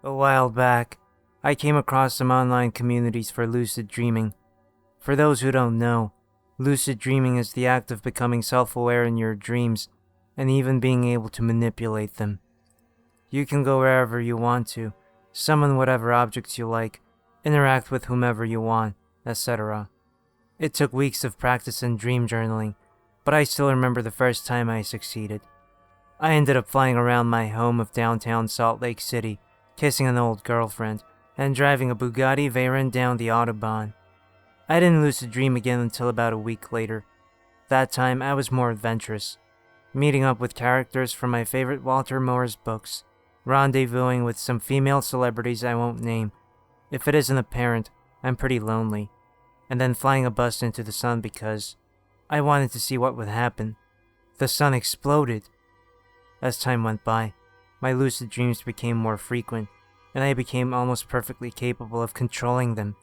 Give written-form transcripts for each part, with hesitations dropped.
A while back, I came across some online communities for lucid dreaming. For those who don't know, lucid dreaming is the act of becoming self-aware in your dreams and even being able to manipulate them. You can go wherever you want to, summon whatever objects you like, interact with whomever you want, etc. It took weeks of practice and dream journaling, but I still remember the first time I succeeded. I ended up flying around my home of downtown Salt Lake City, kissing an old girlfriend, and driving a Bugatti Veyron down the Autobahn. I didn't lucid dream again until about a week later. That time I was more adventurous, meeting up with characters from my favorite Walter Moore's books, rendezvousing with some female celebrities I won't name. If it isn't apparent, I'm pretty lonely, and then flying a bus into the sun because I wanted to see what would happen. The sun exploded. As time went by, my lucid dreams became more frequent, and I became almost perfectly capable of controlling them.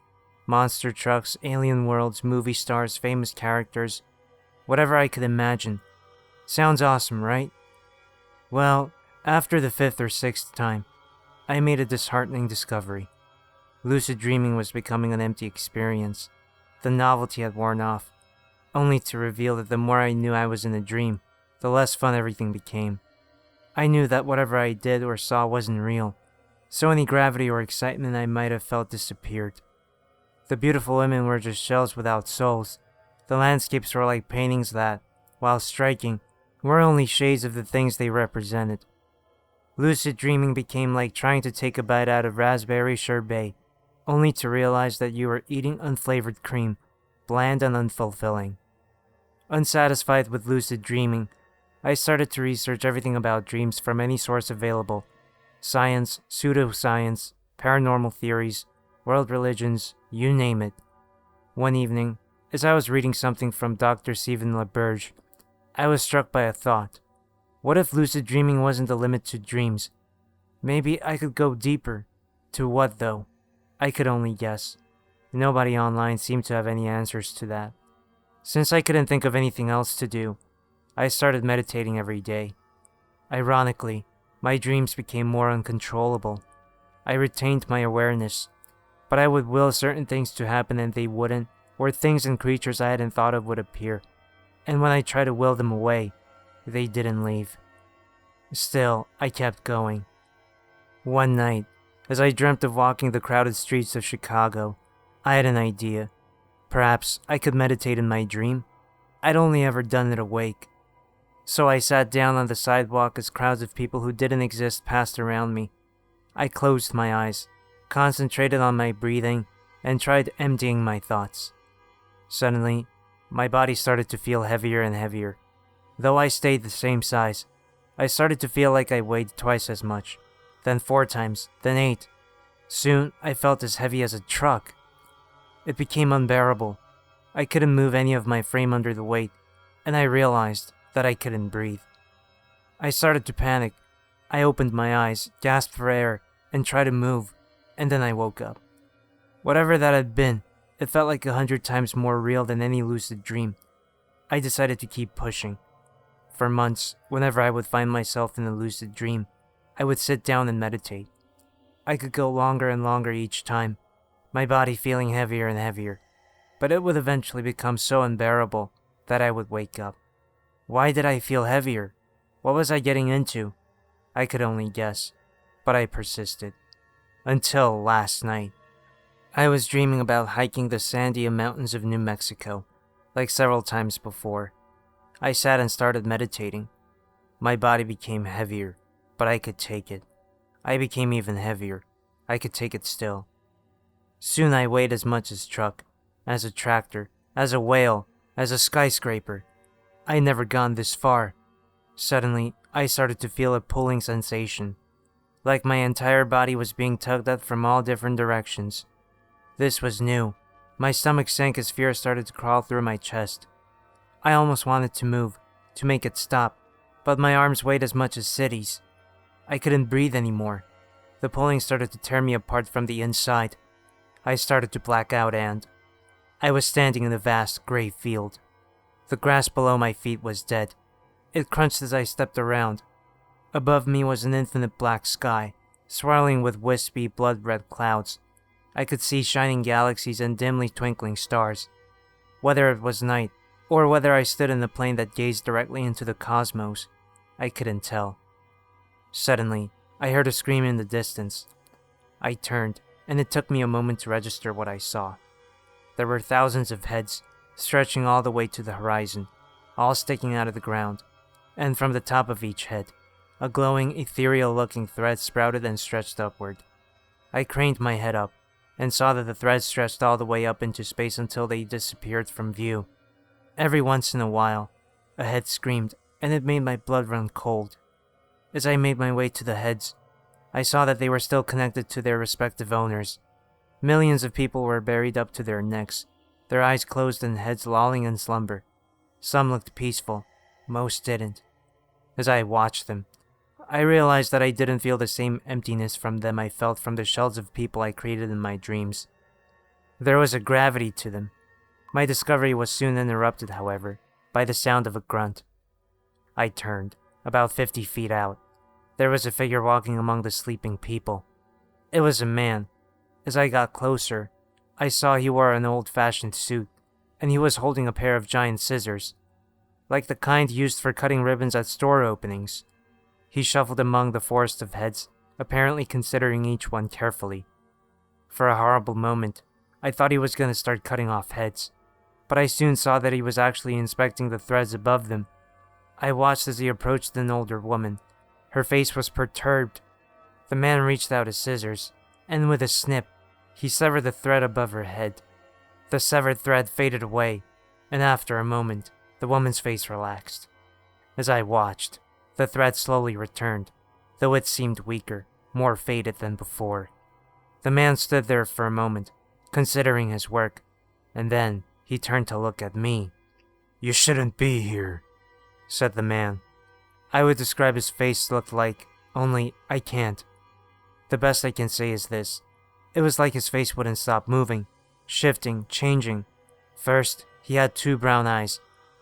Monster trucks, alien worlds, movie stars, famous characters, whatever I could imagine. Sounds awesome, right? Well, after the fifth or sixth time, I made a disheartening discovery. Lucid dreaming was becoming an empty experience. The novelty had worn off, only to reveal that the more I knew I was in a dream, the less fun everything became. I knew that whatever I did or saw wasn't real, so any gravity or excitement I might have felt disappeared. The beautiful women were just shells without souls. The landscapes were like paintings that, while striking, were only shades of the things they represented. Lucid dreaming became like trying to take a bite out of raspberry sherbet, only to realize that you were eating unflavored cream, bland and unfulfilling. Unsatisfied with lucid dreaming, I started to research everything about dreams from any source available. Science, pseudoscience, paranormal theories, world religions, you name it. One evening, as I was reading something from Dr. Stephen LaBerge, I was struck by a thought. What if lucid dreaming wasn't the limit to dreams? Maybe I could go deeper. To what, though? I could only guess. Nobody online seemed to have any answers to that. Since I couldn't think of anything else to do, I started meditating every day. Ironically, my dreams became more uncontrollable. I retained my awareness, but I would will certain things to happen and they wouldn't, or things and creatures I hadn't thought of would appear, and when I tried to will them away, they didn't leave. Still, I kept going. One night, as I dreamt of walking the crowded streets of Chicago, I had an idea. Perhaps I could meditate in my dream? I'd only ever done it awake. So I sat down on the sidewalk as crowds of people who didn't exist passed around me. I closed my eyes, concentrated on my breathing, and tried emptying my thoughts. Suddenly, my body started to feel heavier and heavier. Though I stayed the same size, I started to feel like I weighed twice as much, then 4 times, then 8. Soon, I felt as heavy as a truck. It became unbearable. I couldn't move any of my frame under the weight, and I realized that I couldn't breathe. I started to panic. I opened my eyes, gasped for air, and tried to move, and then I woke up. Whatever that had been, it felt like 100 times more real than any lucid dream. I decided to keep pushing. For months, whenever I would find myself in a lucid dream, I would sit down and meditate. I could go longer and longer each time, my body feeling heavier and heavier, but it would eventually become so unbearable that I would wake up. Why did I feel heavier? What was I getting into? I could only guess, but I persisted. Until last night. I was dreaming about hiking the Sandia Mountains of New Mexico, like several times before. I sat and started meditating. My body became heavier, but I could take it. I became even heavier. I could take it still. Soon I weighed as much as truck, as a tractor, as a whale, as a skyscraper. I had never gone this far. Suddenly, I started to feel a pulling sensation, like my entire body was being tugged at from all different directions. This was new. My stomach sank as fear started to crawl through my chest. I almost wanted to move, to make it stop, but my arms weighed as much as cities. I couldn't breathe anymore. The pulling started to tear me apart from the inside. I started to black out and I was standing in a vast gray field. The grass below my feet was dead. It crunched as I stepped around. Above me was an infinite black sky, swirling with wispy, blood-red clouds. I could see shining galaxies and dimly twinkling stars. Whether it was night, or whether I stood in the plane that gazed directly into the cosmos, I couldn't tell. Suddenly, I heard a scream in the distance. I turned, and it took me a moment to register what I saw. There were thousands of heads, stretching all the way to the horizon, all sticking out of the ground, and from the top of each head, a glowing, ethereal-looking thread sprouted and stretched upward. I craned my head up, and saw that the threads stretched all the way up into space until they disappeared from view. Every once in a while, a head screamed, and it made my blood run cold. As I made my way to the heads, I saw that they were still connected to their respective owners. Millions of people were buried up to their necks, their eyes closed and heads lolling in slumber. Some looked peaceful, most didn't. As I watched them, I realized that I didn't feel the same emptiness from them I felt from the shells of people I created in my dreams. There was a gravity to them. My discovery was soon interrupted, however, by the sound of a grunt. I turned, about 50 feet out. There was a figure walking among the sleeping people. It was a man. As I got closer, I saw he wore an old-fashioned suit, and he was holding a pair of giant scissors, like the kind used for cutting ribbons at store openings. He shuffled among the forest of heads, apparently considering each one carefully. For a horrible moment, I thought he was going to start cutting off heads, but I soon saw that he was actually inspecting the threads above them. I watched as he approached an older woman. Her face was perturbed. The man reached out his scissors, and with a snip, he severed the thread above her head. The severed thread faded away, and after a moment, the woman's face relaxed. As I watched, the thread slowly returned, though it seemed weaker, more faded than before. The man stood there for a moment, considering his work, and then he turned to look at me. "You shouldn't be here," said the man. I would describe his face looked like, only I can't. The best I can say is this. It was like his face wouldn't stop moving, shifting, changing. First, he had 2 brown eyes.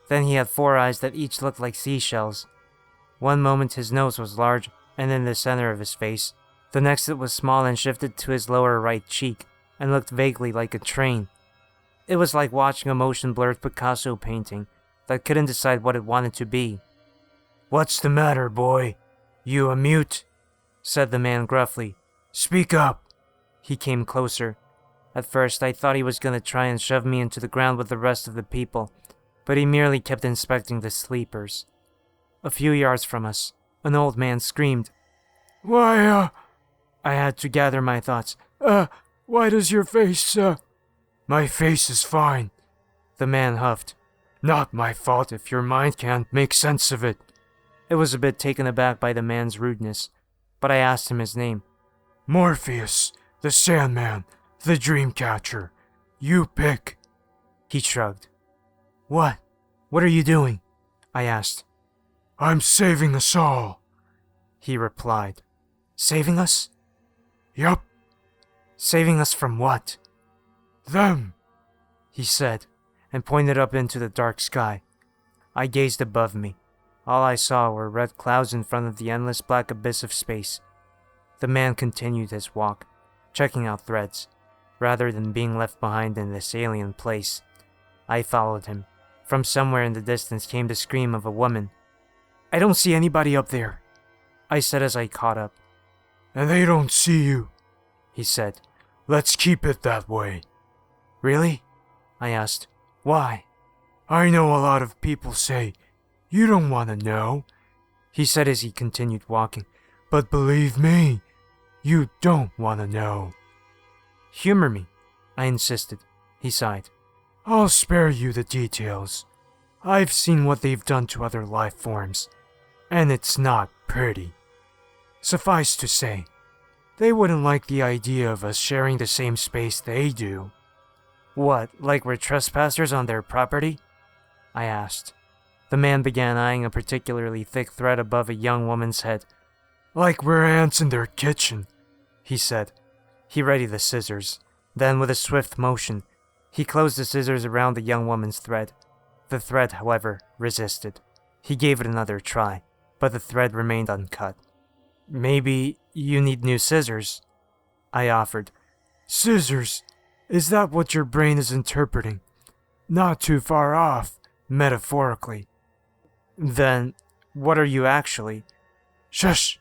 Then he had 4 eyes that each looked like seashells. One moment his nose was large and in the center of his face. The next it was small and shifted to his lower right cheek and looked vaguely like a train. It was like watching a motion-blurred Picasso painting that couldn't decide what it wanted to be. "What's the matter, boy? You a mute?" said the man gruffly. "Speak up." He came closer. At first I thought he was gonna try and shove me into the ground with the rest of the people, but he merely kept inspecting the sleepers. A few yards from us, an old man screamed. "Why, I had to gather my thoughts. Why does your face, "My face is fine," the man huffed. "Not my fault if your mind can't make sense of it." It was a bit taken aback by the man's rudeness, but I asked him his name. "Morpheus, the Sandman, the Dreamcatcher. You pick." He shrugged. What are you doing?" I asked. "I'm saving us all," he replied. "Saving us?" "Yup." "Saving us from what?" "Them," he said, and pointed up into the dark sky. I gazed above me. All I saw were red clouds in front of the endless black abyss of space. The man continued his walk, checking out threads, rather than being left behind in this alien place. I followed him. From somewhere in the distance came the scream of a woman. "I don't see anybody up there," I said as I caught up. "And they don't see you," he said. "Let's keep it that way." "Really?" I asked. "Why?" "I know a lot of people say, 'You don't want to know,'" he said as he continued walking. "But believe me, you don't want to know." "Humor me," I insisted. He sighed. "I'll spare you the details. I've seen what they've done to other life forms, and it's not pretty. Suffice to say, they wouldn't like the idea of us sharing the same space they do." "What, like we're trespassers on their property?" I asked. The man began eyeing a particularly thick thread above a young woman's head. "Like we're ants in their kitchen," he said. He readied the scissors. Then, with a swift motion, he closed the scissors around the young woman's thread. The thread, however, resisted. He gave it another try, but the thread remained uncut. "Maybe You need new scissors, I offered. Scissors? Is that what your brain is interpreting? Not too far off, metaphorically. Then, what are you actually? Shush!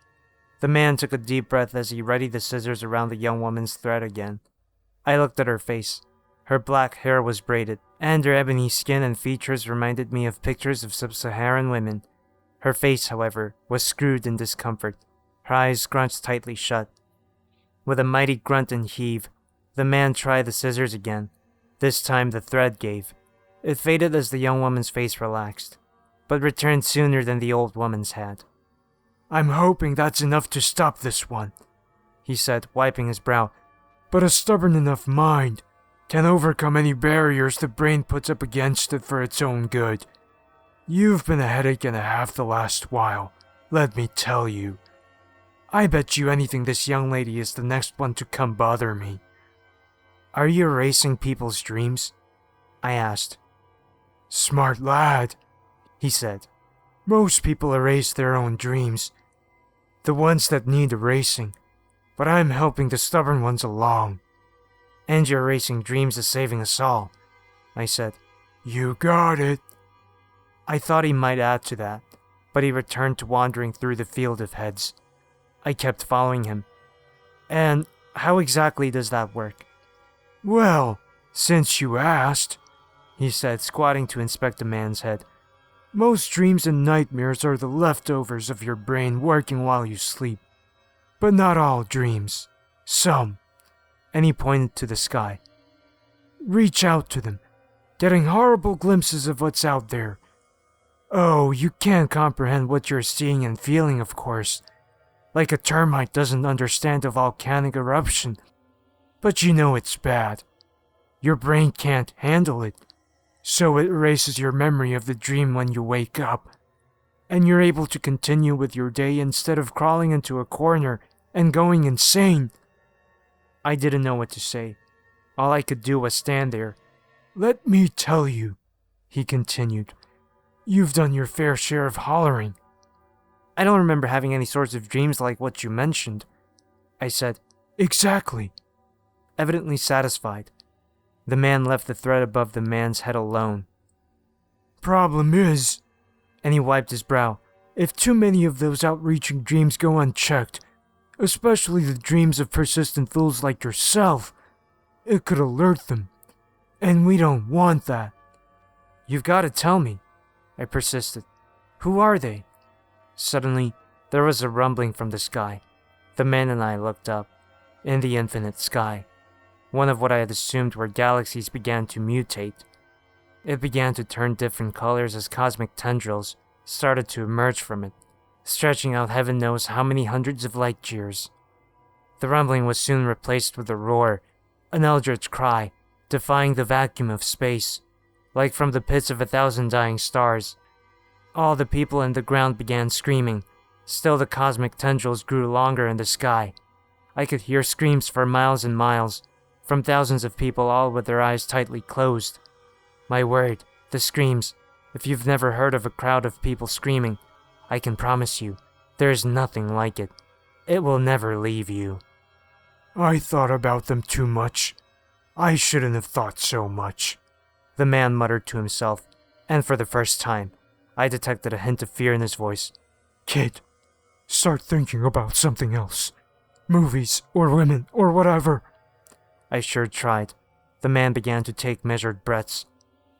The man took a deep breath as he readied the scissors around the young woman's throat again. I looked at her face. Her black hair was braided, and her ebony skin and features reminded me of pictures of sub-Saharan women. Her face, however, was screwed in discomfort, her eyes scrunched tightly shut. With a mighty grunt and heave, the man tried the scissors again. This time the thread gave. It faded as the young woman's face relaxed, but returned sooner than the old woman's had. I'm hoping that's enough to stop this one, he said, wiping his brow. But a stubborn enough mind can overcome any barriers the brain puts up against it for its own good. You've been a headache and a half the last while, let me tell you. I bet you anything this young lady is the next one to come bother me. Are you erasing people's dreams? I asked. Smart lad, he said. Most people erase their own dreams, the ones that need erasing, but I'm helping the stubborn ones along. And your erasing dreams is saving us all, I said. You got it. I thought he might add to that, but he returned to wandering through the field of heads. I kept following him. And how exactly does that work? Well, since you asked, he said, squatting to inspect the man's head. Most dreams and nightmares are the leftovers of your brain working while you sleep. But not all dreams. Some. And he pointed to the sky. Reach out to them, getting horrible glimpses of what's out there. Oh, you can't comprehend what you're seeing and feeling, of course. Like a termite doesn't understand a volcanic eruption. But you know it's bad. Your brain can't handle it, so it erases your memory of the dream when you wake up, and you're able to continue with your day instead of crawling into a corner and going insane. I didn't know what to say. All I could do was stand there. Let me tell you, he continued, you've done your fair share of hollering. I don't remember having any sorts of dreams like what you mentioned, I said. Exactly. Evidently satisfied, the man left the thread above the man's head alone. Problem is, and he wiped his brow, if too many of those outreaching dreams go unchecked, especially the dreams of persistent fools like yourself, it could alert them. And we don't want that. You've got to tell me, I persisted. Who are they? Suddenly, there was a rumbling from the sky. The man and I looked up. In the infinite sky, one of what I had assumed were galaxies began to mutate. It began to turn different colors as cosmic tendrils started to emerge from it, stretching out heaven knows how many hundreds of light years. The rumbling was soon replaced with a roar, an eldritch cry, defying the vacuum of space, like from the pits of 1,000 dying stars. All the people in the ground began screaming. Still the cosmic tendrils grew longer in the sky. I could hear screams for miles and miles, from thousands of people all with their eyes tightly closed. My word, the screams. If you've never heard of a crowd of people screaming, I can promise you, there's nothing like it. It will never leave you. I thought about them too much. I shouldn't have thought so much, the man muttered to himself, and for the first time, I detected a hint of fear in his voice. Kid, start thinking about something else. Movies, or women, or whatever. I sure tried. The man began to take measured breaths.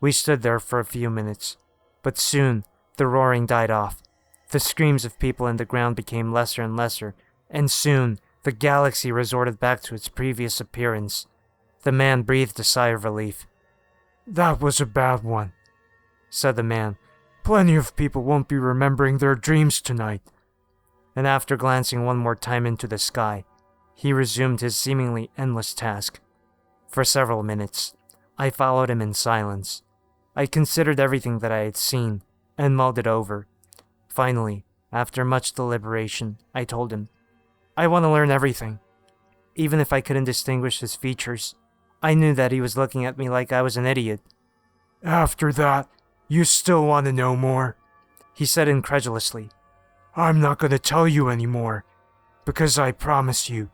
We stood there for a few minutes, but soon the roaring died off. The screams of people in the ground became lesser and lesser, and soon the galaxy resorted back to its previous appearance. The man breathed a sigh of relief. That was a bad one, said the man. Plenty of people won't be remembering their dreams tonight. And after glancing one more time into the sky, he resumed his seemingly endless task. For several minutes, I followed him in silence. I considered everything that I had seen, and mulled it over. Finally, after much deliberation, I told him, I want to learn everything. Even if I couldn't distinguish his features, I knew that he was looking at me like I was an idiot. After that, you still want to know more? He said incredulously. I'm not going to tell you anymore, because I promise you,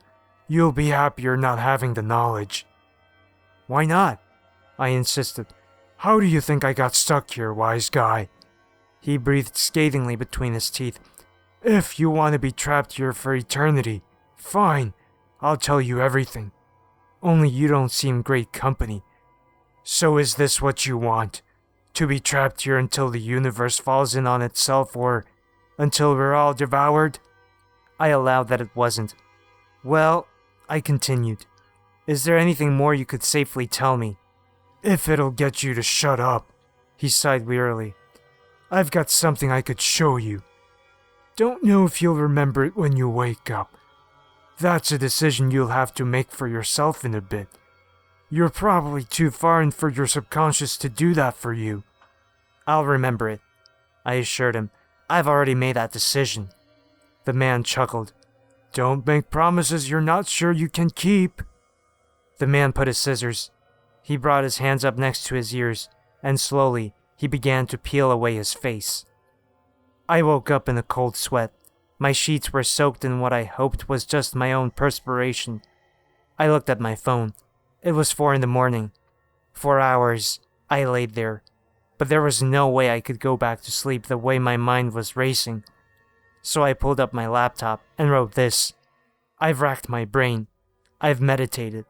you'll be happier not having the knowledge. Why not? I insisted. How do you think I got stuck here, wise guy? He breathed scathingly between his teeth. If you want to be trapped here for eternity, fine, I'll tell you everything. Only you don't seem great company. So is this what you want? To be trapped here until the universe falls in on itself, or until we're all devoured? I allowed that it wasn't. Well, I continued, is there anything more you could safely tell me? If it'll get you to shut up, he sighed wearily. I've got something I could show you. Don't know if you'll remember it when you wake up. That's a decision you'll have to make for yourself in a bit. You're probably too far in for your subconscious to do that for you. I'll remember it, I assured him. I've already made that decision. The man chuckled. Don't make promises you're not sure you can keep. The man put his scissors. He brought his hands up next to his ears, and slowly he began to peel away his face. I woke up in a cold sweat. My sheets were soaked in what I hoped was just my own perspiration. I looked at my phone. It was 4 a.m. For hours, I laid there, but there was no way I could go back to sleep the way my mind was racing. So I pulled up my laptop and wrote this. I've racked my brain. I've meditated.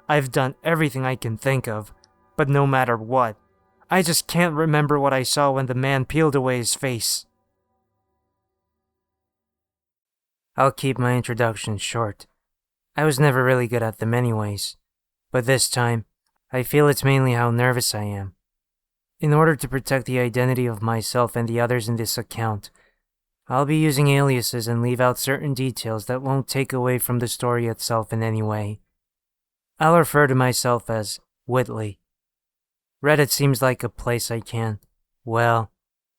I've done everything I can think of, but no matter what, I just can't remember what I saw when the man peeled away his face. I'll keep my introduction short. I was never really good at them anyways, but this time, I feel it's mainly how nervous I am. In order to protect the identity of myself and the others in this account, I'll be using aliases and leave out certain details that won't take away from the story itself in any way. I'll refer to myself as Whitley. Reddit seems like a place I can, well,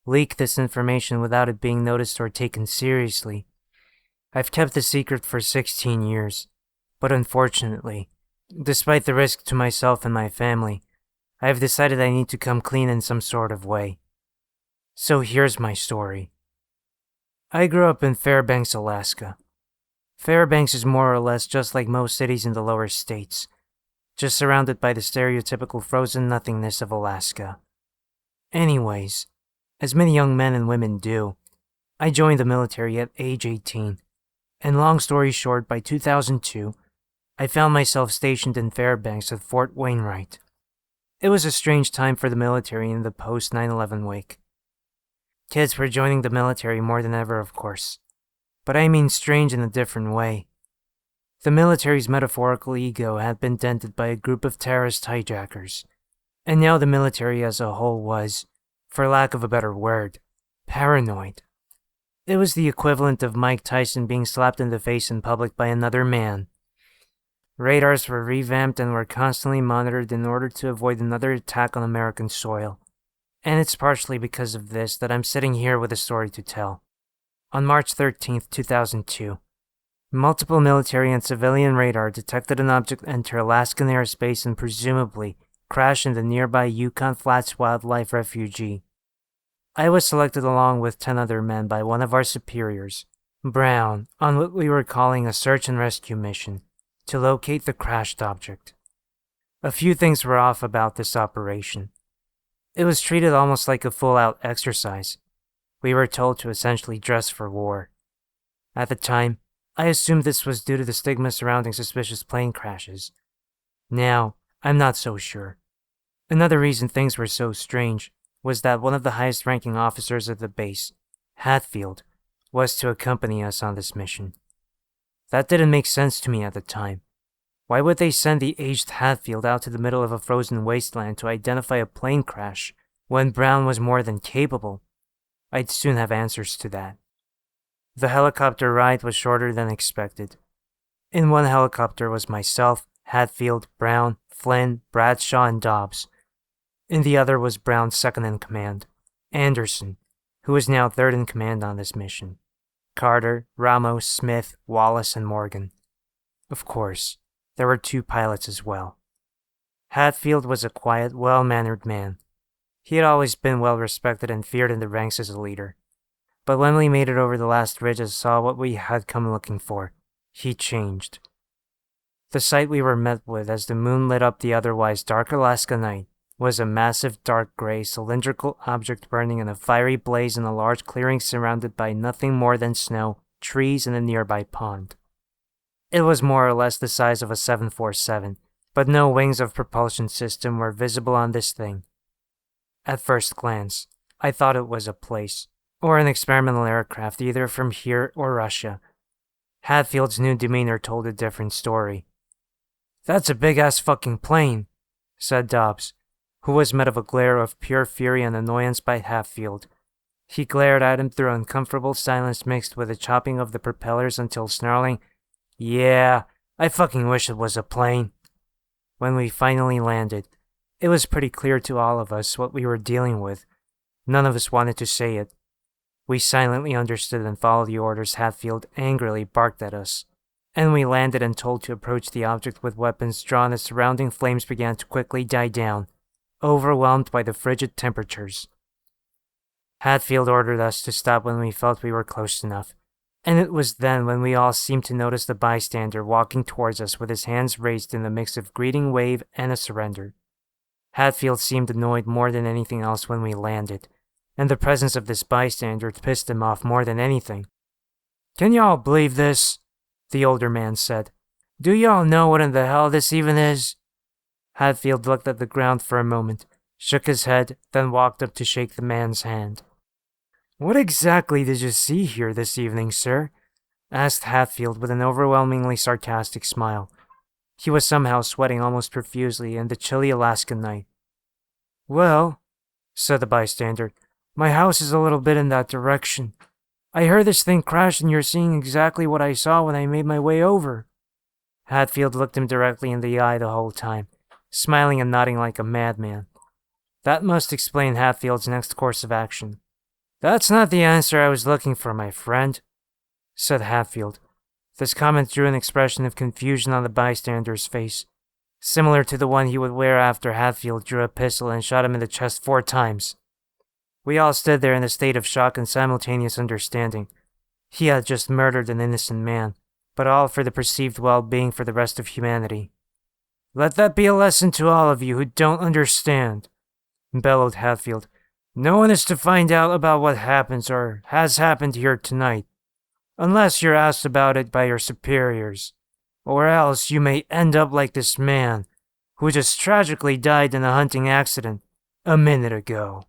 leak this information without it being noticed or taken seriously. I've kept the secret for 16 years, but unfortunately, despite the risk to myself and my family, I have decided I need to come clean in some sort of way. So here's my story. I grew up in Fairbanks, Alaska. Fairbanks is more or less just like most cities in the lower states, just surrounded by the stereotypical frozen nothingness of Alaska. Anyways, as many young men and women do, I joined the military at age 18, and long story short, by 2002, I found myself stationed in Fairbanks at Fort Wainwright. It was a strange time for the military in the post-9/11 wake. Kids were joining the military more than ever, of course, but I mean strange in a different way. The military's metaphorical ego had been dented by a group of terrorist hijackers, and now the military as a whole was, for lack of a better word, paranoid. It was the equivalent of Mike Tyson being slapped in the face in public by another man. Radars were revamped and were constantly monitored in order to avoid another attack on American soil. And it's partially because of this that I'm sitting here with a story to tell. On March 13th, 2002, multiple military and civilian radar detected an object enter Alaskan airspace and presumably crash in the nearby Yukon Flats Wildlife Refuge. I was selected along with 10 other men by one of our superiors, Brown, on what we were calling a search and rescue mission, to locate the crashed object. A few things were off about this operation. It was treated almost like a full-out exercise. We were told to essentially dress for war. At the time, I assumed this was due to the stigma surrounding suspicious plane crashes. Now, I'm not so sure. Another reason things were so strange was that one of the highest-ranking officers of the base, Hatfield, was to accompany us on this mission. That didn't make sense to me at the time. Why would they send the aged Hatfield out to the middle of a frozen wasteland to identify a plane crash when Brown was more than capable? I'd soon have answers to that. The helicopter ride was shorter than expected. In one helicopter was myself, Hatfield, Brown, Flynn, Bradshaw, and Dobbs. In the other was Brown's second-in-command, Anderson, who was now third-in-command on this mission. Carter, Ramos, Smith, Wallace, and Morgan. Of course, there were 2 pilots as well. Hatfield was a quiet, well-mannered man. He had always been well-respected and feared in the ranks as a leader. But when we made it over the last ridge and saw what we had come looking for, he changed. The sight we were met with as the moon lit up the otherwise dark Alaska night was a massive dark gray cylindrical object burning in a fiery blaze in a large clearing surrounded by nothing more than snow, trees, and a nearby pond. It was more or less the size of a 747, but no wings of propulsion system were visible on this thing. At first glance, I thought it was a place, or an experimental aircraft either from here or Russia. Hatfield's new demeanor told a different story. "That's a big-ass fucking plane," said Dobbs, who was met of a glare of pure fury and annoyance by Hatfield. He glared at him through uncomfortable silence mixed with the chopping of the propellers until snarling, "Yeah, I fucking wish it was a plane." When we finally landed, it was pretty clear to all of us what we were dealing with. None of us wanted to say it. We silently understood and followed the orders Hatfield angrily barked at us, and we landed and told to approach the object with weapons drawn as surrounding flames began to quickly die down, overwhelmed by the frigid temperatures. Hatfield ordered us to stop when we felt we were close enough, and it was then when we all seemed to notice the bystander walking towards us with his hands raised in a mix of greeting wave and a surrender. Hatfield seemed annoyed more than anything else when we landed, and the presence of this bystander pissed him off more than anything. "Can y'all believe this?" the older man said. "Do y'all know what in the hell this even is?" Hatfield looked at the ground for a moment, shook his head, then walked up to shake the man's hand. "What exactly did you see here this evening, sir?" asked Hatfield with an overwhelmingly sarcastic smile. He was somehow sweating almost profusely in the chilly Alaskan night. "Well," said the bystander, "my house is a little bit in that direction. I heard this thing crash and you're seeing exactly what I saw when I made my way over." Hatfield looked him directly in the eye the whole time, smiling and nodding like a madman. That must explain Hatfield's next course of action. "That's not the answer I was looking for, my friend," said Hatfield. This comment drew an expression of confusion on the bystander's face, similar to the one he would wear after Hatfield drew a pistol and shot him in the chest 4 times. We all stood there in a state of shock and simultaneous understanding. He had just murdered an innocent man, but all for the perceived well-being for the rest of humanity. "Let that be a lesson to all of you who don't understand," bellowed Hatfield. "No one is to find out about what happens or has happened here tonight, unless you're asked about it by your superiors, or else you may end up like this man, who just tragically died in a hunting accident a minute ago."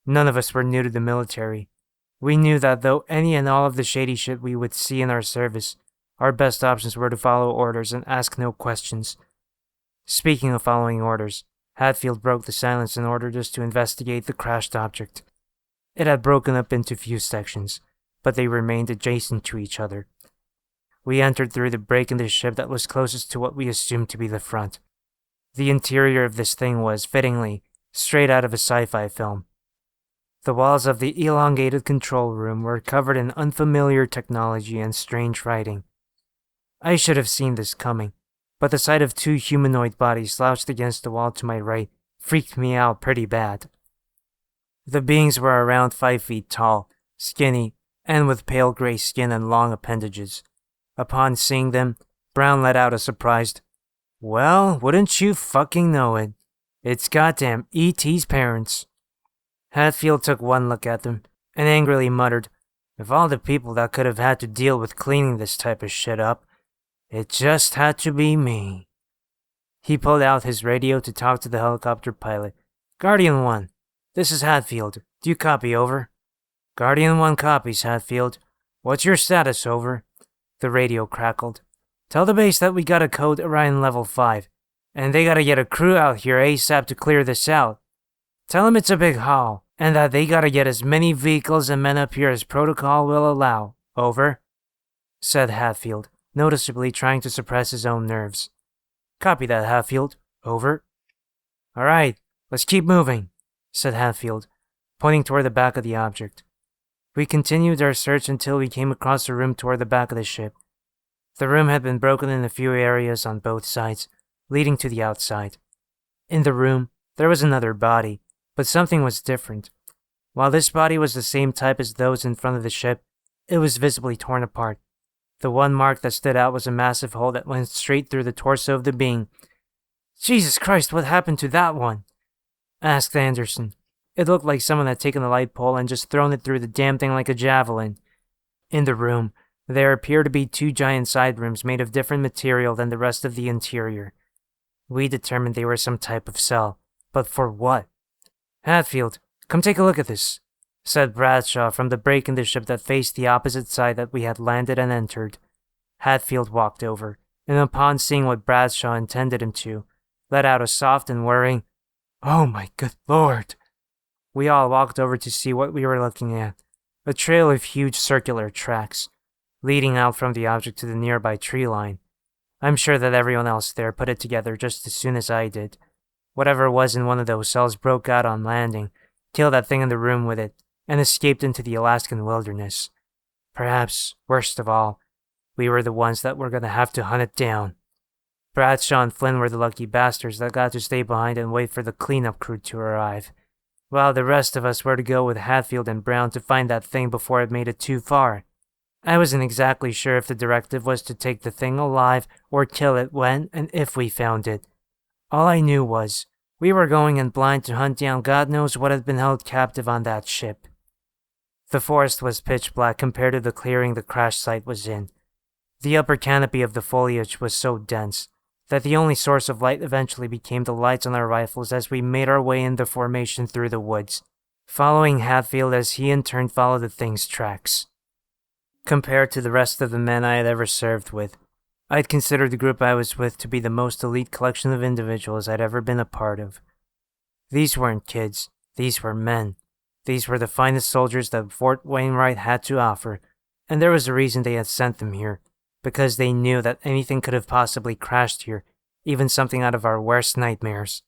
None of us were new to the military. We knew that though any and all of the shady shit we would see in our service, our best options were to follow orders and ask no questions. Speaking of following orders, Hatfield broke the silence and ordered us to investigate the crashed object. It had broken up into few sections, but they remained adjacent to each other. We entered through the break in the ship that was closest to what we assumed to be the front. The interior of this thing was, fittingly, straight out of a sci-fi film. The walls of the elongated control room were covered in unfamiliar technology and strange writing. I should have seen this coming, but the sight of 2 humanoid bodies slouched against the wall to my right freaked me out pretty bad. The beings were around 5 feet tall, skinny, and with pale gray skin and long appendages. Upon seeing them, Brown let out a surprised, "Well, wouldn't you fucking know it? It's goddamn E.T.'s parents." Hatfield took one look at them, and angrily muttered, "Of all the people that could have had to deal with cleaning this type of shit up, it just had to be me." He pulled out his radio to talk to the helicopter pilot. "Guardian 1, this is Hatfield. Do you copy, over?" "Guardian 1 copies, Hatfield. What's your status, over?" The radio crackled. "Tell the base that we got a code Orion level 5, and they gotta get a crew out here ASAP to clear this out. Tell them it's a big haul, and that they gotta get as many vehicles and men up here as protocol will allow, over," said Hatfield, noticeably trying to suppress his own nerves. "Copy that, Hatfield, over." "All right, let's keep moving," said Hatfield, pointing toward the back of the object. We continued our search until we came across a room toward the back of the ship. The room had been broken in a few areas on both sides, leading to the outside. In the room, there was another body, but something was different. While this body was the same type as those in front of the ship, it was visibly torn apart. The one mark that stood out was a massive hole that went straight through the torso of the being. "Jesus Christ, what happened to that one?" asked Anderson. It looked like someone had taken the light pole and just thrown it through the damn thing like a javelin. In the room, there appeared to be 2 giant side rooms made of different material than the rest of the interior. We determined they were some type of cell, but for what? "Hatfield, come take a look at this," said Bradshaw from the break in the ship that faced the opposite side that we had landed and entered. Hatfield walked over, and upon seeing what Bradshaw intended him to, let out a soft and worrying, "Oh my good lord." We all walked over to see what we were looking at. A trail of huge circular tracks, leading out from the object to the nearby tree line. I'm sure that everyone else there put it together just as soon as I did. Whatever was in one of those cells broke out on landing, killed that thing in the room with it, and escaped into the Alaskan wilderness. Perhaps, worst of all, we were the ones that were going to have to hunt it down. Bradshaw and Flynn were the lucky bastards that got to stay behind and wait for the cleanup crew to arrive, while the rest of us were to go with Hatfield and Brown to find that thing before it made it too far. I wasn't exactly sure if the directive was to take the thing alive or kill it when and if we found it. All I knew was, we were going in blind to hunt down God knows what had been held captive on that ship. The forest was pitch black compared to the clearing the crash site was in. The upper canopy of the foliage was so dense that the only source of light eventually became the lights on our rifles as we made our way in the formation through the woods, following Hatfield as he in turn followed the thing's tracks. Compared to the rest of the men I had ever served with, I'd consider the group I was with to be the most elite collection of individuals I'd ever been a part of. These weren't kids, these were men. These were the finest soldiers that Fort Wainwright had to offer, and there was a reason they had sent them here, because they knew that anything could have possibly crashed here, even something out of our worst nightmares.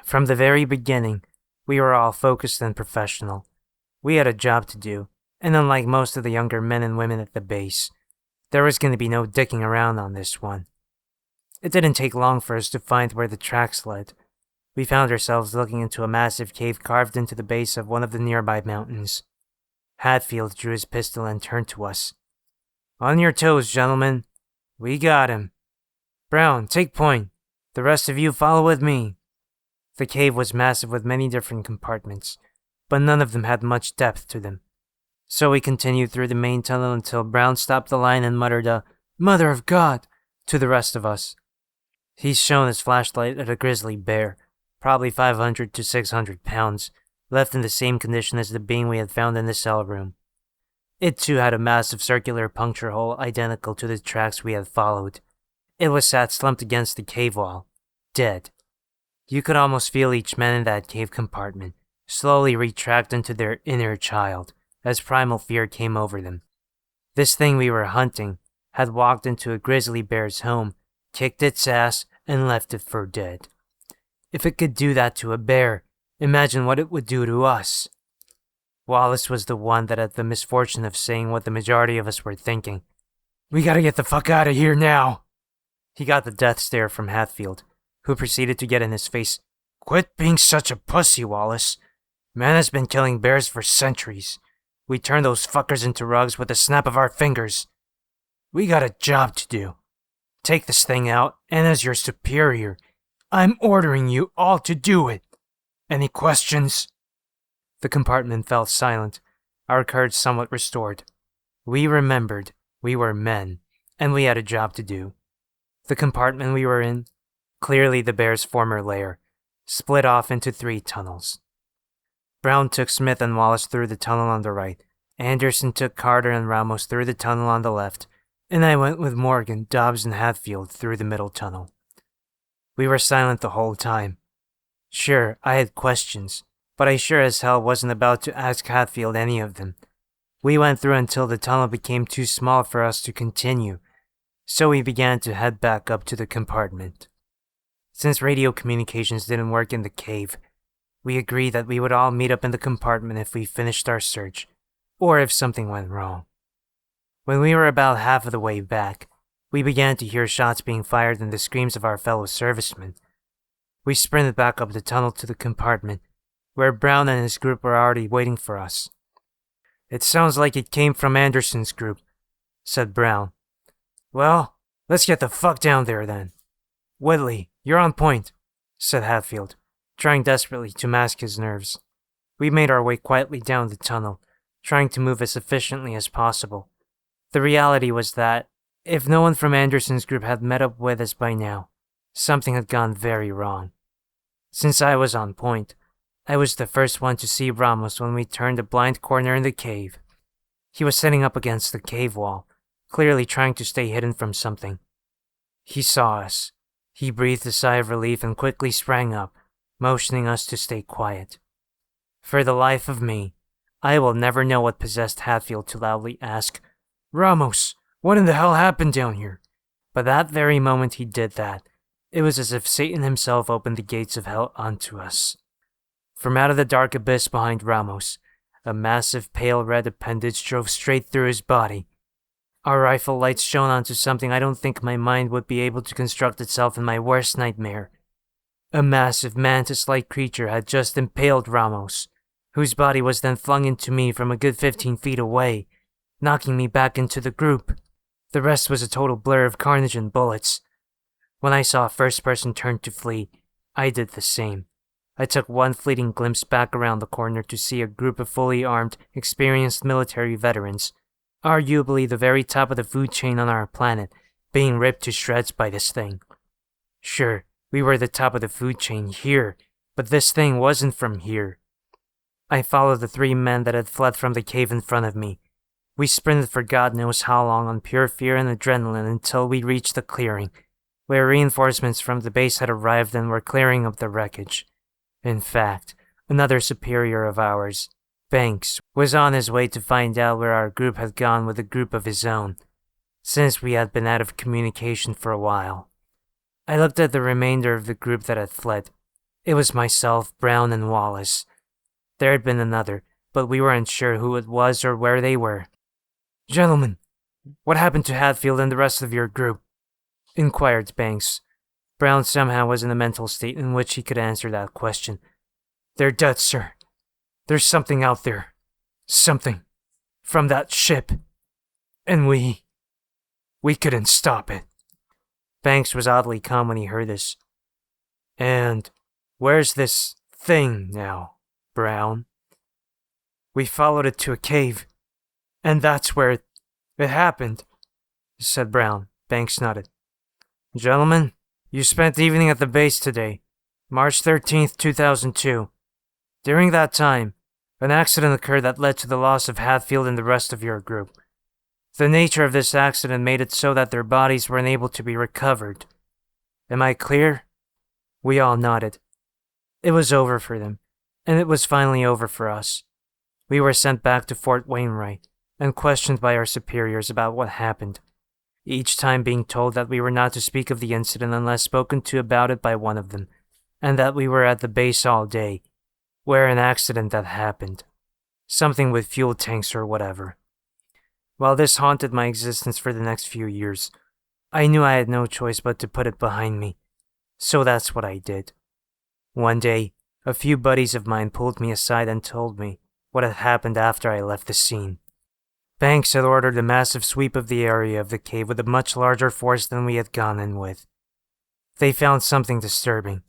From the very beginning, we were all focused and professional. We had a job to do, and unlike most of the younger men and women at the base, there was going to be no dicking around on this one. It didn't take long for us to find where the tracks led. We found ourselves looking into a massive cave carved into the base of one of the nearby mountains. Hatfield drew his pistol and turned to us. "On your toes, gentlemen. We got him. Brown, take point. The rest of you follow with me." The cave was massive with many different compartments, but none of them had much depth to them. So we continued through the main tunnel until Brown stopped the line and muttered a "Mother of God" to the rest of us. He shone his flashlight at a grizzly bear, probably 500 to 600 pounds, left in the same condition as the being we had found in the cell room. It too had a massive circular puncture hole identical to the tracks we had followed. It was sat slumped against the cave wall, dead. You could almost feel each man in that cave compartment slowly retract into their inner child as primal fear came over them. This thing we were hunting had walked into a grizzly bear's home, kicked its ass, and left it for dead. If it could do that to a bear, imagine what it would do to us. Wallace was the one that had the misfortune of saying what the majority of us were thinking. "We gotta get the fuck out of here now." He got the death stare from Hatfield, who proceeded to get in his face. "Quit being such a pussy, Wallace. Man has been killing bears for centuries. We turn those fuckers into rugs with a snap of our fingers. We got a job to do. Take this thing out, and as your superior, I'm ordering you all to do it. Any questions?" The compartment fell silent, our courage somewhat restored. We remembered we were men, and we had a job to do. The compartment we were in, clearly the bear's former lair, split off into 3 tunnels. Brown took Smith and Wallace through the tunnel on the right, Anderson took Carter and Ramos through the tunnel on the left, and I went with Morgan, Dobbs, and Hatfield through the middle tunnel. We were silent the whole time. Sure, I had questions, but I sure as hell wasn't about to ask Hatfield any of them. We went through until the tunnel became too small for us to continue, so we began to head back up to the compartment. Since radio communications didn't work in the cave, we agreed that we would all meet up in the compartment if we finished our search, or if something went wrong. When we were about half of the way back, we began to hear shots being fired and the screams of our fellow servicemen. We sprinted back up the tunnel to the compartment, where Brown and his group were already waiting for us. "It sounds like it came from Anderson's group," said Brown, Well, let's get the fuck down there then. Whitley, you're on point, said Hatfield, trying desperately to mask his nerves. We made our way quietly down the tunnel, trying to move as efficiently as possible. The reality was that, if no one from Anderson's group had met up with us by now, something had gone very wrong. Since I was on point, I was the first one to see Ramos when we turned a blind corner in the cave. He was sitting up against the cave wall, clearly trying to stay hidden from something. He saw us. He breathed a sigh of relief and quickly sprang up, motioning us to stay quiet. For the life of me, I will never know what possessed Hatfield to loudly ask, "Ramos, what in the hell happened down here?" But that very moment he did that, it was as if Satan himself opened the gates of hell onto us. From out of the dark abyss behind Ramos, a massive pale red appendage drove straight through his body. Our rifle lights shone onto something I don't think my mind would be able to construct itself in my worst nightmare. A massive mantis-like creature had just impaled Ramos, whose body was then flung into me from a good 15 feet away, knocking me back into the group. The rest was a total blur of carnage and bullets. When I saw a first person turn to flee, I did the same. I took one fleeting glimpse back around the corner to see a group of fully armed, experienced military veterans, arguably the very top of the food chain on our planet, being ripped to shreds by this thing. Sure, we were the top of the food chain here, but this thing wasn't from here. I followed the 3 men that had fled from the cave in front of me. We sprinted for God knows how long on pure fear and adrenaline until we reached the clearing, where reinforcements from the base had arrived and were clearing up the wreckage. In fact, another superior of ours, Banks, was on his way to find out where our group had gone with a group of his own, since we had been out of communication for a while. I looked at the remainder of the group that had fled. It was myself, Brown, and Wallace. There had been another, but we weren't sure who it was or where they were. "Gentlemen, what happened to Hatfield and the rest of your group?" inquired Banks. Brown somehow was in a mental state in which he could answer that question. "They're dead, sir. There's something out there. Something. From that ship. And we couldn't stop it." Banks was oddly calm when he heard this. "And where's this thing now, Brown?" "We followed it to a cave, and that's where it happened," said Brown. Banks nodded. "Gentlemen, you spent the evening at the base today, March 13th, 2002. During that time, an accident occurred that led to the loss of Hatfield and the rest of your group. The nature of this accident made it so that their bodies were unable to be recovered. Am I clear?" We all nodded. It was over for them, and it was finally over for us. We were sent back to Fort Wainwright and questioned by our superiors about what happened, each time being told that we were not to speak of the incident unless spoken to about it by one of them, and that we were at the base all day, where an accident had happened. Something with fuel tanks or whatever. While this haunted my existence for the next few years, I knew I had no choice but to put it behind me, so that's what I did. One day, a few buddies of mine pulled me aside and told me what had happened after I left the scene. Banks had ordered a massive sweep of the area of the cave with a much larger force than we had gone in with. They found something disturbing.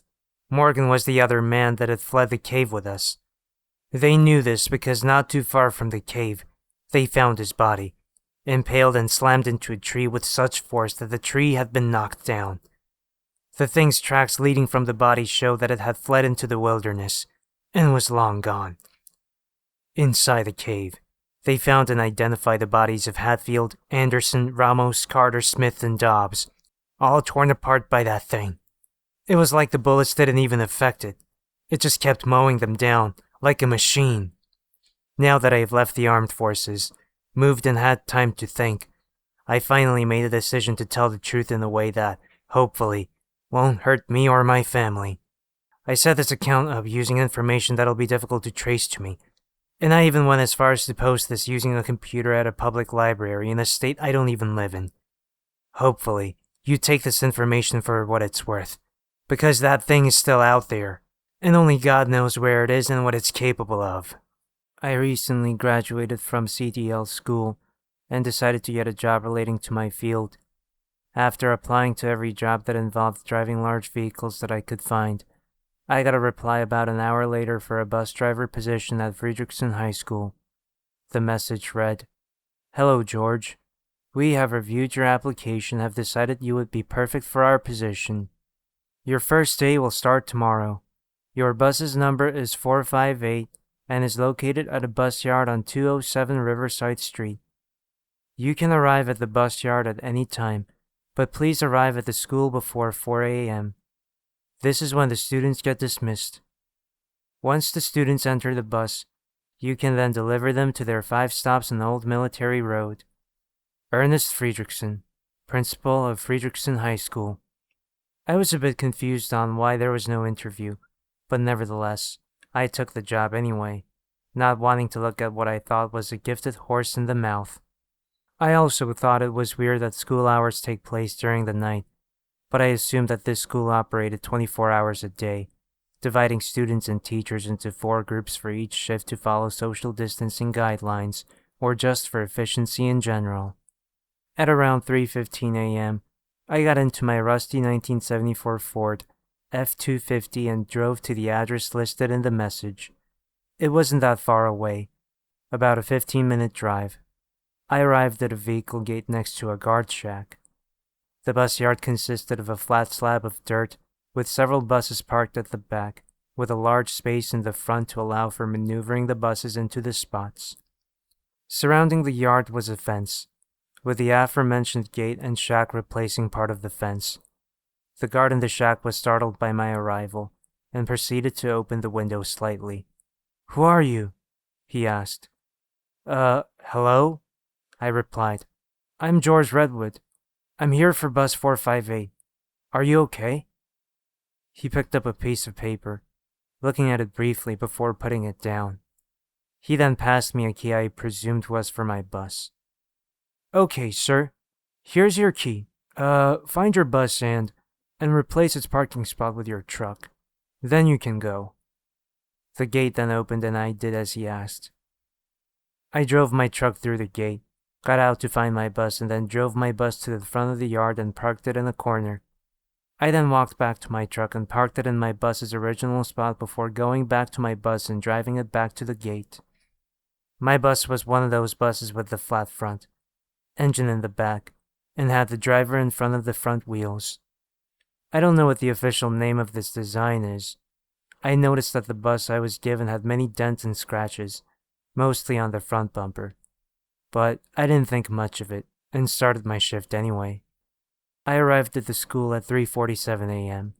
Morgan was the other man that had fled the cave with us. They knew this because not too far from the cave, they found his body, impaled and slammed into a tree with such force that the tree had been knocked down. The thing's tracks leading from the body showed that it had fled into the wilderness and was long gone. Inside the cave, they found and identified the bodies of Hatfield, Anderson, Ramos, Carter, Smith, and Dobbs, all torn apart by that thing. It was like the bullets didn't even affect it. It just kept mowing them down, like a machine. Now that I have left the armed forces, moved and had time to think, I finally made a decision to tell the truth in a way that, hopefully, won't hurt me or my family. I set this account up using information that'll be difficult to trace to me, and I even went as far as to post this using a computer at a public library in a state I don't even live in. Hopefully, you take this information for what it's worth, because that thing is still out there, and only God knows where it is and what it's capable of. I recently graduated from CDL school and decided to get a job relating to my field. After applying to every job that involved driving large vehicles that I could find, I got a reply about an hour later for a bus driver position at Friedrichsen High School. The message read, "Hello, George. We have reviewed your application and have decided you would be perfect for our position. Your first day will start tomorrow. Your bus's number is 458 and is located at a bus yard on 207 Riverside Street. You can arrive at the bus yard at any time, but please arrive at the school before 4 a.m. This is when the students get dismissed. Once the students enter the bus, you can then deliver them to their 5 stops on Old Military Road. Ernest Friedrichsen, principal of Friedrichsen High School." I was a bit confused on why there was no interview, but nevertheless, I took the job anyway, not wanting to look at what I thought was a gifted horse in the mouth. I also thought it was weird that school hours take place during the night, but I assumed that this school operated 24 hours a day, dividing students and teachers into 4 groups for each shift to follow social distancing guidelines, or just for efficiency in general. At around 3:15 a.m., I got into my rusty 1974 Ford F-250 and drove to the address listed in the message. It wasn't that far away, about a 15-minute drive. I arrived at a vehicle gate next to a guard shack. The bus yard consisted of a flat slab of dirt with several buses parked at the back, with a large space in the front to allow for maneuvering the buses into the spots. Surrounding the yard was a fence, with the aforementioned gate and shack replacing part of the fence. The guard in the shack was startled by my arrival and proceeded to open the window slightly. "Who are you?" he asked. Hello?" I replied. "I'm George Redwood. I'm here for bus 458. Are you okay?" He picked up a piece of paper, looking at it briefly before putting it down. He then passed me a key I presumed was for my bus. "Okay, sir. Here's your key. Find your bus and replace its parking spot with your truck. Then you can go." The gate then opened and I did as he asked. I drove my truck through the gate, got out to find my bus, and then drove my bus to the front of the yard and parked it in a corner. I then walked back to my truck and parked it in my bus's original spot before going back to my bus and driving it back to the gate. My bus was one of those buses with the flat front, engine in the back, and had the driver in front of the front wheels. I don't know what the official name of this design is. I noticed that the bus I was given had many dents and scratches, mostly on the front bumper, but I didn't think much of it and started my shift anyway. I arrived at the school at 3:47 a.m.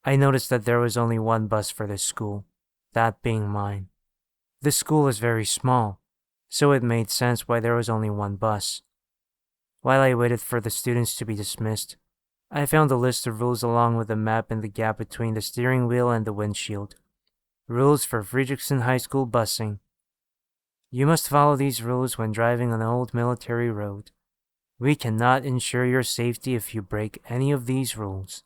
I noticed that there was only one bus for this school, that being mine. The school is very small, so it made sense why there was only one bus. While I waited for the students to be dismissed, I found a list of rules along with a map in the gap between the steering wheel and the windshield. Rules for Friedrichsen High School busing. You must follow these rules when driving on Old Military Road. We cannot ensure your safety if you break any of these rules.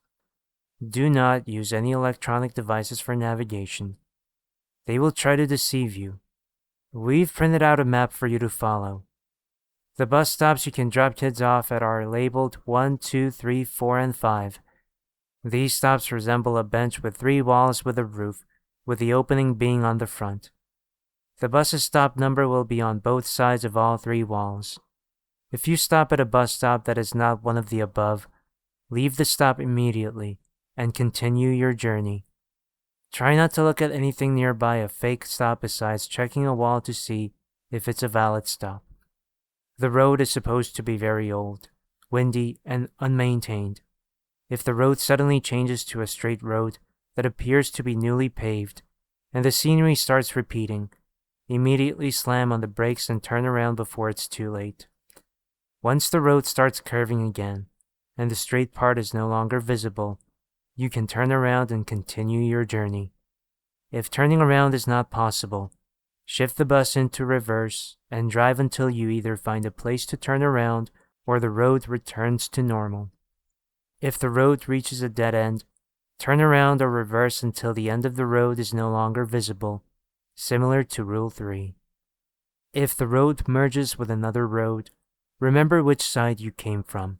Do not use any electronic devices for navigation. They will try to deceive you. We've printed out a map for you to follow. The bus stops you can drop kids off at are labeled 1, 2, 3, 4, and 5. These stops resemble a bench with 3 walls with a roof, with the opening being on the front. The bus's stop number will be on both sides of all 3 walls. If you stop at a bus stop that is not one of the above, leave the stop immediately and continue your journey. Try not to look at anything nearby a fake stop besides checking a wall to see if it's a valid stop. The road is supposed to be very old, windy, and unmaintained. If the road suddenly changes to a straight road that appears to be newly paved, and the scenery starts repeating, immediately slam on the brakes and turn around before it's too late. Once the road starts curving again, and the straight part is no longer visible, you can turn around and continue your journey. If turning around is not possible, shift the bus into reverse and drive until you either find a place to turn around or the road returns to normal. If the road reaches a dead end, turn around or reverse until the end of the road is no longer visible, similar to Rule 3. If the road merges with another road, remember which side you came from.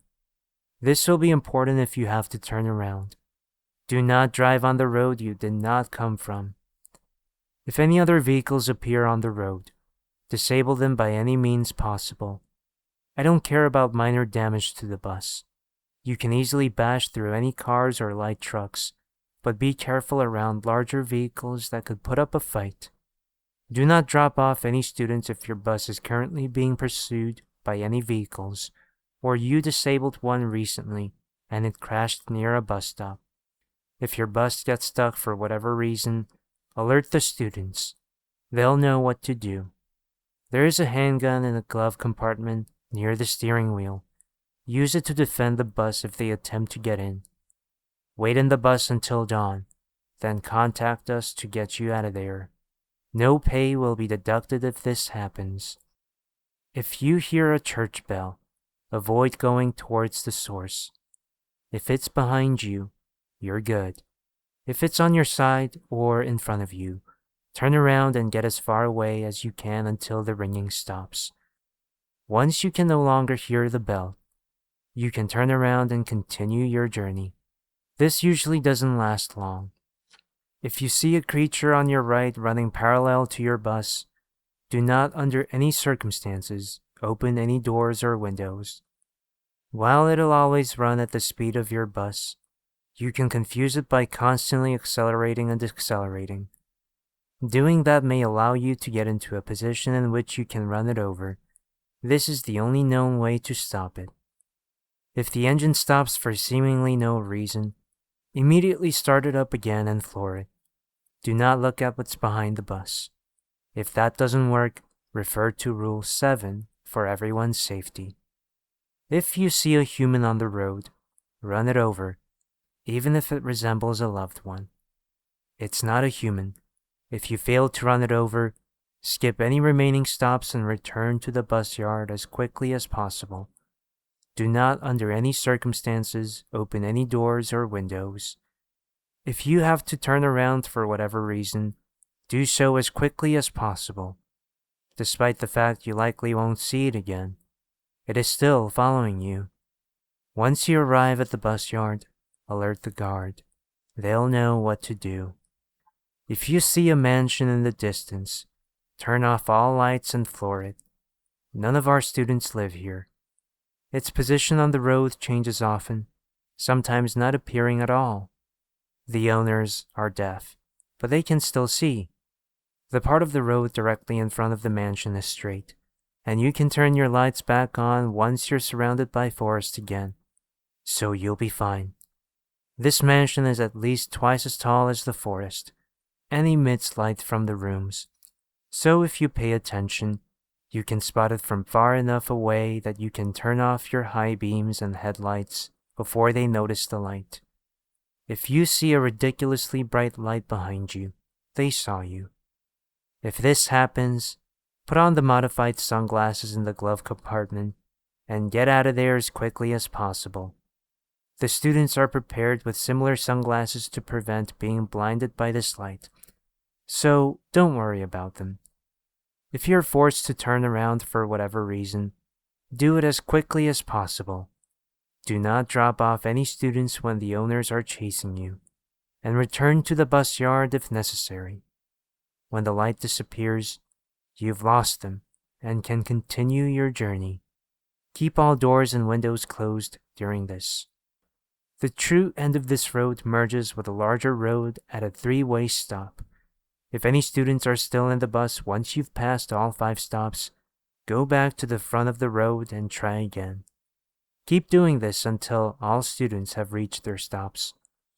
This will be important if you have to turn around. Do not drive on the road you did not come from. If any other vehicles appear on the road, disable them by any means possible. I don't care about minor damage to the bus. You can easily bash through any cars or light trucks, but be careful around larger vehicles that could put up a fight. Do not drop off any students if your bus is currently being pursued by any vehicles, or you disabled one recently and it crashed near a bus stop. If your bus gets stuck for whatever reason, alert the students. They'll know what to do. There is a handgun in a glove compartment near the steering wheel. Use it to defend the bus if they attempt to get in. Wait in the bus until dawn, then contact us to get you out of there. No pay will be deducted if this happens. If you hear a church bell, avoid going towards the source. If it's behind you, you're good. If it's on your side or in front of you, turn around and get as far away as you can until the ringing stops. Once you can no longer hear the bell, you can turn around and continue your journey. This usually doesn't last long. If you see a creature on your right running parallel to your bus, do not under any circumstances open any doors or windows. While it'll always run at the speed of your bus, you can confuse it by constantly accelerating and decelerating. Doing that may allow you to get into a position in which you can run it over. This is the only known way to stop it. If the engine stops for seemingly no reason, immediately start it up again and floor it. Do not look at what's behind the bus. If that doesn't work, refer to Rule 7 for everyone's safety. If you see a human on the road, run it over, even if it resembles a loved one. It's not a human. If you fail to run it over, skip any remaining stops and return to the bus yard as quickly as possible. Do not, under any circumstances, open any doors or windows. If you have to turn around for whatever reason, do so as quickly as possible. Despite the fact you likely won't see it again, it is still following you. Once you arrive at the bus yard, alert the guard. They'll know what to do. If you see a mansion in the distance, turn off all lights and floor it. None of our students live here. Its position on the road changes often, sometimes not appearing at all. The owners are deaf, but they can still see. The part of the road directly in front of the mansion is straight, and you can turn your lights back on once you're surrounded by forest again, so you'll be fine. This mansion is at least twice as tall as the forest, and emits light from the rooms, so if you pay attention, you can spot it from far enough away that you can turn off your high beams and headlights before they notice the light. If you see a ridiculously bright light behind you, they saw you. If this happens, put on the modified sunglasses in the glove compartment and get out of there as quickly as possible. The students are prepared with similar sunglasses to prevent being blinded by this light, so don't worry about them. If you're forced to turn around for whatever reason, do it as quickly as possible. Do not drop off any students when the owners are chasing you, and return to the bus yard if necessary. When the light disappears, you've lost them and can continue your journey. Keep all doors and windows closed during this. The true end of this road merges with a larger road at a 3-way stop. If any students are still in the bus once you've passed all 5 stops, go back to the front of the road and try again. Keep doing this until all students have reached their stops,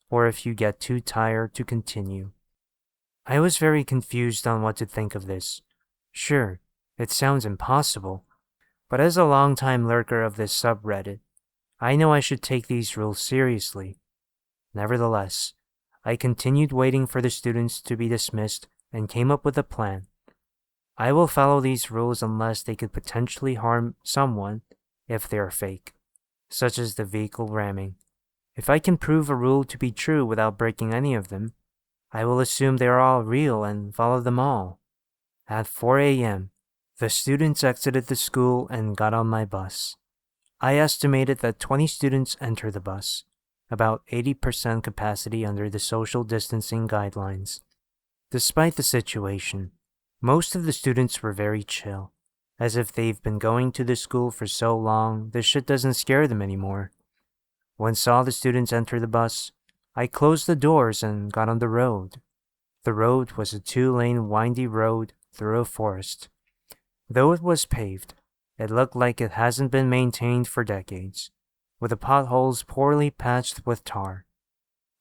or if you get too tired to continue. I was very confused on what to think of this. Sure, it sounds impossible, but as a longtime lurker of this subreddit, I know I should take these rules seriously. Nevertheless, I continued waiting for the students to be dismissed and came up with a plan. I will follow these rules unless they could potentially harm someone if they are fake, such as the vehicle ramming. If I can prove a rule to be true without breaking any of them, I will assume they are all real and follow them all. At 4 a.m., the students exited the school and got on my bus. I estimated that 20 students enter the bus, about 80% capacity under the social distancing guidelines. Despite the situation, most of the students were very chill, as if they've been going to the school for so long this shit doesn't scare them anymore. Once all the students enter the bus, I closed the doors and got on the road. The road was a 2-lane windy road through a forest. Though it was paved, it looked like it hasn't been maintained for decades, with the potholes poorly patched with tar.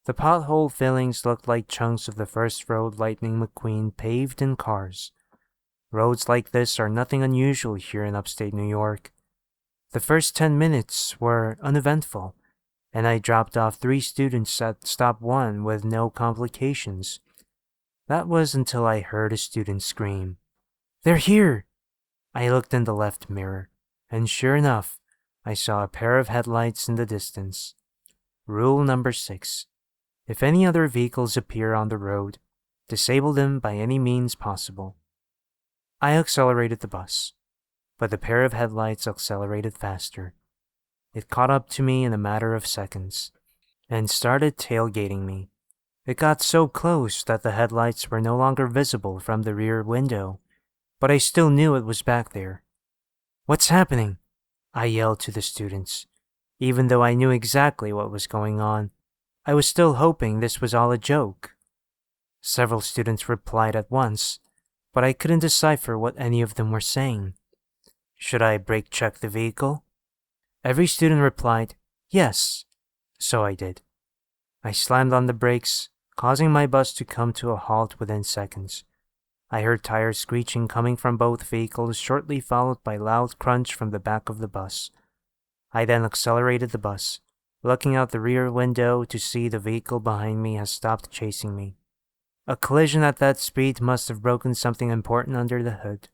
The pothole fillings looked like chunks of the first road Lightning McQueen paved in cars. Roads like this are nothing unusual here in upstate New York. The first 10 minutes were uneventful, and I dropped off 3 students at stop 1 with no complications. That was until I heard a student scream, "They're here!" I looked in the left mirror, and sure enough, I saw a pair of headlights in the distance. Rule number 6. If any other vehicles appear on the road, disable them by any means possible. I accelerated the bus, but the pair of headlights accelerated faster. It caught up to me in a matter of seconds, and started tailgating me. It got so close that the headlights were no longer visible from the rear window, but I still knew it was back there. "What's happening?" I yelled to the students. Even though I knew exactly what was going on, I was still hoping this was all a joke. Several students replied at once, but I couldn't decipher what any of them were saying. Should I brake check the vehicle? Every student replied, "Yes," so I did. I slammed on the brakes, causing my bus to come to a halt within seconds. I heard tires screeching coming from both vehicles, shortly followed by loud crunch from the back of the bus. I then accelerated the bus, looking out the rear window to see the vehicle behind me has stopped chasing me. A collision at that speed must have broken something important under the hood,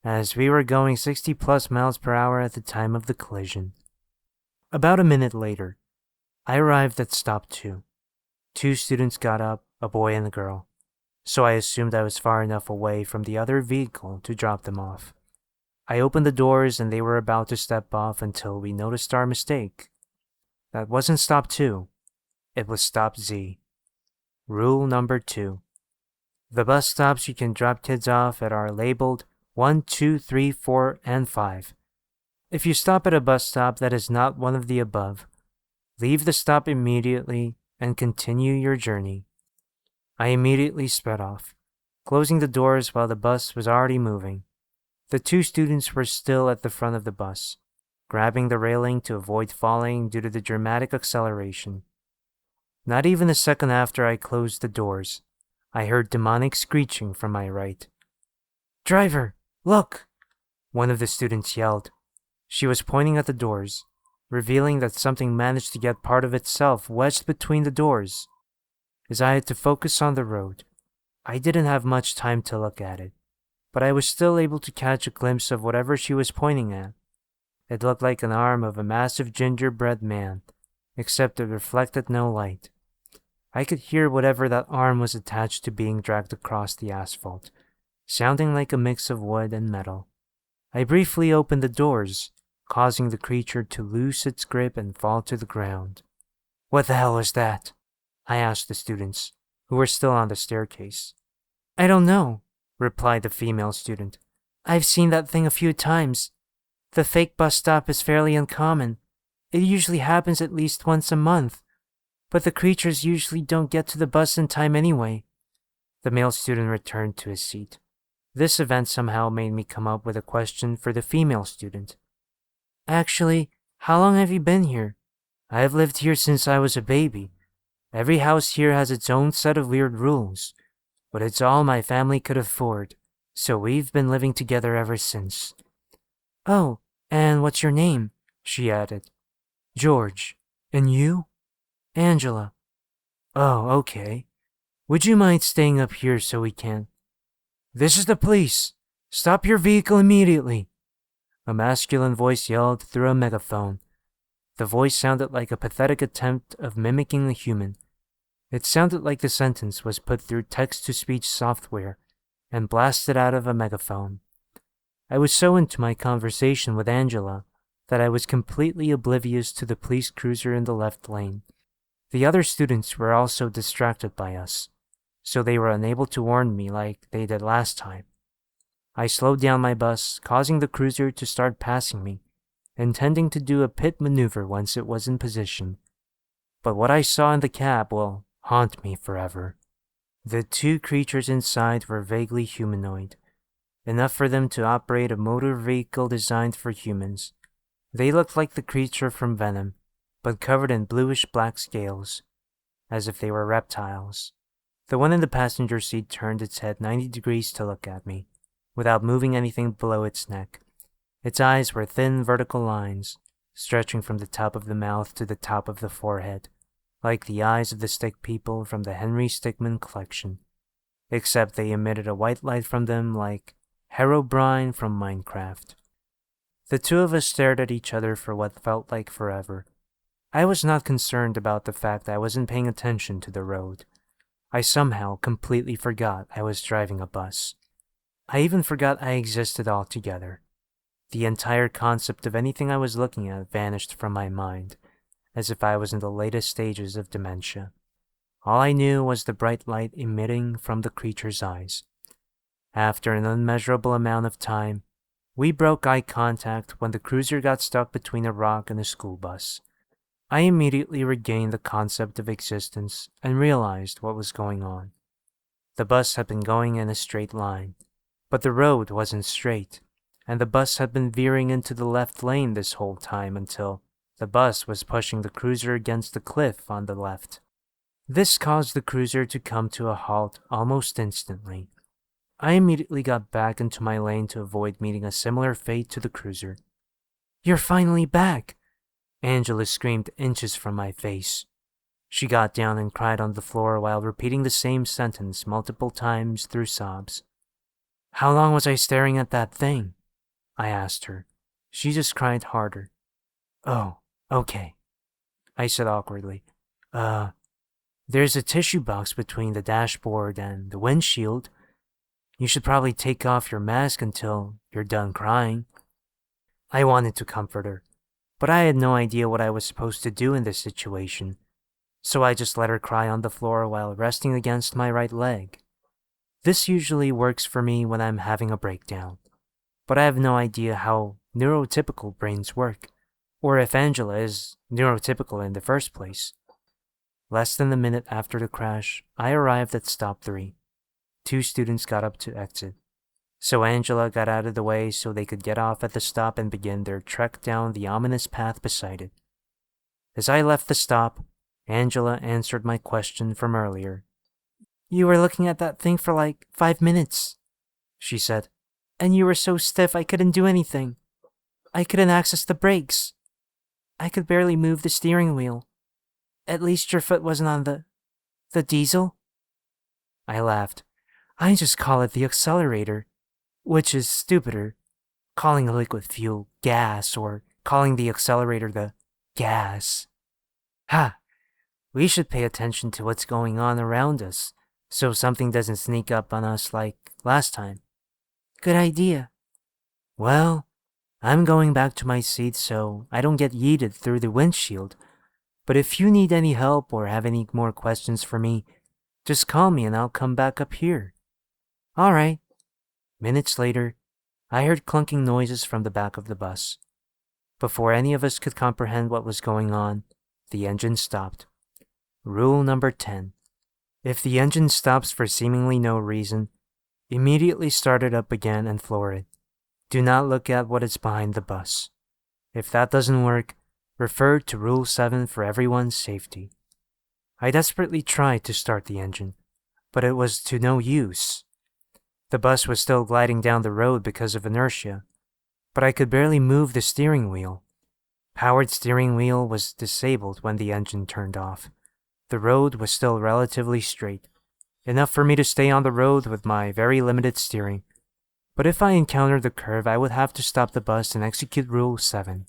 as we were going 60+ miles per hour at the time of the collision. About a minute later, I arrived at stop 2. 2 students got up, a boy and a girl, so I assumed I was far enough away from the other vehicle to drop them off. I opened the doors and they were about to step off until we noticed our mistake. That wasn't stop 2, it was stop Z. Rule number 2. The bus stops you can drop kids off at are labeled 1, 2, 3, 4, and 5. If you stop at a bus stop that is not one of the above, leave the stop immediately and continue your journey. I immediately sped off, closing the doors while the bus was already moving. The 2 students were still at the front of the bus, grabbing the railing to avoid falling due to the dramatic acceleration. Not even a second after I closed the doors, I heard demonic screeching from my right. "Driver, look!" one of the students yelled. She was pointing at the doors, revealing that something managed to get part of itself wedged between the doors. As I had to focus on the road, I didn't have much time to look at it, but I was still able to catch a glimpse of whatever she was pointing at. It looked like an arm of a massive gingerbread man, except it reflected no light. I could hear whatever that arm was attached to being dragged across the asphalt, sounding like a mix of wood and metal. I briefly opened the doors, causing the creature to loose its grip and fall to the ground. "What the hell was that?" I asked the students, who were still on the staircase. "I don't know," replied the female student. "I've seen that thing a few times. The fake bus stop is fairly uncommon. It usually happens at least once a month, but the creatures usually don't get to the bus in time anyway." The male student returned to his seat. This event somehow made me come up with a question for the female student. "Actually, how long have you been here?" "I've lived here since I was a baby. Every house here has its own set of weird rules, but it's all my family could afford, so we've been living together ever since." "Oh, and what's your name?" she added. "George. And you?" "Angela." "Oh, okay. Would you mind staying up here so we can—" "This is the police! Stop your vehicle immediately!" a masculine voice yelled through a megaphone. The voice sounded like a pathetic attempt of mimicking a human. It sounded like the sentence was put through text-to-speech software and blasted out of a megaphone. I was so into my conversation with Angela that I was completely oblivious to the police cruiser in the left lane. The other students were also distracted by us, so they were unable to warn me like they did last time. I slowed down my bus, causing the cruiser to start passing me, intending to do a pit maneuver once it was in position. But what I saw in the cab will haunt me forever. The two creatures inside were vaguely humanoid, enough for them to operate a motor vehicle designed for humans. They looked like the creature from Venom, but covered in bluish-black scales, as if they were reptiles. The one in the passenger seat turned its head 90 degrees to look at me, without moving anything below its neck. Its eyes were thin vertical lines, stretching from the top of the mouth to the top of the forehead, like the eyes of the stick people from the Henry Stickmin collection, except they emitted a white light from them like Herobrine from Minecraft. The two of us stared at each other for what felt like forever. I was not concerned about the fact I wasn't paying attention to the road. I somehow completely forgot I was driving a bus. I even forgot I existed altogether. The entire concept of anything I was looking at vanished from my mind, as if I was in the latest stages of dementia. All I knew was the bright light emitting from the creature's eyes. After an unmeasurable amount of time, we broke eye contact when the cruiser got stuck between a rock and a school bus. I immediately regained the concept of existence and realized what was going on. The bus had been going in a straight line, but the road wasn't straight, and the bus had been veering into the left lane this whole time until the bus was pushing the cruiser against the cliff on the left. This caused the cruiser to come to a halt almost instantly. I immediately got back into my lane to avoid meeting a similar fate to the cruiser. "You're finally back!" Angela screamed inches from my face. She got down and cried on the floor while repeating the same sentence multiple times through sobs. "How long was I staring at that thing?" I asked her. She just cried harder. "Oh, okay," I said awkwardly. There's a tissue box between the dashboard and the windshield. You should probably take off your mask until you're done crying." I wanted to comfort her, but I had no idea what I was supposed to do in this situation, so I just let her cry on the floor while resting against my right leg. This usually works for me when I'm having a breakdown, but I have no idea how neurotypical brains work, or if Angela is neurotypical in the first place. Less than a minute after the crash, I arrived at stop 3. 2 students got up to exit, so Angela got out of the way so they could get off at the stop and begin their trek down the ominous path beside it. As I left the stop, Angela answered my question from earlier. "You were looking at that thing for like 5 minutes," she said, "and you were so stiff I couldn't do anything. I couldn't access the brakes. I could barely move the steering wheel. At least your foot wasn't on the diesel?" I laughed. "I just call it the accelerator, which is stupider. Calling a liquid fuel gas or calling the accelerator the gas. Ha! We should pay attention to what's going on around us, so something doesn't sneak up on us like last time." "Good idea." "Well, I'm going back to my seat so I don't get yeeted through the windshield, but if you need any help or have any more questions for me, just call me and I'll come back up here." "All right." Minutes later, I heard clunking noises from the back of the bus. Before any of us could comprehend what was going on, the engine stopped. Rule number 10. If the engine stops for seemingly no reason, immediately start it up again and floor it. Do not look at what is behind the bus. If that doesn't work, refer to Rule 7 for everyone's safety. I desperately tried to start the engine, but it was to no use. The bus was still gliding down the road because of inertia, but I could barely move the steering wheel. Powered steering wheel was disabled when the engine turned off. The road was still relatively straight, enough for me to stay on the road with my very limited steering. But if I encountered the curve, I would have to stop the bus and execute Rule 7.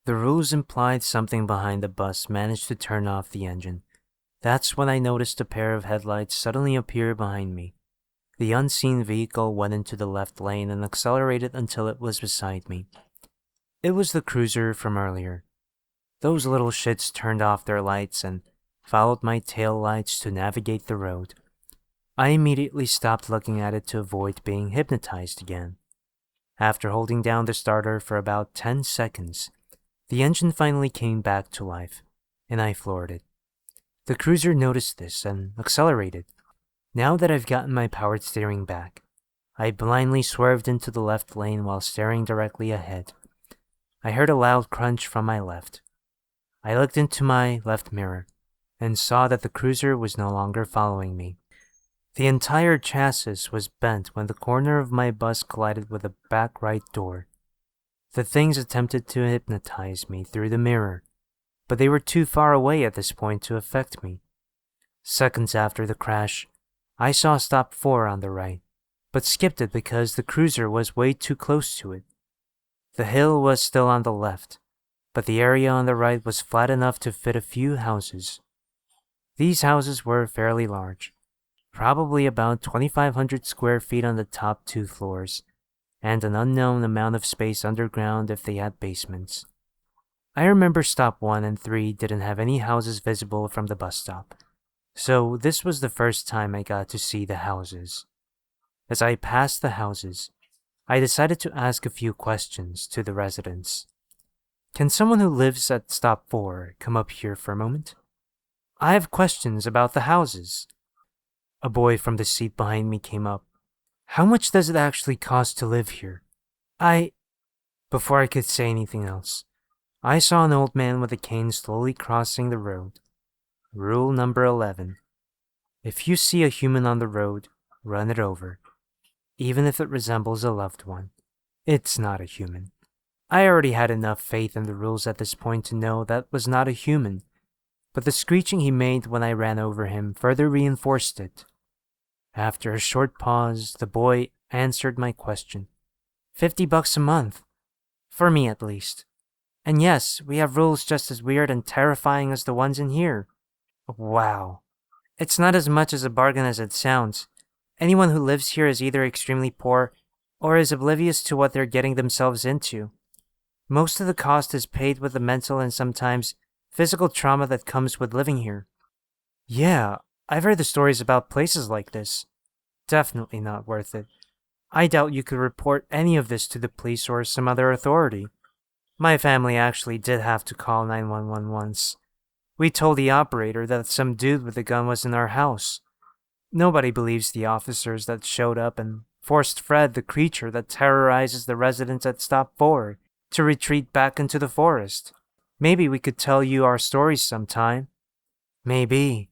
The rules implied something behind the bus managed to turn off the engine. That's when I noticed a pair of headlights suddenly appear behind me. The unseen vehicle went into the left lane and accelerated until it was beside me. It was the cruiser from earlier. Those little shits turned off their lights and followed my tail lights to navigate the road. I immediately stopped looking at it to avoid being hypnotized again. After holding down the starter for about 10 seconds, the engine finally came back to life, and I floored it. The cruiser noticed this and accelerated. Now that I've gotten my powered steering back, I blindly swerved into the left lane while staring directly ahead. I heard a loud crunch from my left. I looked into my left mirror and saw that the cruiser was no longer following me. The entire chassis was bent when the corner of my bus collided with the back right door. The things attempted to hypnotize me through the mirror, but they were too far away at this point to affect me. Seconds after the crash, I saw stop 4 on the right, but skipped it because the cruiser was way too close to it. The hill was still on the left, but the area on the right was flat enough to fit a few houses. These houses were fairly large, probably about 2,500 square feet on the top 2 floors, and an unknown amount of space underground if they had basements. I remember stop 1 and 3 didn't have any houses visible from the bus stop, so this was the first time I got to see the houses. As I passed the houses, I decided to ask a few questions to the residents. Can someone who lives at stop 4 come up here for a moment? I have questions about the houses. A boy from the seat behind me came up. How much does it actually cost to live here? Before I could say anything else, I saw an old man with a cane slowly crossing the road. Rule number 11. If you see a human on the road, run it over. Even if it resembles a loved one. It's not a human. I already had enough faith in the rules at this point to know that was not a human, but the screeching he made when I ran over him further reinforced it. After a short pause, the boy answered my question. $50 a month. For me, at least. And yes, we have rules just as weird and terrifying as the ones in here. Wow. It's not as much as a bargain as it sounds. Anyone who lives here is either extremely poor or is oblivious to what they're getting themselves into. Most of the cost is paid with the mental and sometimes physical trauma that comes with living here. Yeah, I've heard the stories about places like this. Definitely not worth it. I doubt you could report any of this to the police or some other authority. My family actually did have to call 911 once. We told the operator that some dude with a gun was in our house. Nobody believes the officers that showed up and forced Fred, the creature that terrorizes the residents at Stop 4, to retreat back into the forest. Maybe we could tell you our stories sometime. Maybe.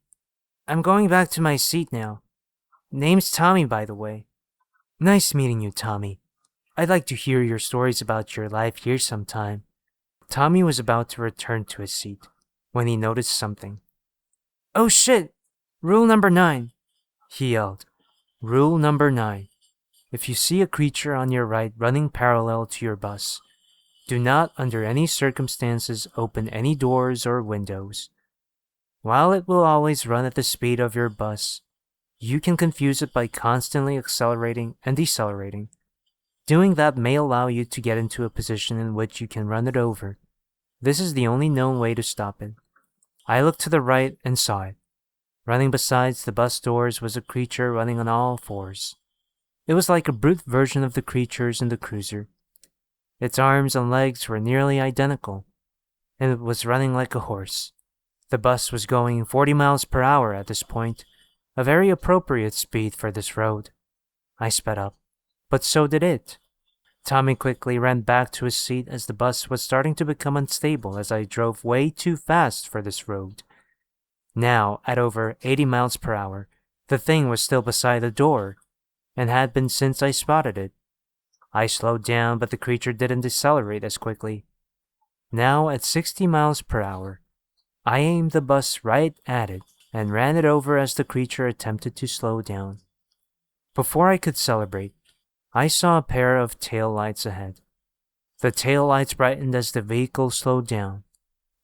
I'm going back to my seat now. Name's Tommy, by the way. Nice meeting you, Tommy. I'd like to hear your stories about your life here sometime. Tommy was about to return to his seat when he noticed something. Oh shit! Rule number 9, he yelled. Rule number 9. If you see a creature on your right running parallel to your bus, do not under any circumstances open any doors or windows. While it will always run at the speed of your bus, you can confuse it by constantly accelerating and decelerating. Doing that may allow you to get into a position in which you can run it over. This is the only known way to stop it. I looked to the right and saw it. Running beside the bus doors was a creature running on all fours. It was like a brute version of the creatures in the cruiser. Its arms and legs were nearly identical, and it was running like a horse. The bus was going 40 miles per hour at this point, a very appropriate speed for this road. I sped up, but so did it. Tommy quickly ran back to his seat as the bus was starting to become unstable as I drove way too fast for this road. Now, at over 80 miles per hour, the thing was still beside the door, and had been since I spotted it. I slowed down, but the creature didn't decelerate as quickly. Now, at 60 miles per hour, I aimed the bus right at it and ran it over as the creature attempted to slow down. Before I could celebrate, I saw a pair of tail lights ahead. The tail lights brightened as the vehicle slowed down.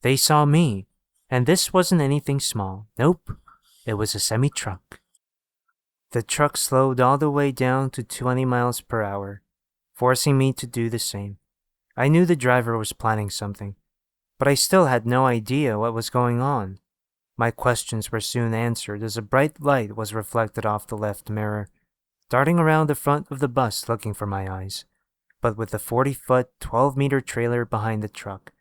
They saw me, and this wasn't anything small. Nope, it was a semi-truck. The truck slowed all the way down to 20 miles per hour, forcing me to do the same. I knew the driver was planning something, but I still had no idea what was going on. My questions were soon answered as a bright light was reflected off the left mirror, darting around the front of the bus looking for my eyes, but with the 40-foot, 12-meter trailer behind the truck.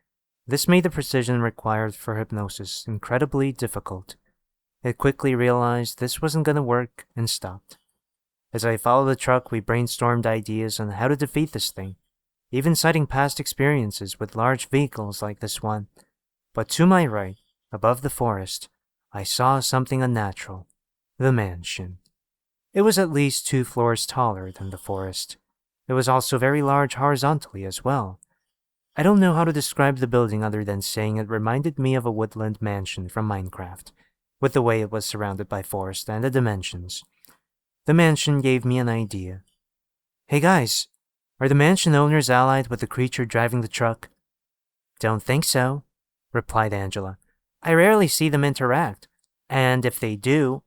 This made the precision required for hypnosis incredibly difficult. It quickly realized this wasn't going to work and stopped. As I followed the truck, we brainstormed ideas on how to defeat this thing, even citing past experiences with large vehicles like this one. But to my right, above the forest, I saw something unnatural. The mansion. It was at least 2 floors taller than the forest. It was also very large horizontally as well. I don't know how to describe the building other than saying it reminded me of a woodland mansion from Minecraft, with the way it was surrounded by forest and the dimensions. The mansion gave me an idea. Hey guys, are the mansion owners allied with the creature driving the truck? Don't think so, replied Angela. I rarely see them interact, and if they do,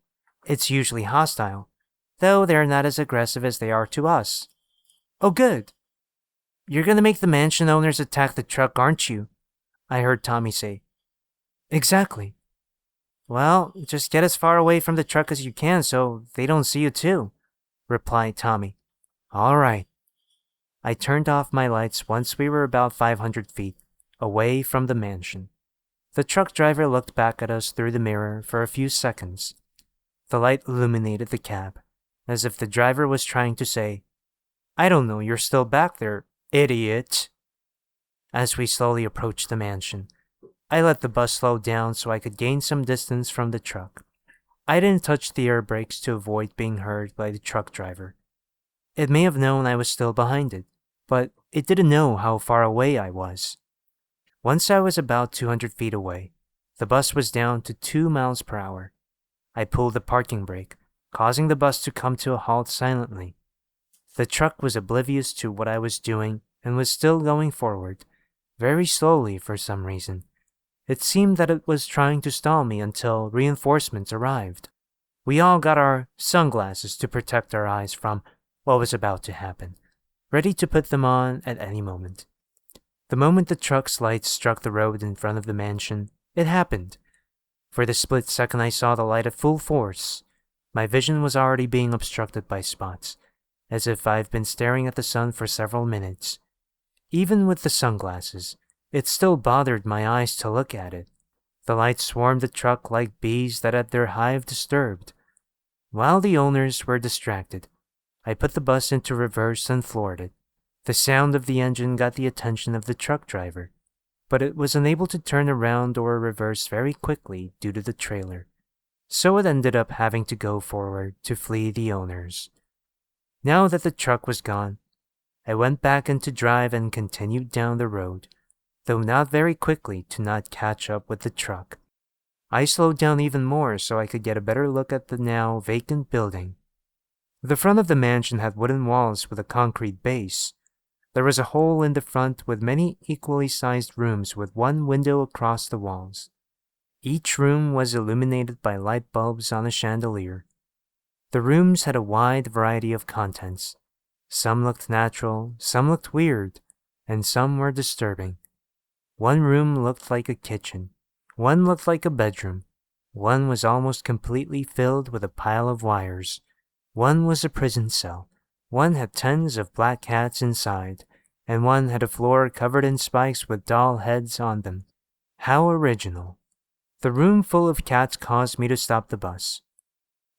it's usually hostile, though they're not as aggressive as they are to us. Oh good. You're gonna make the mansion owners attack the truck, aren't you? I heard Tommy say. Exactly. Well, just get as far away from the truck as you can so they don't see you too, replied Tommy. All right. I turned off my lights once we were about 500 feet away from the mansion. The truck driver looked back at us through the mirror for a few seconds. The light illuminated the cab, as if the driver was trying to say, I don't know you're still back there, idiot. As we slowly approached the mansion, I let the bus slow down so I could gain some distance from the truck. I didn't touch the air brakes to avoid being heard by the truck driver. It may have known I was still behind it, but it didn't know how far away I was. Once I was about 200 feet away, the bus was down to 2 miles per hour. I pulled the parking brake, causing the bus to come to a halt silently. The truck was oblivious to what I was doing and was still going forward, very slowly for some reason. It seemed that it was trying to stall me until reinforcements arrived. We all got our sunglasses to protect our eyes from what was about to happen, ready to put them on at any moment. The moment the truck's lights struck the road in front of the mansion, it happened. For the split second I saw the light at full force. My vision was already being obstructed by spots, as if I've been staring at the sun for several minutes. Even with the sunglasses, it still bothered my eyes to look at it. The lights swarmed the truck like bees that had their hive disturbed. While the owners were distracted, I put the bus into reverse and floored it. The sound of the engine got the attention of the truck driver, but it was unable to turn around or reverse very quickly due to the trailer, so it ended up having to go forward to flee the owners. Now that the truck was gone, I went back into drive and continued down the road, though not very quickly to not catch up with the truck. I slowed down even more so I could get a better look at the now vacant building. The front of the mansion had wooden walls with a concrete base. There was a hole in the front with many equally sized rooms with one window across the walls. Each room was illuminated by light bulbs on a chandelier. The rooms had a wide variety of contents. Some looked natural, some looked weird, and some were disturbing. One room looked like a kitchen. One looked like a bedroom. One was almost completely filled with a pile of wires. One was a prison cell. One had tons of black cats inside, and one had a floor covered in spikes with doll heads on them. How original. The room full of cats caused me to stop the bus.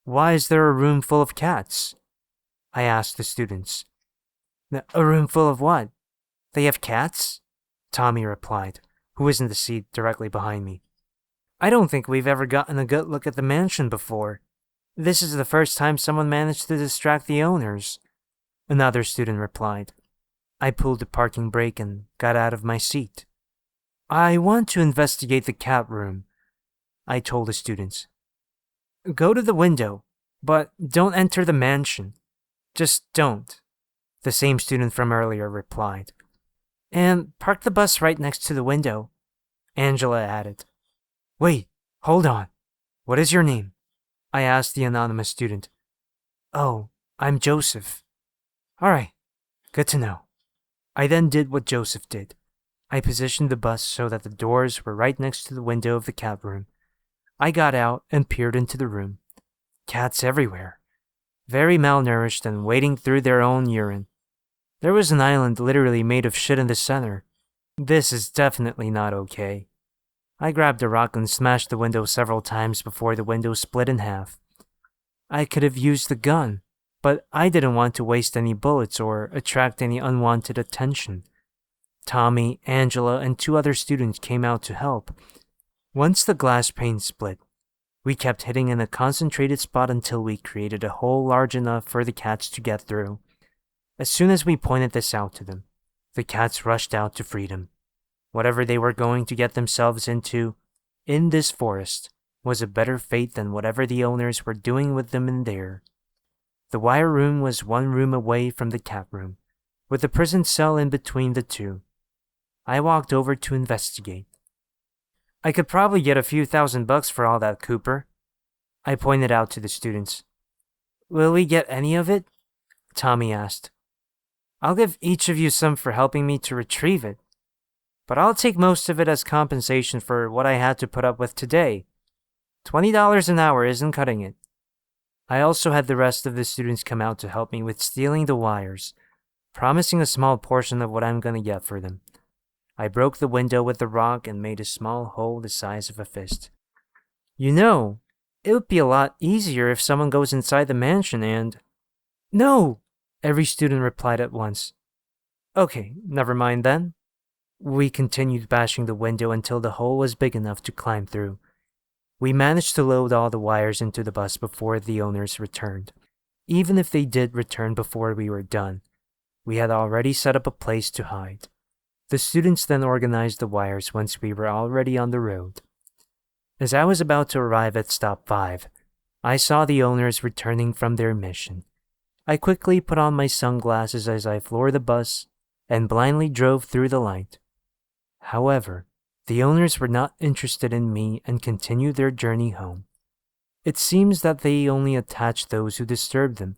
Why is there a room full of cats? I asked the students. A room full of what? They have cats? Tommy replied, who was in the seat directly behind me. I don't think we've ever gotten a good look at the mansion before. This is the first time someone managed to distract the owners. Another student replied. I pulled the parking brake and got out of my seat. I want to investigate the cat room, I told the students. Go to the window, but don't enter the mansion. Just don't, the same student from earlier replied. And park the bus right next to the window, Angela added. Wait, hold on. What is your name? I asked the anonymous student. Oh, I'm Joseph. All right, good to know. I then did what Joseph did. I positioned the bus so that the doors were right next to the window of the cat room. I got out and peered into the room. Cats everywhere. Very malnourished and wading through their own urine. There was an island literally made of shit in the center. This is definitely not okay. I grabbed a rock and smashed the window several times before the window split in half. I could have used the gun, but I didn't want to waste any bullets or attract any unwanted attention. Tommy, Angela, and 2 other students came out to help. Once the glass pane split, we kept hitting in a concentrated spot until we created a hole large enough for the cats to get through. As soon as we pointed this out to them, the cats rushed out to freedom. Whatever they were going to get themselves into, in this forest, was a better fate than whatever the owners were doing with them in there. The wire room was 1 room away from the cat room, with the prison cell in between the 2. I walked over to investigate. I could probably get a few $1,000 for all that, Cooper. I pointed out to the students. Will we get any of it? Tommy asked. I'll give each of you some for helping me to retrieve it, but I'll take most of it as compensation for what I had to put up with today. $20 an hour isn't cutting it. I also had the rest of the students come out to help me with stealing the wires, promising a small portion of what I'm gonna get for them. I broke the window with the rock and made a small hole the size of a fist. You know, it would be a lot easier if someone goes inside the mansion and... No! Every student replied at once. Okay, never mind then. We continued bashing the window until the hole was big enough to climb through. We managed to load all the wires into the bus before the owners returned. Even if they did return before we were done, we had already set up a place to hide. The students then organized the wires once we were already on the road. As I was about to arrive at stop 5, I saw the owners returning from their mission. I quickly put on my sunglasses as I floored the bus and blindly drove through the light. However, the owners were not interested in me and continued their journey home. It seems that they only attach those who disturb them,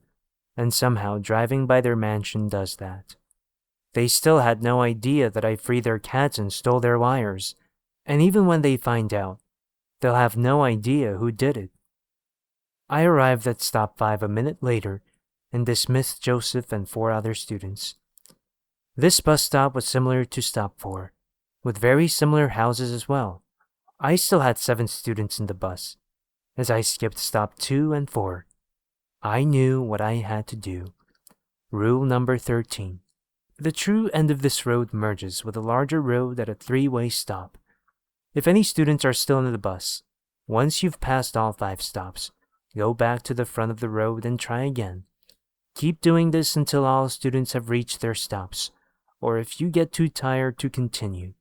and somehow driving by their mansion does that. They still had no idea that I freed their cats and stole their wires, and even when they find out, they'll have no idea who did it. I arrived at stop 5 a minute later and dismissed Joseph and 4 other students. This bus stop was similar to stop 4, with very similar houses as well. I still had 7 students in the bus. As I skipped stop 2 and 4, I knew what I had to do. Rule number 13. The true end of this road merges with a larger road at a 3-way stop. If any students are still in the bus, once you've passed all 5 stops, go back to the front of the road and try again. Keep doing this until all students have reached their stops, or if you get too tired to continue.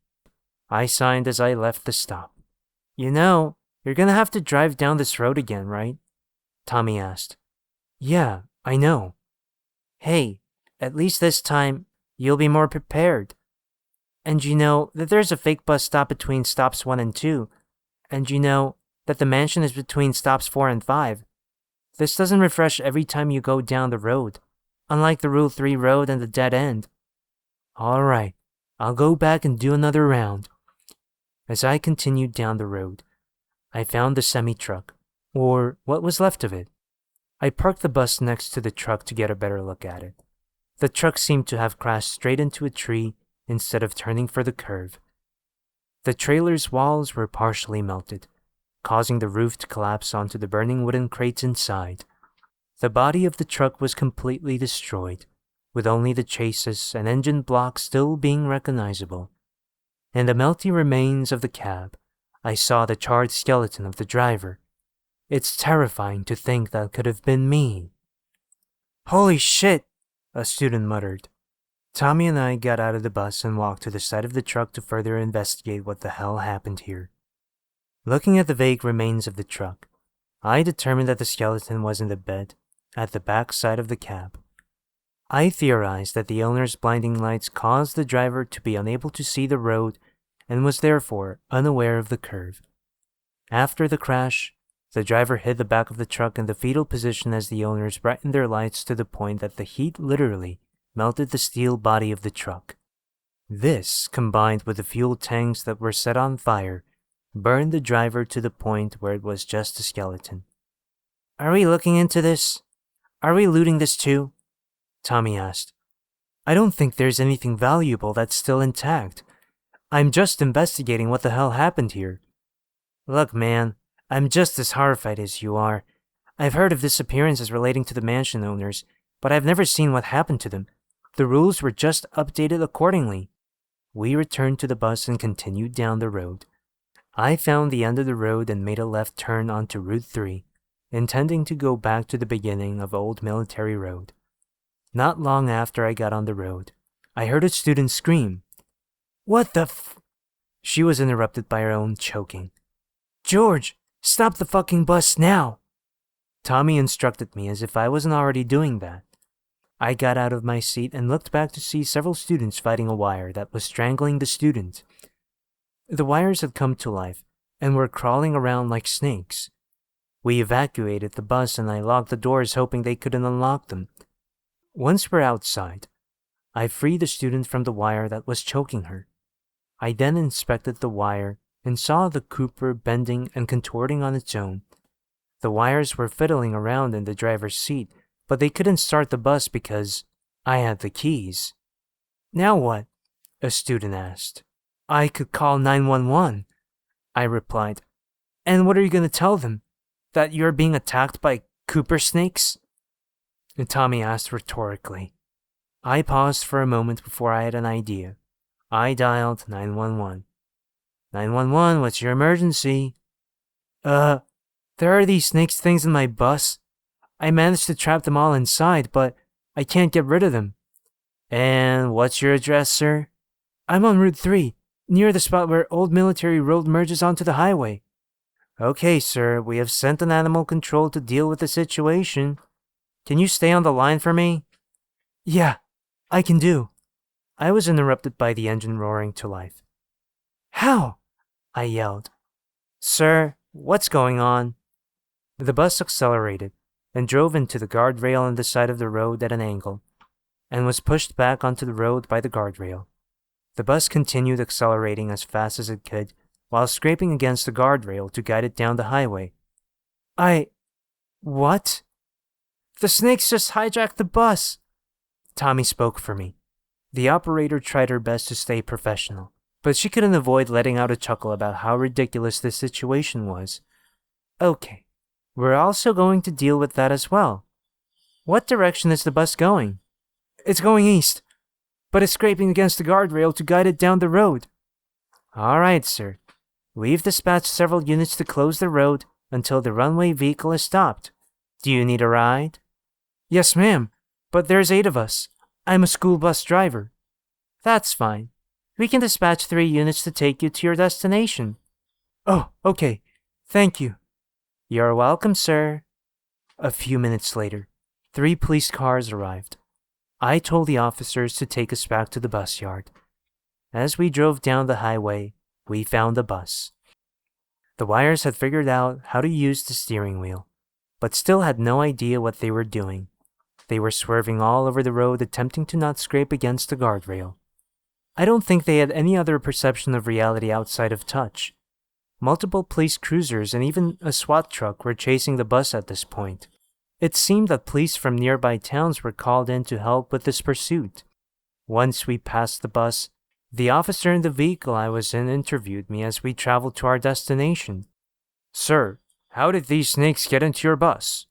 I signed as I left the stop. You know, you're gonna have to drive down this road again, right? Tommy asked. Yeah, I know. Hey, at least this time, you'll be more prepared. And you know that there's a fake bus stop between stops 1 and 2, and you know that the mansion is between stops 4 and 5. This doesn't refresh every time you go down the road, unlike the Rule 3 road and the dead end. Alright, I'll go back and do another round. As I continued down the road, I found the semi-truck, or what was left of it. I parked the bus next to the truck to get a better look at it. The truck seemed to have crashed straight into a tree instead of turning for the curve. The trailer's walls were partially melted, causing the roof to collapse onto the burning wooden crates inside. The body of the truck was completely destroyed, with only the chassis and engine blocks still being recognizable. In the melty remains of the cab, I saw the charred skeleton of the driver. It's terrifying to think that could have been me. Holy shit, a student muttered. Tommy and I got out of the bus and walked to the side of the truck to further investigate what the hell happened here. Looking at the vague remains of the truck, I determined that the skeleton was in the bed at the back side of the cab. I theorized that the owner's blinding lights caused the driver to be unable to see the road and was therefore unaware of the curve. After the crash, the driver hid the back of the truck in the fetal position as the owners brightened their lights to the point that the heat literally melted the steel body of the truck. This, combined with the fuel tanks that were set on fire, burned the driver to the point where it was just a skeleton. "Are we looking into this? Are we looting this too?" Tommy asked. "I don't think there's anything valuable that's still intact. I'm just investigating what the hell happened here." "Look, man, I'm just as horrified as you are. I've heard of disappearances relating to the mansion owners, but I've never seen what happened to them. The rules were just updated accordingly." We returned to the bus and continued down the road. I found the end of the road and made a left turn onto Route 3, intending to go back to the beginning of Old Military Road. Not long after I got on the road, I heard a student scream. "What the f—" She was interrupted by her own choking. "George, stop the fucking bus now!" Tommy instructed me as if I wasn't already doing that. I got out of my seat and looked back to see several students fighting a wire that was strangling the student. The wires had come to life and were crawling around like snakes. We evacuated the bus and I locked the doors hoping they couldn't unlock them. Once we're outside, I freed the student from the wire that was choking her. I then inspected the wire and saw the Cooper bending and contorting on its own. The wires were fiddling around in the driver's seat, but they couldn't start the bus because I had the keys. "Now what?" a student asked. "I could call 911, I replied. "And what are you going to tell them? That you're being attacked by Cooper snakes?" And Tommy asked rhetorically. I paused for a moment before I had an idea. I dialed 911. 911, what's your emergency? There are these snakes things in my bus. I managed to trap them all inside, but I can't get rid of them." "And what's your address, sir?" "I'm on Route 3, near the spot where Old Military Road merges onto the highway." "Okay, sir, we have sent an animal control to deal with the situation. Can you stay on the line for me?" "Yeah, I can do." I was interrupted by the engine roaring to life. "How?" I yelled. "Sir, what's going on?" The bus accelerated and drove into the guardrail on the side of the road at an angle, and was pushed back onto the road by the guardrail. The bus continued accelerating as fast as it could, while scraping against the guardrail to guide it down the highway. What? "The snakes just hijacked the bus!" Tommy spoke for me. The operator tried her best to stay professional, but she couldn't avoid letting out a chuckle about how ridiculous this situation was. "Okay, we're also going to deal with that as well. What direction is the bus going?" "It's going east, but it's scraping against the guardrail to guide it down the road." "All right, sir. We've dispatched several units to close the road until the runway vehicle is stopped. Do you need a ride?" "Yes, ma'am, but there's 8 of us. I'm a school bus driver." "That's fine. We can dispatch 3 units to take you to your destination." "Oh, okay. Thank you." "You're welcome, sir." A few minutes later, 3 police cars arrived. I told the officers to take us back to the bus yard. As we drove down the highway, we found the bus. The wires had figured out how to use the steering wheel, but still had no idea what they were doing. They were swerving all over the road, attempting to not scrape against the guardrail. I don't think they had any other perception of reality outside of touch. Multiple police cruisers and even a SWAT truck were chasing the bus at this point. It seemed that police from nearby towns were called in to help with this pursuit. Once we passed the bus, the officer in the vehicle I was in interviewed me as we traveled to our destination. "Sir, how did these snakes get into your bus?"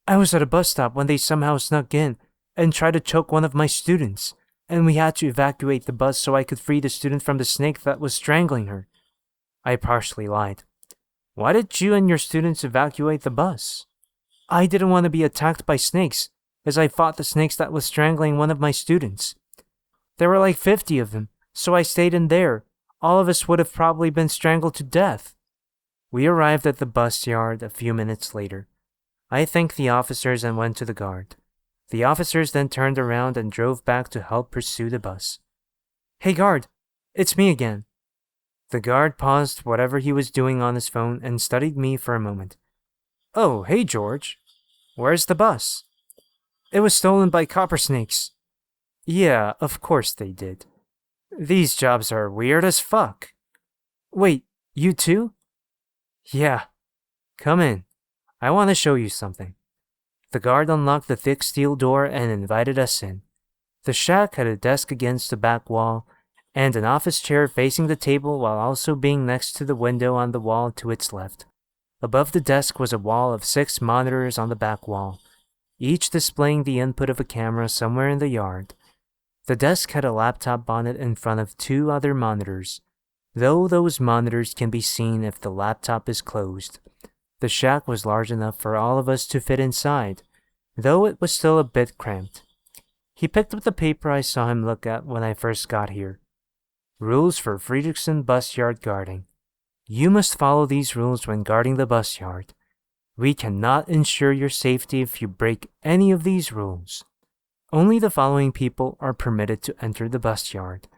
"I was at a bus stop when they somehow snuck in and tried to choke one of my students, and we had to evacuate the bus so I could free the student from the snake that was strangling her." I partially lied. "Why did you and your students evacuate the bus?" "I didn't want to be attacked by snakes, as I fought the snakes that was strangling one of my students. There were like 50 of them, so I stayed in there. All of us would have probably been strangled to death." We arrived at the bus yard a few minutes later. I thanked the officers and went to the guard. The officers then turned around and drove back to help pursue the bus. "Hey guard, it's me again." The guard paused whatever he was doing on his phone and studied me for a moment. "Oh, hey George. Where's the bus?" "It was stolen by copper snakes." "Yeah, of course they did." These jobs are weird as fuck. Wait, you too? Yeah, come in. I want to show you something. The guard unlocked the thick steel door and invited us in. The shack had a desk against the back wall and an office chair facing the table while also being next to the window on the wall to its left. Above the desk was a wall of 6 monitors on the back wall, each displaying the input of a camera somewhere in the yard. The desk had a laptop on it in front of 2 other monitors, though those monitors can be seen if the laptop is closed. The shack was large enough for all of us to fit inside, though it was still a bit cramped. He picked up the paper I saw him look at when I first got here. Rules for Friedrichsen Bus Yard Guarding. You must follow these rules when guarding the bus yard. We cannot ensure your safety if you break any of these rules. Only the following people are permitted to enter the bus yard: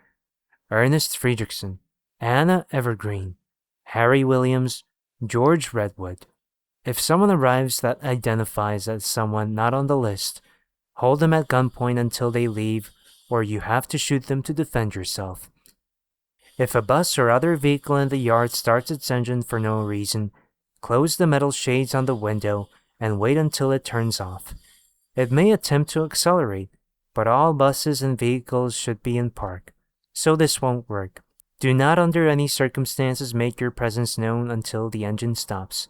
Ernest Friedrichsen, Anna Evergreen, Harry Williams, George Redwood. If someone arrives that identifies as someone not on the list, hold them at gunpoint until they leave, or you have to shoot them to defend yourself. If a bus or other vehicle in the yard starts its engine for no reason, close the metal shades on the window and wait until it turns off. It may attempt to accelerate, but all buses and vehicles should be in park, so this won't work. Do not under any circumstances make your presence known until the engine stops.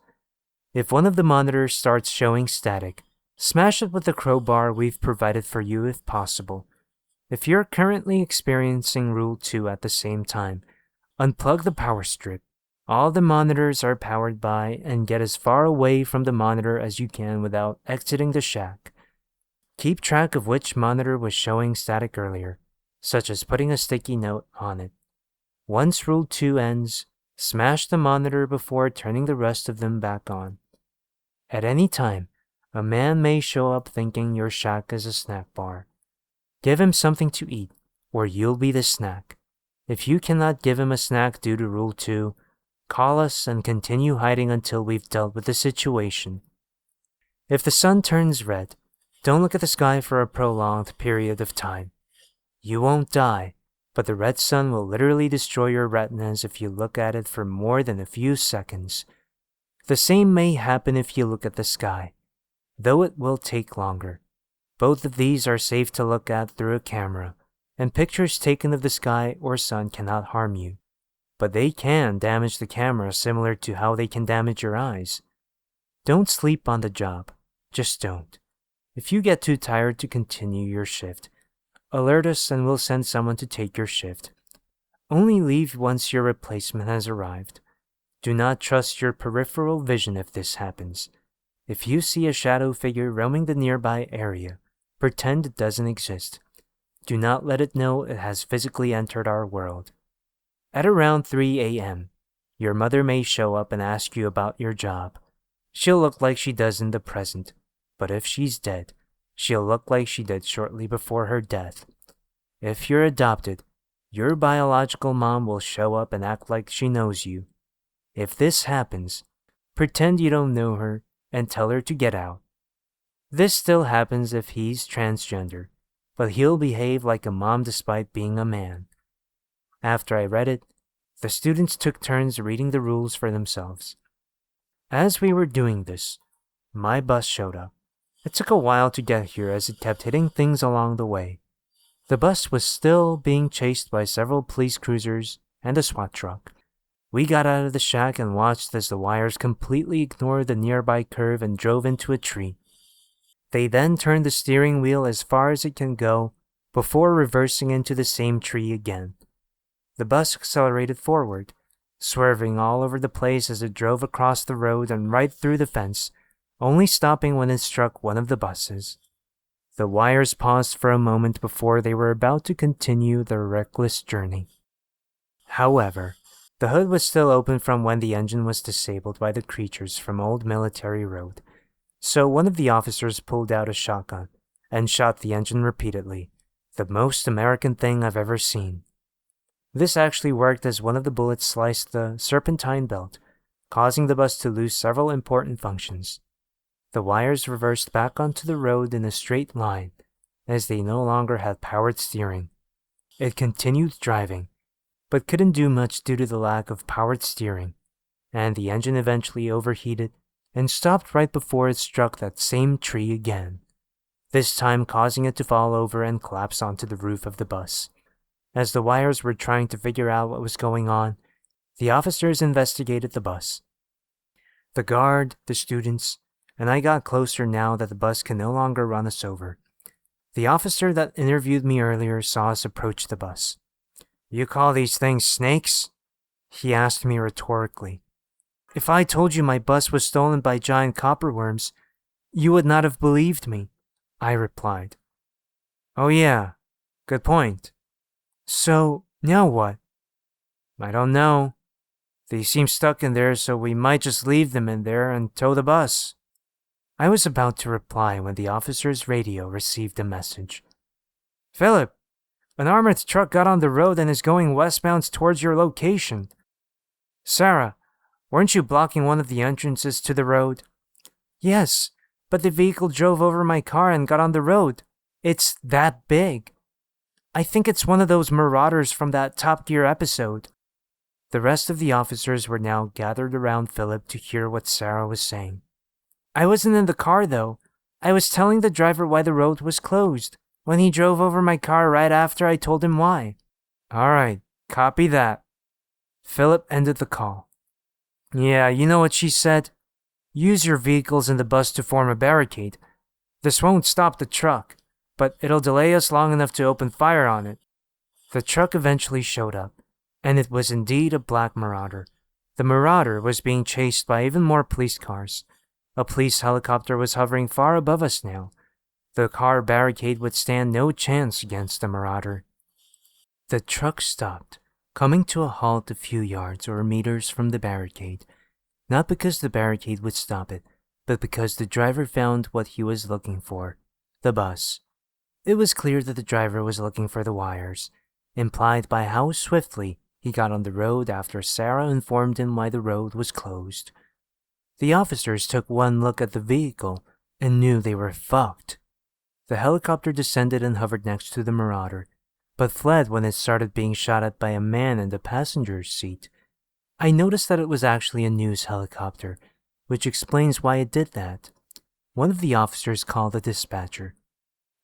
If one of the monitors starts showing static, smash it with the crowbar we've provided for you if possible. If you're currently experiencing Rule 2 at the same time, unplug the power strip. All the monitors are powered by, and get as far away from the monitor as you can without exiting the shack. Keep track of which monitor was showing static earlier, such as putting a sticky note on it. Once Rule 2 ends, smash the monitor before turning the rest of them back on. At any time, a man may show up thinking your shack is a snack bar. Give him something to eat, or you'll be the snack. If you cannot give him a snack due to Rule 2, call us and continue hiding until we've dealt with the situation. If the sun turns red, don't look at the sky for a prolonged period of time. You won't die, but the red sun will literally destroy your retinas if you look at it for more than a few seconds. The same may happen if you look at the sky, though it will take longer. Both of these are safe to look at through a camera, and pictures taken of the sky or sun cannot harm you. But they can damage the camera similar to how they can damage your eyes. Don't sleep on the job. Just don't. If you get too tired to continue your shift, alert us and we'll send someone to take your shift. Only leave once your replacement has arrived. Do not trust your peripheral vision if this happens. If you see a shadow figure roaming the nearby area, pretend it doesn't exist. Do not let it know it has physically entered our world. At around 3 a.m., your mother may show up and ask you about your job. She'll look like she does in the present, but if she's dead, she'll look like she did shortly before her death. If you're adopted, your biological mom will show up and act like she knows you. If this happens, pretend you don't know her and tell her to get out. This still happens if he's transgender, but he'll behave like a mom despite being a man. After I read it, the students took turns reading the rules for themselves. As we were doing this, my bus showed up. It took a while to get here as it kept hitting things along the way. The bus was still being chased by several police cruisers and a SWAT truck. We got out of the shack and watched as the wires completely ignored the nearby curve and drove into a tree. They then turned the steering wheel as far as it can go before reversing into the same tree again. The bus accelerated forward, swerving all over the place as it drove across the road and right through the fence, only stopping when it struck one of the buses. The wires paused for a moment before they were about to continue their reckless journey. However, the hood was still open from when the engine was disabled by the creatures from Old Military Road, so one of the officers pulled out a shotgun and shot the engine repeatedly, the most American thing I've ever seen. This actually worked as one of the bullets sliced the serpentine belt, causing the bus to lose several important functions. The wires reversed back onto the road in a straight line, as they no longer had powered steering. It continued driving, but couldn't do much due to the lack of powered steering, and the engine eventually overheated and stopped right before it struck that same tree again, this time causing it to fall over and collapse onto the roof of the bus. As the wires were trying to figure out what was going on, the officers investigated the bus. The guard, the students, and I got closer now that the bus can no longer run us over. The officer that interviewed me earlier saw us approach the bus. "You call these things snakes?" he asked me rhetorically. "If I told you my bus was stolen by giant copperworms, you would not have believed me," I replied. "Oh yeah, good point. So, now what?" "I don't know. They seem stuck in there, so we might just leave them in there and tow the bus." I was about to reply when the officer's radio received a message. "Philip, an armored truck got on the road and is going westbound towards your location." "Sarah, weren't you blocking one of the entrances to the road?" "Yes, but the vehicle drove over my car and got on the road. It's that big. I think it's one of those marauders from that Top Gear episode." The rest of the officers were now gathered around Philip to hear what Sarah was saying. "I wasn't in the car, though. I was telling the driver why the road was closed, when he drove over my car right after I told him why." "All right, copy that." Philip ended the call. "Yeah, you know what she said? Use your vehicles in the bus to form a barricade. This won't stop the truck, but it'll delay us long enough to open fire on it." The truck eventually showed up, and it was indeed a black marauder. The marauder was being chased by even more police cars. A police helicopter was hovering far above us now. The car barricade would stand no chance against the marauder. The truck stopped, coming to a halt a few yards or meters from the barricade, not because the barricade would stop it, but because the driver found what he was looking for, the bus. It was clear that the driver was looking for the wires, implied by how swiftly he got on the road after Sarah informed him why the road was closed. The officers took one look at the vehicle and knew they were fucked. The helicopter descended and hovered next to the marauder, but fled when it started being shot at by a man in the passenger's seat. I noticed that it was actually a news helicopter, which explains why it did that. One of the officers called the dispatcher.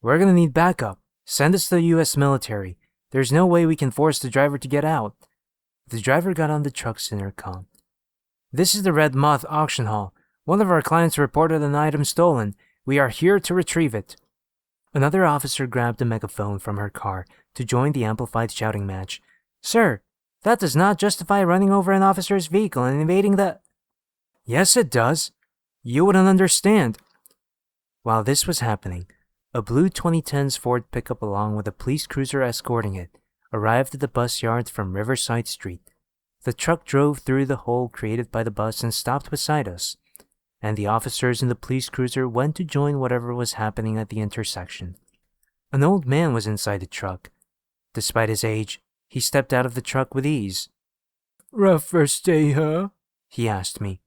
"We're gonna need backup. Send us to the US military. There's no way we can force the driver to get out." The driver got on the truck's intercom. "This is the Red Moth auction hall. One of our clients reported an item stolen. We are here to retrieve it." Another officer grabbed a megaphone from her car to join the amplified shouting match. "Sir, that does not justify running over an officer's vehicle and invading the—" "Yes, it does. You wouldn't understand." While this was happening, a blue 2010s Ford pickup along with a police cruiser escorting it arrived at the bus yard from Riverside Street. The truck drove through the hole created by the bus and stopped beside us, and the officers in the police cruiser went to join whatever was happening at the intersection. An old man was inside the truck. Despite his age, he stepped out of the truck with ease. "Rough first day, huh?" he asked me.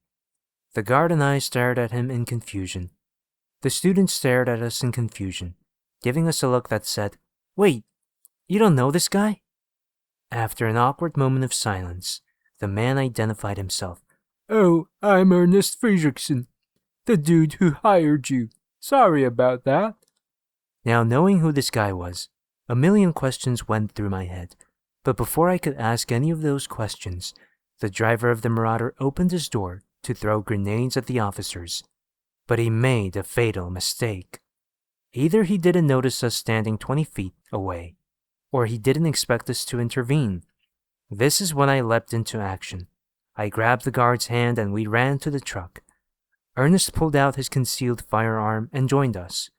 The guard and I stared at him in confusion. The students stared at us in confusion, giving us a look that said, "Wait, you don't know this guy?" After an awkward moment of silence, the man identified himself. "Oh, I'm Ernest Friedrichsen, the dude who hired you. Sorry about that." Now, knowing who this guy was, a million questions went through my head. But before I could ask any of those questions, the driver of the Marauder opened his door to throw grenades at the officers. But he made a fatal mistake. Either he didn't notice us standing 20 feet away, or he didn't expect us to intervene. This is when I leapt into action. I grabbed the guard's hand and we ran to the truck. Ernest pulled out his concealed firearm and joined us.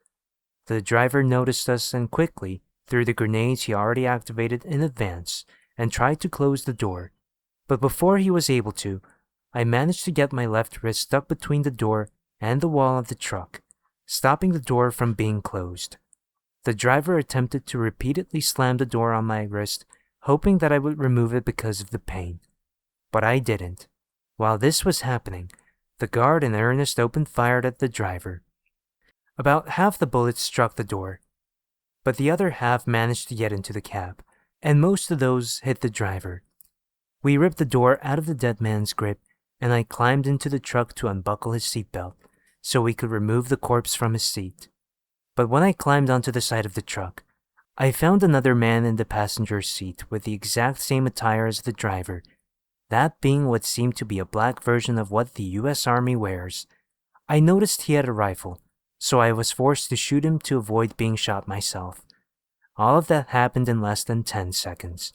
The driver noticed us and quickly threw the grenades he already activated in advance and tried to close the door. But before he was able to, I managed to get my left wrist stuck between the door and the wall of the truck, stopping the door from being closed. The driver attempted to repeatedly slam the door on my wrist, hoping that I would remove it because of the pain. But I didn't. While this was happening, the guard and Ernest opened fire at the driver. About half the bullets struck the door, but the other half managed to get into the cab, and most of those hit the driver. We ripped the door out of the dead man's grip, and I climbed into the truck to unbuckle his seatbelt so we could remove the corpse from his seat. But when I climbed onto the side of the truck, I found another man in the passenger seat with the exact same attire as the driver, that being what seemed to be a black version of what the US Army wears. I noticed he had a rifle, so I was forced to shoot him to avoid being shot myself. All of that happened in less than 10 seconds.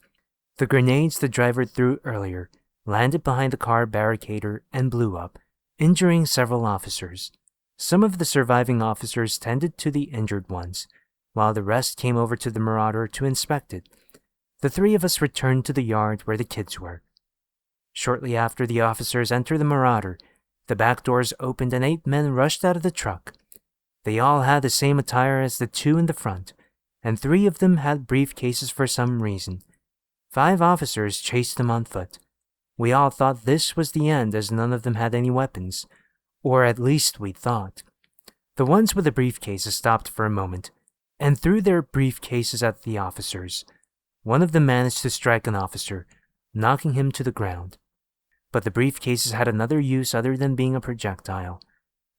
The grenades the driver threw earlier landed behind the car barricader and blew up, injuring several officers. Some of the surviving officers tended to the injured ones, while the rest came over to the Marauder to inspect it. The three of us returned to the yard where the kids were. Shortly after the officers entered the Marauder, the back doors opened and 8 men rushed out of the truck. They all had the same attire as the 2 in the front, and 3 of them had briefcases for some reason. 5 officers chased them on foot. We all thought this was the end as none of them had any weapons, or at least we thought. The ones with the briefcases stopped for a moment and threw their briefcases at the officers. One of them managed to strike an officer, knocking him to the ground. But the briefcases had another use other than being a projectile,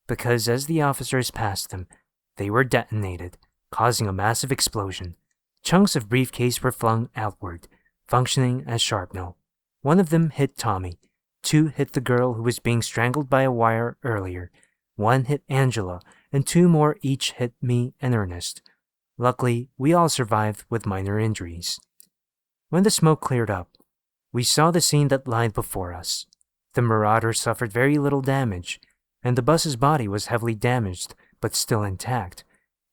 because as the officers passed them, they were detonated, causing a massive explosion. Chunks of briefcase were flung outward, functioning as shrapnel. One of them hit Tommy, 2 hit the girl who was being strangled by a wire earlier, 1 hit Angela, and 2 more each hit me and Ernest. Luckily, we all survived with minor injuries. When the smoke cleared up, we saw the scene that lied before us. The Marauder suffered very little damage, and the bus's body was heavily damaged but still intact,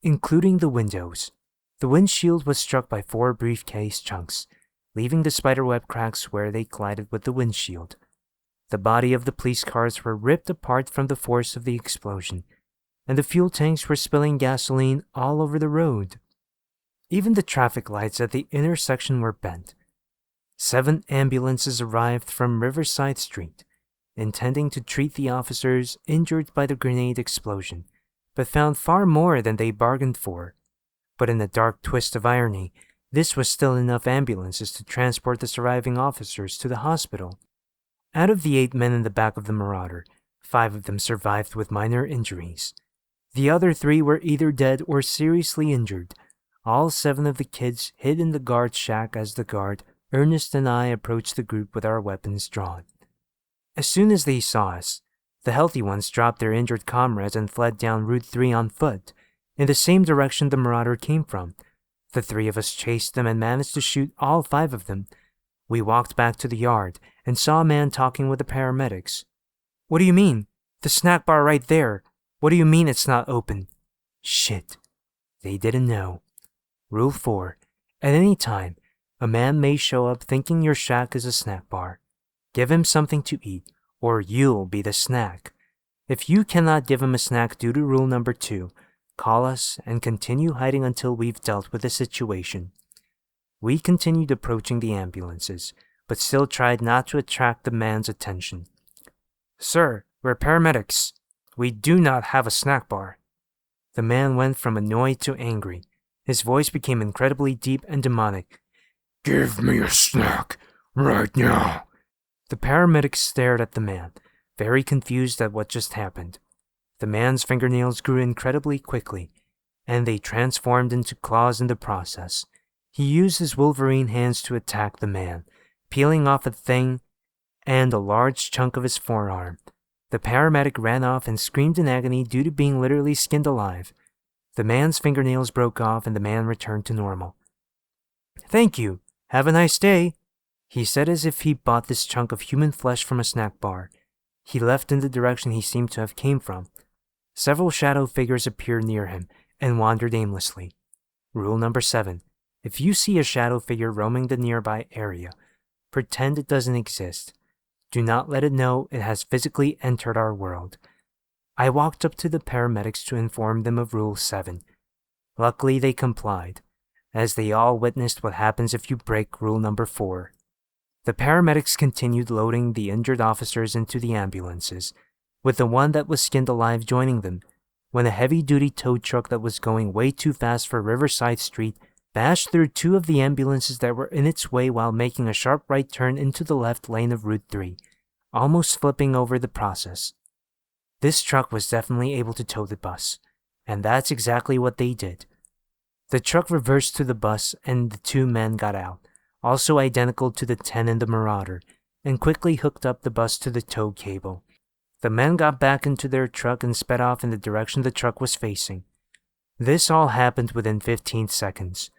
including the windows. The windshield was struck by 4 briefcase chunks, leaving the spiderweb cracks where they collided with the windshield. The body of the police cars were ripped apart from the force of the explosion, and the fuel tanks were spilling gasoline all over the road. Even the traffic lights at the intersection were bent. 7 ambulances arrived from Riverside Street, intending to treat the officers injured by the grenade explosion, but found far more than they bargained for. But in a dark twist of irony, this was still enough ambulances to transport the surviving officers to the hospital. Out of the 8 men in the back of the Marauder, 5 of them survived with minor injuries. The other 3 were either dead or seriously injured. All 7 of the kids hid in the guard's shack as the guard, Ernest, and I approached the group with our weapons drawn. As soon as they saw us, the healthy ones dropped their injured comrades and fled down Route 3 on foot, in the same direction the Marauder came from. The 3 of us chased them and managed to shoot all 5 of them. We walked back to the yard and saw a man talking with the paramedics. "What do you mean? The snack bar right there. What do you mean it's not open?" Shit. They didn't know. Rule 4. At any time, a man may show up thinking your shack is a snack bar. Give him something to eat, or you'll be the snack. If you cannot give him a snack due to rule number 2, call us and continue hiding until we've dealt with the situation. We continued approaching the ambulances, but still tried not to attract the man's attention. "Sir, we're paramedics. We do not have a snack bar." The man went from annoyed to angry. His voice became incredibly deep and demonic. "Give me a snack, right now." The paramedics stared at the man, very confused at what just happened. The man's fingernails grew incredibly quickly, and they transformed into claws in the process. He used his Wolverine hands to attack the man, peeling off a thing and a large chunk of his forearm. The paramedic ran off and screamed in agony due to being literally skinned alive. The man's fingernails broke off and the man returned to normal. "Thank you. Have a nice day," he said as if he bought this chunk of human flesh from a snack bar. He left in the direction he seemed to have came from. Several shadow figures appeared near him and wandered aimlessly. Rule number 7. If you see a shadow figure roaming the nearby area, pretend it doesn't exist. Do not let it know it has physically entered our world. I walked up to the paramedics to inform them of Rule 7. Luckily, they complied, as they all witnessed what happens if you break Rule number 4. The paramedics continued loading the injured officers into the ambulances, with the one that was skinned alive joining them, when a heavy-duty tow truck that was going way too fast for Riverside Street bashed through two of the ambulances that were in its way while making a sharp right turn into the left lane of Route 3, almost flipping over the process. This truck was definitely able to tow the bus, and that's exactly what they did. The truck reversed to the bus and the two men got out, also identical to the 10 in the Marauder, and quickly hooked up the bus to the tow cable. The men got back into their truck and sped off in the direction the truck was facing. This all happened within 15 seconds.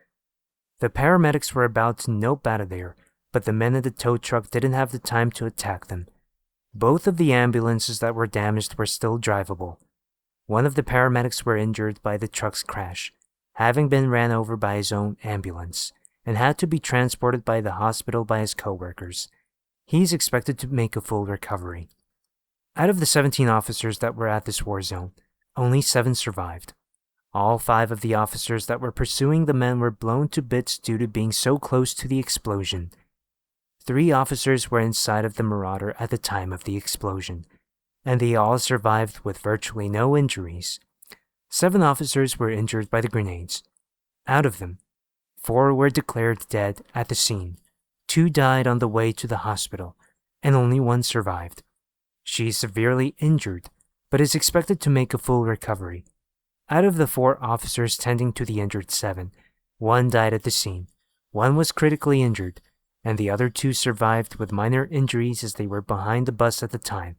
The paramedics were about to nope out of there, but the men in the tow truck didn't have the time to attack them. Both of the ambulances that were damaged were still drivable. One of the paramedics were injured by the truck's crash, having been ran over by his own ambulance, and had to be transported by the hospital by his coworkers. He's expected to make a full recovery. Out of the 17 officers that were at this war zone, only 7 survived. All 5 of the officers that were pursuing the men were blown to bits due to being so close to the explosion. 3 officers were inside of the Marauder at the time of the explosion, and they all survived with virtually no injuries. 7 officers were injured by the grenades. Out of them, 4 were declared dead at the scene, 2 died on the way to the hospital, and only 1 survived. She is severely injured, but is expected to make a full recovery. Out of the 4 officers tending to the injured 7, 1 died at the scene, 1 was critically injured, and the other 2 survived with minor injuries as they were behind the bus at the time.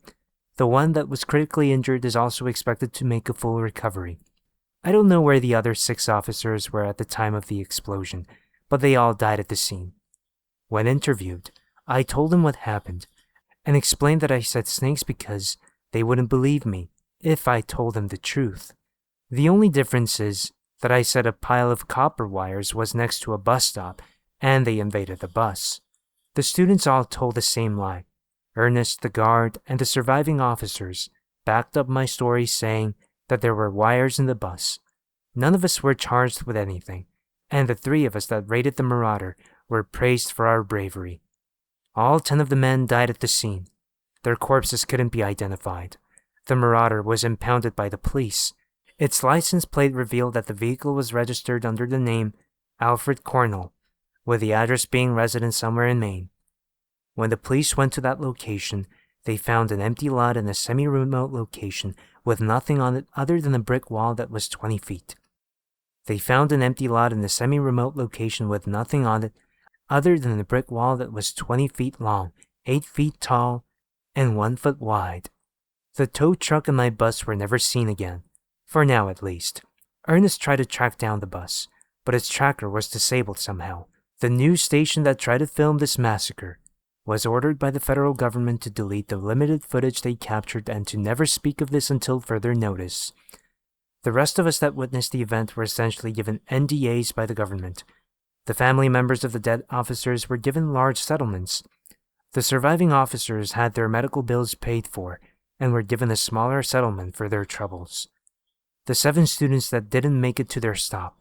The one that was critically injured is also expected to make a full recovery. I don't know where the other 6 officers were at the time of the explosion, but they all died at the scene. When interviewed, I told them what happened, and explained that I said snakes because they wouldn't believe me if I told them the truth. The only difference is that I said a pile of copper wires was next to a bus stop, and they invaded the bus. The students all told the same lie. Ernest, the guard, and the surviving officers backed up my story saying that there were wires in the bus. None of us were charged with anything, and the 3 of us that raided the Marauder were praised for our bravery. All 10 of the men died at the scene. Their corpses couldn't be identified. The Marauder was impounded by the police. Its license plate revealed that the vehicle was registered under the name Alfred Cornell, with the address being resident somewhere in Maine. When the police went to that location, they found an empty lot in a semi-remote location with nothing on it other than a brick wall that was 20 feet. They found an empty lot in a semi-remote location with nothing on it other than a brick wall that was 20 feet long, 8 feet tall, and 1 foot wide. The tow truck and my bus were never seen again, for now at least. Ernest tried to track down the bus, but its tracker was disabled somehow. The news station that tried to film this massacre was ordered by the federal government to delete the limited footage they captured and to never speak of this until further notice. The rest of us that witnessed the event were essentially given NDAs by the government. The family members of the dead officers were given large settlements. The surviving officers had their medical bills paid for and were given a smaller settlement for their troubles. The 7 students that didn't make it to their stop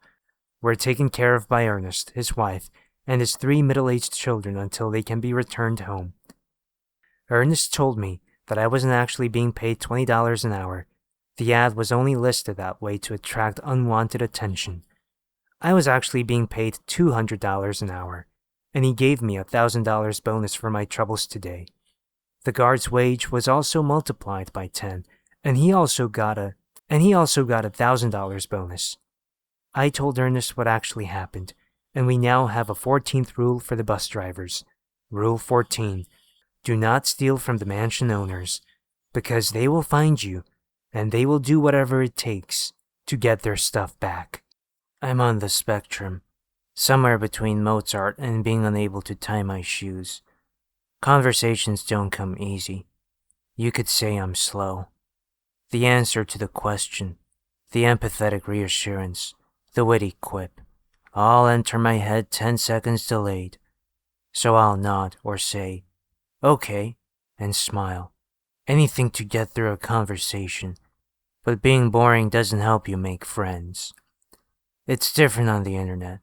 were taken care of by Ernest, his wife, and his 3 middle-aged children until they can be returned home. Ernest told me that I wasn't actually being paid $20 an hour. The ad was only listed that way to attract unwanted attention. I was actually being paid $200 an hour, and he gave me a $1,000 bonus for my troubles today. The guard's wage was also multiplied by 10, and he also got a $1,000 bonus. I told Ernest what actually happened, and we now have a 14th rule for the bus drivers. Rule 14. Do not steal from the mansion owners, because they will find you, and they will do whatever it takes to get their stuff back. I'm on the spectrum, somewhere between Mozart and being unable to tie my shoes. Conversations don't come easy. You could say I'm slow. The answer to the question, the empathetic reassurance, the witty quip, all enter my head 10 seconds delayed. So I'll nod or say, okay, and smile. Anything to get through a conversation. But being boring doesn't help you make friends. It's different on the internet.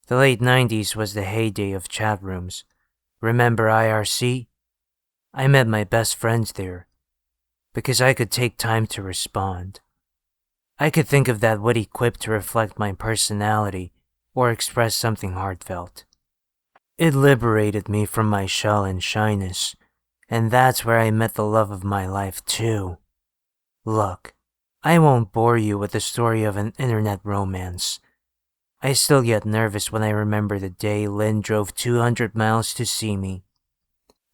The late 90s was the heyday of chat rooms. Remember IRC? I met my best friends there, because I could take time to respond. I could think of that witty quip to reflect my personality or express something heartfelt. It liberated me from my shell and shyness, and that's where I met the love of my life too. Look, I won't bore you with the story of an internet romance. I still get nervous when I remember the day Lynn drove 200 miles to see me.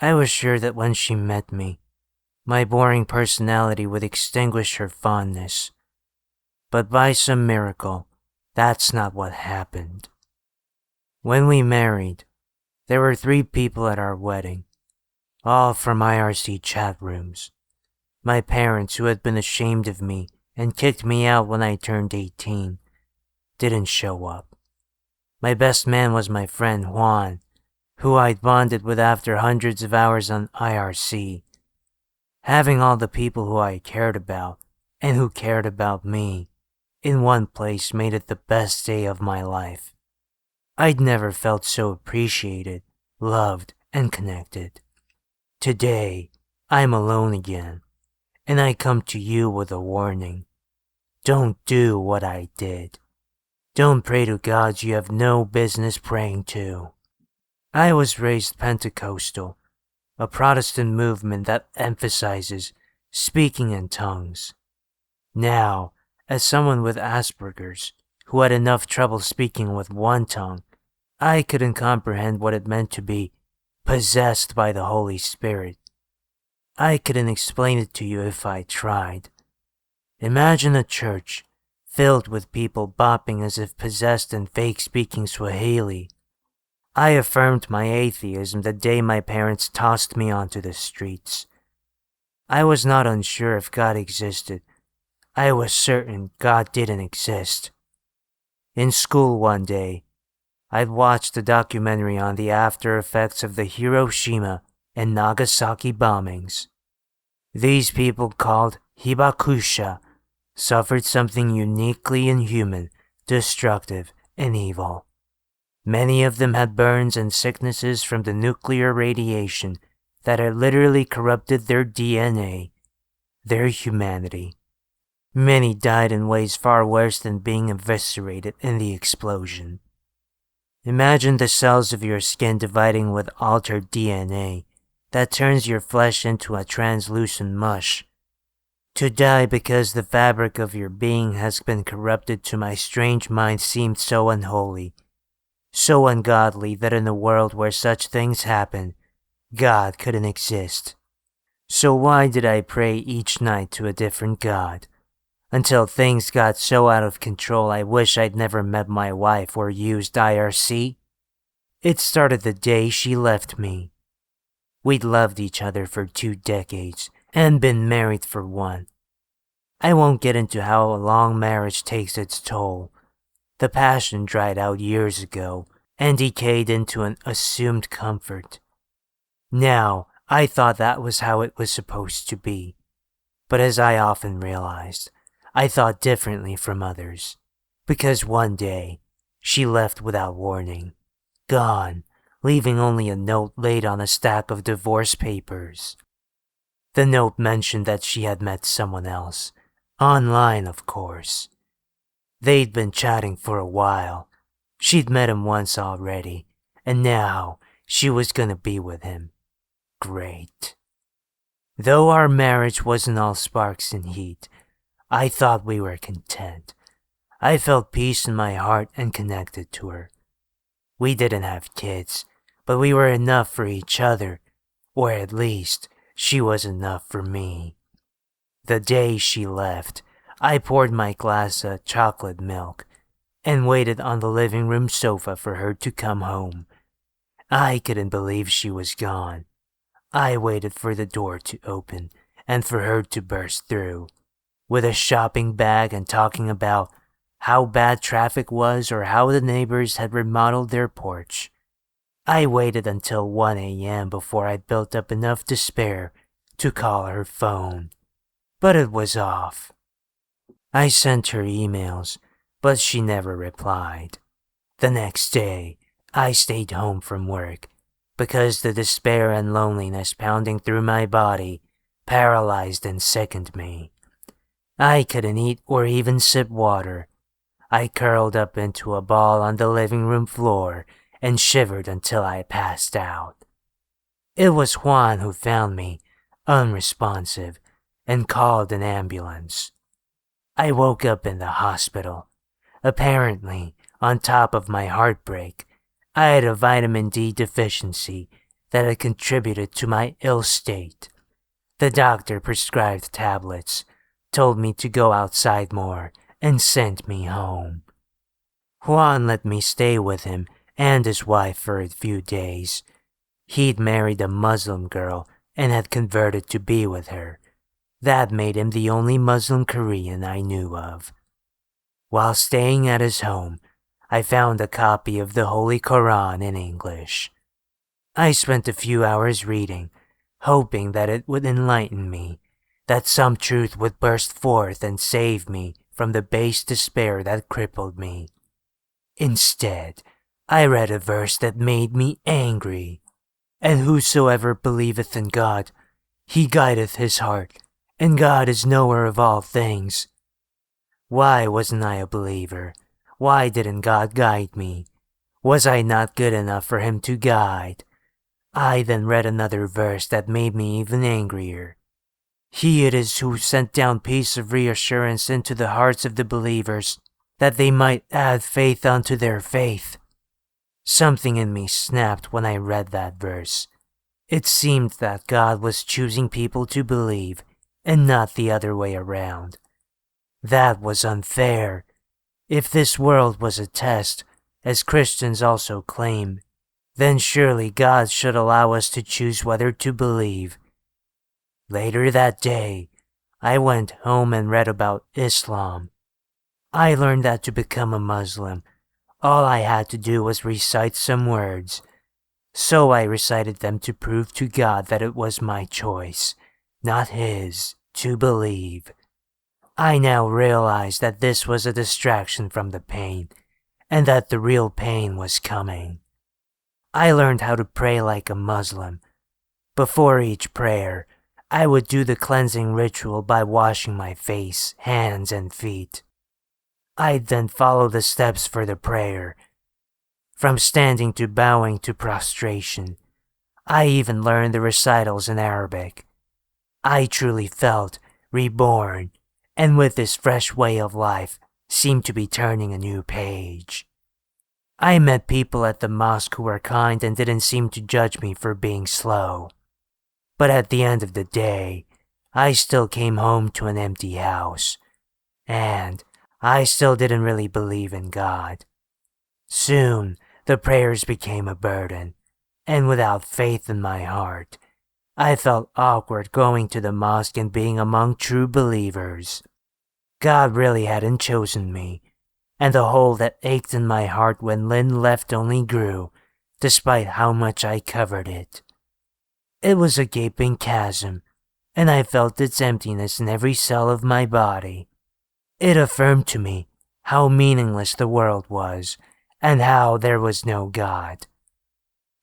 I was sure that when she met me, my boring personality would extinguish her fondness. But by some miracle, that's not what happened. When we married, there were 3 people at our wedding, all from IRC chat rooms. My parents, who had been ashamed of me and kicked me out when I turned 18, didn't show up. My best man was my friend Juan, who I'd bonded with after hundreds of hours on IRC. Having all the people who I cared about, and who cared about me, in one place made it the best day of my life. I'd never felt so appreciated, loved, and connected. Today, I'm alone again, and I come to you with a warning. Don't do what I did. Don't pray to gods you have no business praying to. I was raised Pentecostal, a Protestant movement that emphasizes speaking in tongues. Now, as someone with Asperger's, who had enough trouble speaking with one tongue, I couldn't comprehend what it meant to be possessed by the Holy Spirit. I couldn't explain it to you if I tried. Imagine a church filled with people bopping as if possessed and fake speaking Swahili. I affirmed my atheism the day my parents tossed me onto the streets. I was not unsure if God existed. I was certain God didn't exist. In school one day, I'd watched a documentary on the after effects of the Hiroshima and Nagasaki bombings. These people, called Hibakusha, suffered something uniquely inhuman, destructive, and evil. Many of them had burns and sicknesses from the nuclear radiation that had literally corrupted their DNA, their humanity. Many died in ways far worse than being eviscerated in the explosion. Imagine the cells of your skin dividing with altered DNA that turns your flesh into a translucent mush. To die because the fabric of your being has been corrupted to my strange mind seemed so unholy, so ungodly that in a world where such things happen, God couldn't exist. So why did I pray each night to a different God? Until things got so out of control I wish I'd never met my wife or used IRC. It started the day she left me. We'd loved each other for 2 decades and been married for 1. I won't get into how a long marriage takes its toll. The passion dried out years ago and decayed into an assumed comfort. Now, I thought that was how it was supposed to be. But as I often realized, I thought differently from others. Because one day, she left without warning. Gone, leaving only a note laid on a stack of divorce papers. The note mentioned that she had met someone else. Online, of course. They'd been chatting for a while. She'd met him once already, and now she was gonna be with him. Great. Though our marriage wasn't all sparks and heat, I thought we were content. I felt peace in my heart and connected to her. We didn't have kids, but we were enough for each other, or at least she was enough for me. The day she left, I poured my glass of chocolate milk and waited on the living room sofa for her to come home. I couldn't believe she was gone. I waited for the door to open and for her to burst through, with a shopping bag and talking about how bad traffic was or how the neighbors had remodeled their porch. I waited until 1 a.m. before I built up enough despair to call her phone. But it was off. I sent her emails, but she never replied. The next day, I stayed home from work because the despair and loneliness pounding through my body paralyzed and sickened me. I couldn't eat or even sip water. I curled up into a ball on the living room floor and shivered until I passed out. It was Juan who found me, unresponsive, and called an ambulance. I woke up in the hospital. Apparently, on top of my heartbreak, I had a vitamin D deficiency that had contributed to my ill state. The doctor prescribed tablets, told me to go outside more, and sent me home. Juan let me stay with him and his wife for a few days. He'd married a Muslim girl and had converted to be with her. That made him the only Muslim Korean I knew of. While staying at his home, I found a copy of the Holy Quran in English. I spent a few hours reading, hoping that it would enlighten me, that some truth would burst forth and save me from the base despair that crippled me. Instead, I read a verse that made me angry. And whosoever believeth in God, he guideth his heart, and God is knower of all things. Why wasn't I a believer? Why didn't God guide me? Was I not good enough for him to guide? I then read another verse that made me even angrier. He it is who sent down peace of reassurance into the hearts of the believers, that they might add faith unto their faith. Something in me snapped when I read that verse. It seemed that God was choosing people to believe, and not the other way around. That was unfair. If this world was a test, as Christians also claim, then surely God should allow us to choose whether to believe. Later that day, I went home and read about Islam. I learned that to become a Muslim, all I had to do was recite some words. So I recited them to prove to God that it was my choice, not his, to believe. I now realized that this was a distraction from the pain, and that the real pain was coming. I learned how to pray like a Muslim. Before each prayer, I would do the cleansing ritual by washing my face, hands, and feet. I'd then follow the steps for the prayer, from standing to bowing to prostration. I even learned the recitals in Arabic. I truly felt reborn, and with this fresh way of life, seemed to be turning a new page. I met people at the mosque who were kind and didn't seem to judge me for being slow. But at the end of the day, I still came home to an empty house, and I still didn't really believe in God. Soon, the prayers became a burden, and without faith in my heart, I felt awkward going to the mosque and being among true believers. God really hadn't chosen me, and the hole that ached in my heart when Lynn left only grew, despite how much I covered it. It was a gaping chasm, and I felt its emptiness in every cell of my body. It affirmed to me how meaningless the world was, and how there was no God.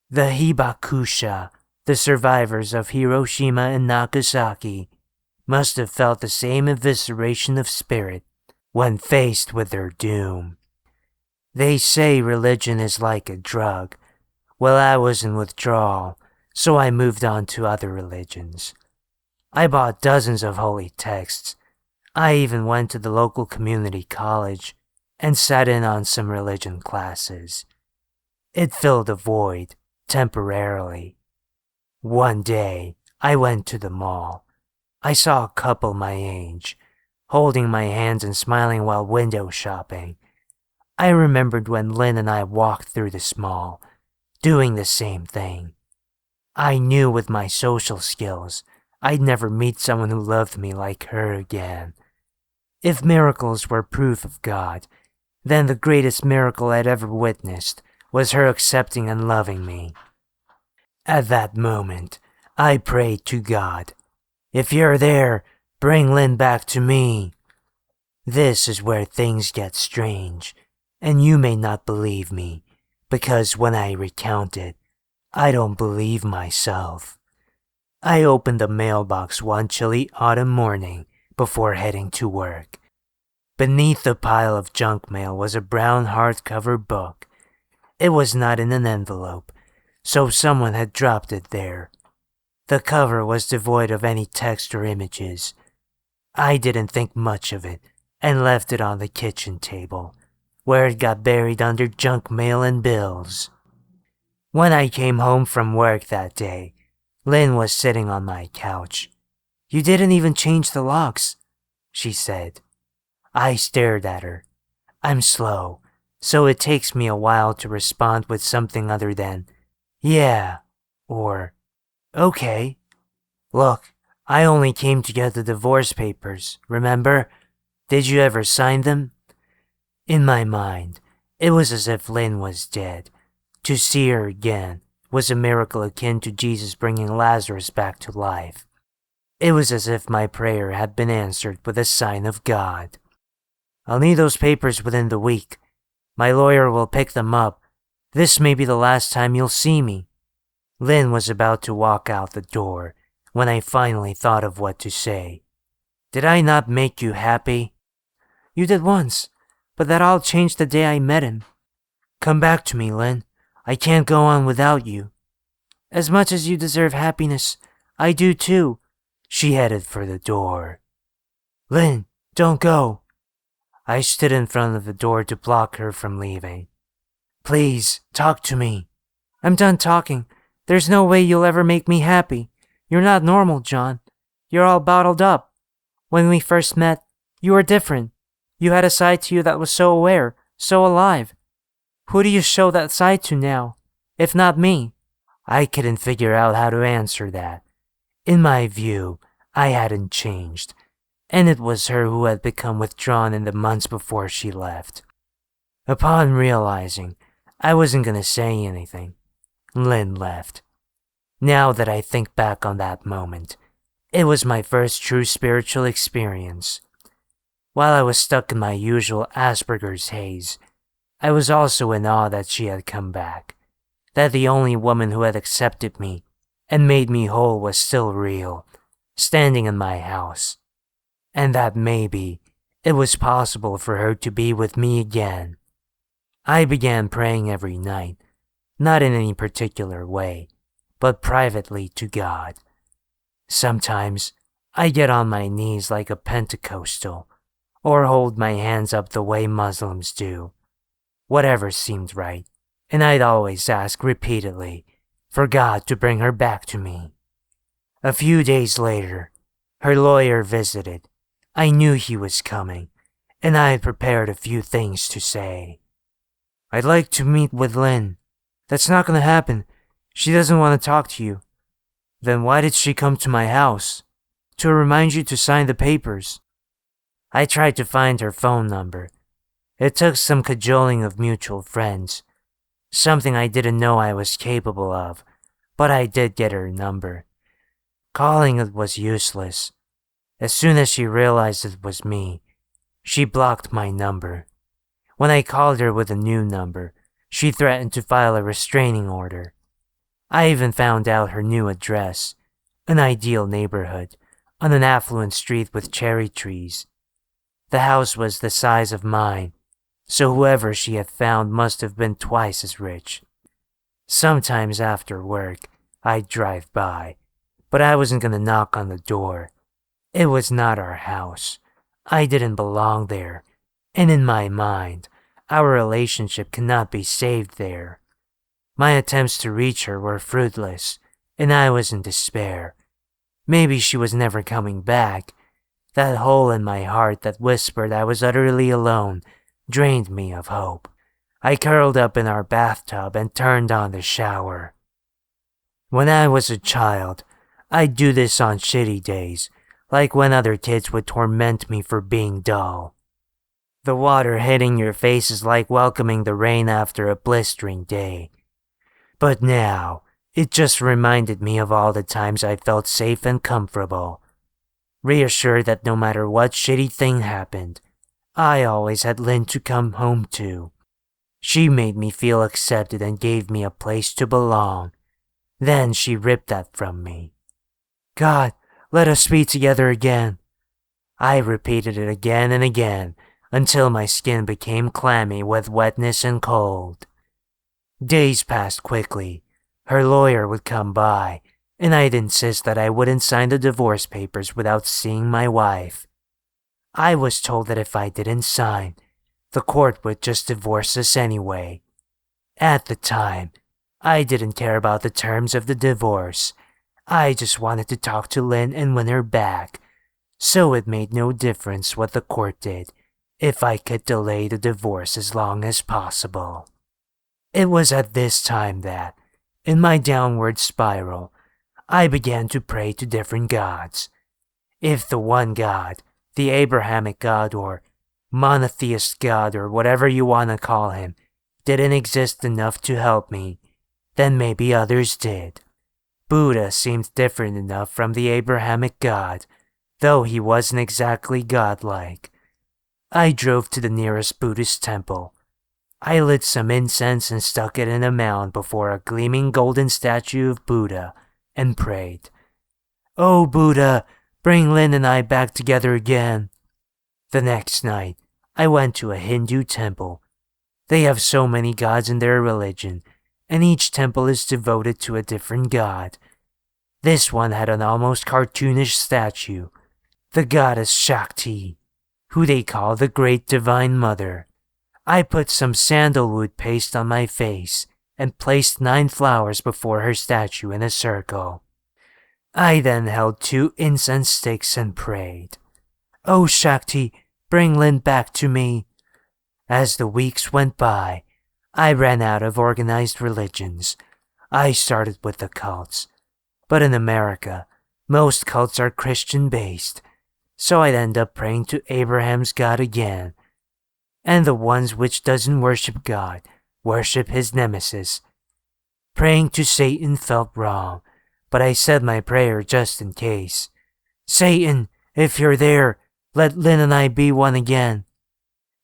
The Hibakusha, the survivors of Hiroshima and Nagasaki, must have felt the same evisceration of spirit when faced with their doom. They say religion is like a drug. Well, I was in withdrawal, so I moved on to other religions. I bought dozens of holy texts. I even went to the local community college and sat in on some religion classes. It filled a void, temporarily. One day, I went to the mall. I saw a couple my age, holding my hands and smiling while window shopping. I remembered when Lynn and I walked through this mall, doing the same thing. I knew with my social skills, I'd never meet someone who loved me like her again. If miracles were proof of God, then the greatest miracle I'd ever witnessed was her accepting and loving me. At that moment, I prayed to God, "If you're there, bring Lynn back to me." This is where things get strange, and you may not believe me, because when I recount it, I don't believe myself. I opened the mailbox one chilly autumn morning before heading to work. Beneath the pile of junk mail was a brown hardcover book. It was not in an envelope, so someone had dropped it there. The cover was devoid of any text or images. I didn't think much of it and left it on the kitchen table, where it got buried under junk mail and bills. When I came home from work that day, Lynn was sitting on my couch. "You didn't even change the locks," she said. I stared at her. I'm slow, so it takes me a while to respond with something other than, "Yeah," or, "Okay." "Look, I only came to get the divorce papers, remember? Did you ever sign them?" In my mind, it was as if Lynn was dead. To see her again was a miracle akin to Jesus bringing Lazarus back to life. It was as if my prayer had been answered with a sign of God. "I'll need those papers within the week. My lawyer will pick them up. This may be the last time you'll see me." Lynn was about to walk out the door when I finally thought of what to say. "Did I not make you happy?" "You did once, but that all changed the day I met him." "Come back to me, Lynn. I can't go on without you." "As much as you deserve happiness, I do too." She headed for the door. "Lynn, don't go." I stood in front of the door to block her from leaving. "Please, talk to me." "I'm done talking. There's no way you'll ever make me happy. You're not normal, John. You're all bottled up. When we first met, you were different. You had a side to you that was so aware, so alive. Who do you show that side to now, if not me?" I couldn't figure out how to answer that. In my view, I hadn't changed, and it was her who had become withdrawn in the months before she left. Upon realizing I wasn't going to say anything, Lynn left. Now that I think back on that moment, it was my first true spiritual experience. While I was stuck in my usual Asperger's haze, I was also in awe that she had come back, that the only woman who had accepted me and made me whole was still real, standing in my house, and that maybe it was possible for her to be with me again. I began praying every night, not in any particular way, but privately to God. Sometimes I get on my knees like a Pentecostal, or hold my hands up the way Muslims do. Whatever seemed right, and I'd always ask repeatedly for God to bring her back to me. A few days later, her lawyer visited. I knew he was coming, and I had prepared a few things to say. "I'd like to meet with Lynn." "That's not going to happen. She doesn't want to talk to you." "Then why did she come to my house?" "To remind you to sign the papers." I tried to find her phone number. It took some cajoling of mutual friends, something I didn't know I was capable of, but I did get her number. Calling it was useless. As soon as she realized it was me, she blocked my number. When I called her with a new number, she threatened to file a restraining order. I even found out her new address, an ideal neighborhood, on an affluent street with cherry trees. The house was the size of mine, so whoever she had found must have been twice as rich. Sometimes after work, I'd drive by, but I wasn't going to knock on the door. It was not our house. I didn't belong there, and in my mind, our relationship cannot be saved there. My attempts to reach her were fruitless, and I was in despair. Maybe she was never coming back. That hole in my heart that whispered I was utterly alone drained me of hope. I curled up in our bathtub and turned on the shower. When I was a child, I'd do this on shitty days, like when other kids would torment me for being dull. The water hitting your face is like welcoming the rain after a blistering day. But now, it just reminded me of all the times I felt safe and comfortable, reassured that no matter what shitty thing happened, I always had Lynn to come home to. She made me feel accepted and gave me a place to belong. Then she ripped that from me. "God, let us be together again." I repeated it again and again until my skin became clammy with wetness and cold. Days passed quickly. Her lawyer would come by, and I'd insist that I wouldn't sign the divorce papers without seeing my wife. I was told that if I didn't sign, the court would just divorce us anyway. At the time, I didn't care about the terms of the divorce. I just wanted to talk to Lynn and win her back, so it made no difference what the court did if I could delay the divorce as long as possible. It was at this time that, in my downward spiral, I began to pray to different gods. If the one God, the Abrahamic God or monotheist God or whatever you want to call him, didn't exist enough to help me, then maybe others did. Buddha seemed different enough from the Abrahamic God, though he wasn't exactly godlike. I drove to the nearest Buddhist temple. I lit some incense and stuck it in a mound before a gleaming golden statue of Buddha and prayed, "Oh Buddha, bring Lynn and I back together again." The next night, I went to a Hindu temple. They have so many gods in their religion, and each temple is devoted to a different god. This one had an almost cartoonish statue, the goddess Shakti, who they call the Great Divine Mother. I put some sandalwood paste on my face and placed 9 flowers before her statue in a circle. I then held 2 incense sticks and prayed, "Oh Shakti, bring Lynn back to me." As the weeks went by, I ran out of organized religions. I started with the cults. But in America, most cults are Christian-based, so I'd end up praying to Abraham's God again. And the ones which doesn't worship God worship his nemesis. Praying to Satan felt wrong, but I said my prayer just in case. "Satan, if you're there, let Lynn and I be one again."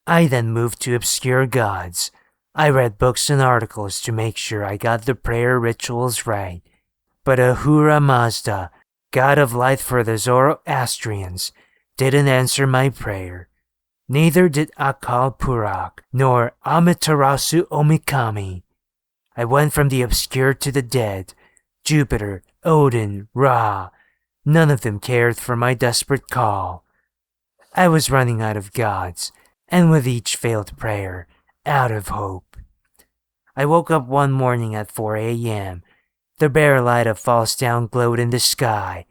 I then moved to obscure gods. I read books and articles to make sure I got the prayer rituals right. But Ahura Mazda, god of light for the Zoroastrians, didn't answer my prayer. Neither did Akal Purak, nor Amaterasu Omikami. I went from the obscure to the dead. Jupiter, Odin, Ra. None of them cared for my desperate call. I was running out of gods, and with each failed prayer, out of hope. I woke up one morning at 4 a.m. The bare light of false dawn glowed in the sky.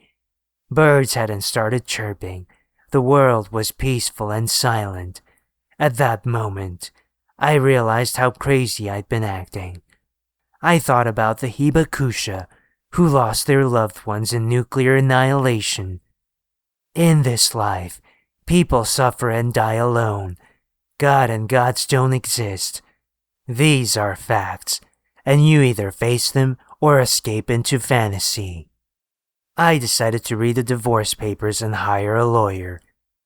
Birds hadn't started chirping. The world was peaceful and silent. At that moment, I realized how crazy I'd been acting. I thought about the Hibakusha who lost their loved ones in nuclear annihilation. In this life, people suffer and die alone. God and gods don't exist. These are facts, and you either face them or escape into fantasy. I decided to read the divorce papers and hire a lawyer.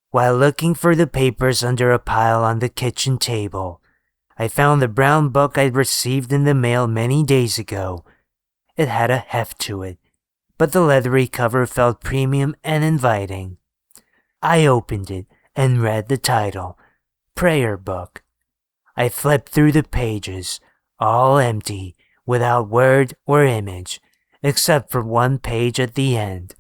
While looking for the papers under a pile on the kitchen table, I found the brown book I'd received in the mail many days ago. It had a heft to it, but the leathery cover felt premium and inviting. I opened it and read the title, Prayer Book. I flipped through the pages, all empty, without word or image, except for one page at the end.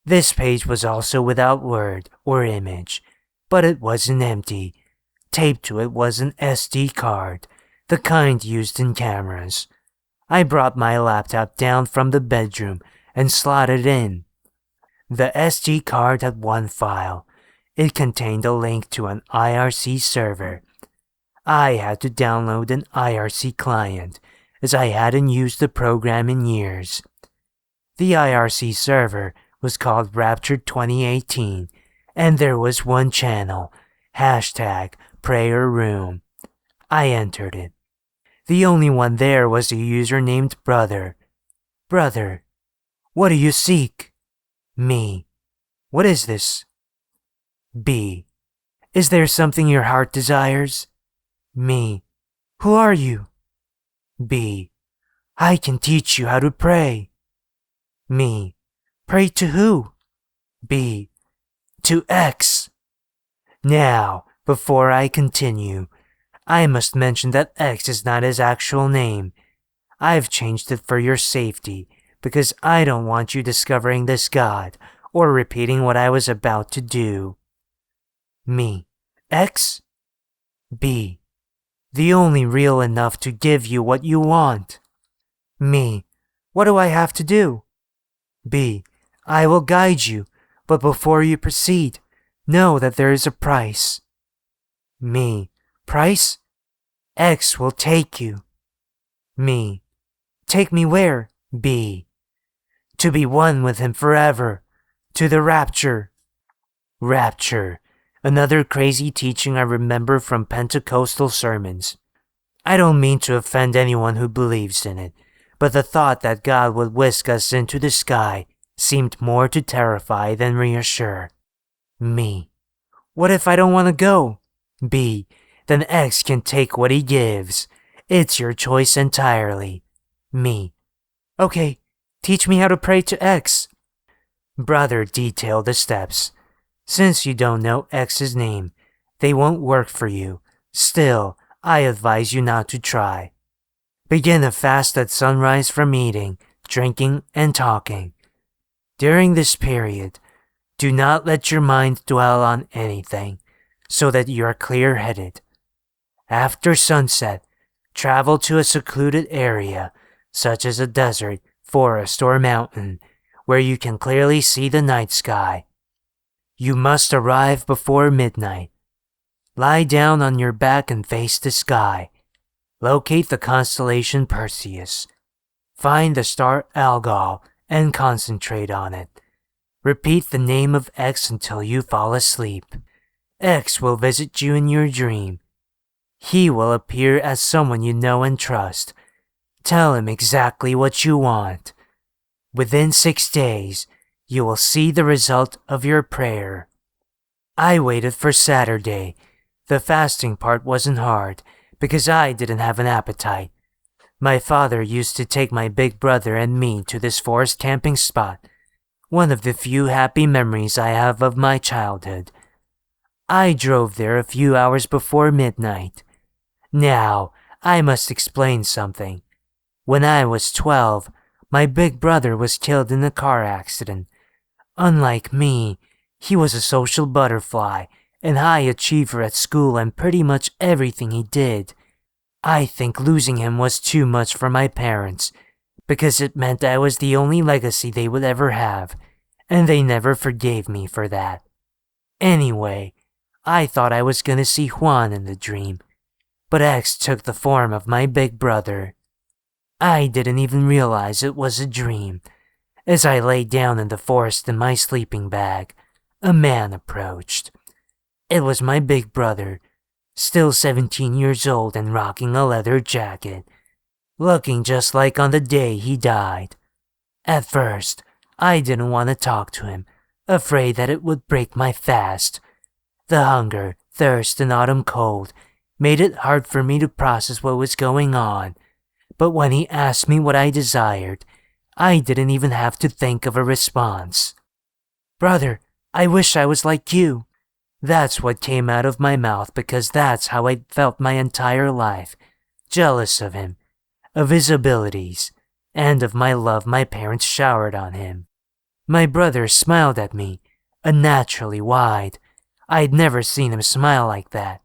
This page was also without word or image, but it wasn't empty. Taped to it was an SD card, the kind used in cameras. I brought my laptop down from the bedroom and slotted it in. The SD card had one file. It contained a link to an IRC server. I had to download an IRC client, as I hadn't used the program in years. The IRC server was called Rapture 2018, and there was one channel, #Prayer Room. I entered it. The only one there was a user named Brother. Brother, what do you seek? Me. What is this? B. Is there something your heart desires? Me. Who are you? B. I can teach you how to pray. Me. Pray to who? B. To X. Now, Before I continue, I must mention that X is not his actual name. I've changed it for your safety because I don't want you discovering this god or repeating what I was about to do. Me. X? B. The only real enough to give you what you want. Me. What do I have to do? B. I will guide you, but before you proceed, know that there is a price. Me. Price? X will take you. Me. Take me where? B. To be one with him forever. To the rapture. Rapture. Another crazy teaching I remember from Pentecostal sermons. I don't mean to offend anyone who believes in it, but the thought that God would whisk us into the sky seemed more to terrify than reassure. Me. What if I don't want to go? B. Then X can take what he gives. It's your choice entirely. Me. Okay, teach me how to pray to X. Brother detailed the steps. Since you don't know X's name, they won't work for you. Still, I advise you not to try. Begin a fast at sunrise from eating, drinking, and talking. During this period, do not let your mind dwell on anything, so that you are clear-headed. After sunset, travel to a secluded area, such as a desert, forest, or mountain, where you can clearly see the night sky. You must arrive before midnight. Lie down on your back and face the sky. Locate the constellation Perseus. Find the star Algol and concentrate on it. Repeat the name of X until you fall asleep. X will visit you in your dream. He will appear as someone you know and trust. Tell him exactly what you want. Within 6 days, you will see the result of your prayer. I waited for Saturday. The fasting part wasn't hard, because I didn't have an appetite. My father used to take my big brother and me to this forest camping spot, one of the few happy memories I have of my childhood. I drove there a few hours before midnight. Now, I must explain something. When I was 12, my big brother was killed in a car accident. Unlike me, he was a social butterfly, and high achiever at school and pretty much everything he did. I think losing him was too much for my parents, because it meant I was the only legacy they would ever have, and they never forgave me for that. Anyway, I thought I was gonna see Juan in the dream, but X took the form of my big brother. I didn't even realize it was a dream. As I lay down in the forest in my sleeping bag, a man approached. It was my big brother, still 17 years old and rocking a leather jacket, looking just like on the day he died. At first, I didn't want to talk to him, afraid that it would break my fast. The hunger, thirst, and autumn cold made it hard for me to process what was going on, but when he asked me what I desired, I didn't even have to think of a response. Brother, I wish I was like you. That's what came out of my mouth because that's how I felt my entire life, jealous of him, of his abilities, and of my love my parents showered on him. My brother smiled at me, unnaturally wide. I'd never seen him smile like that,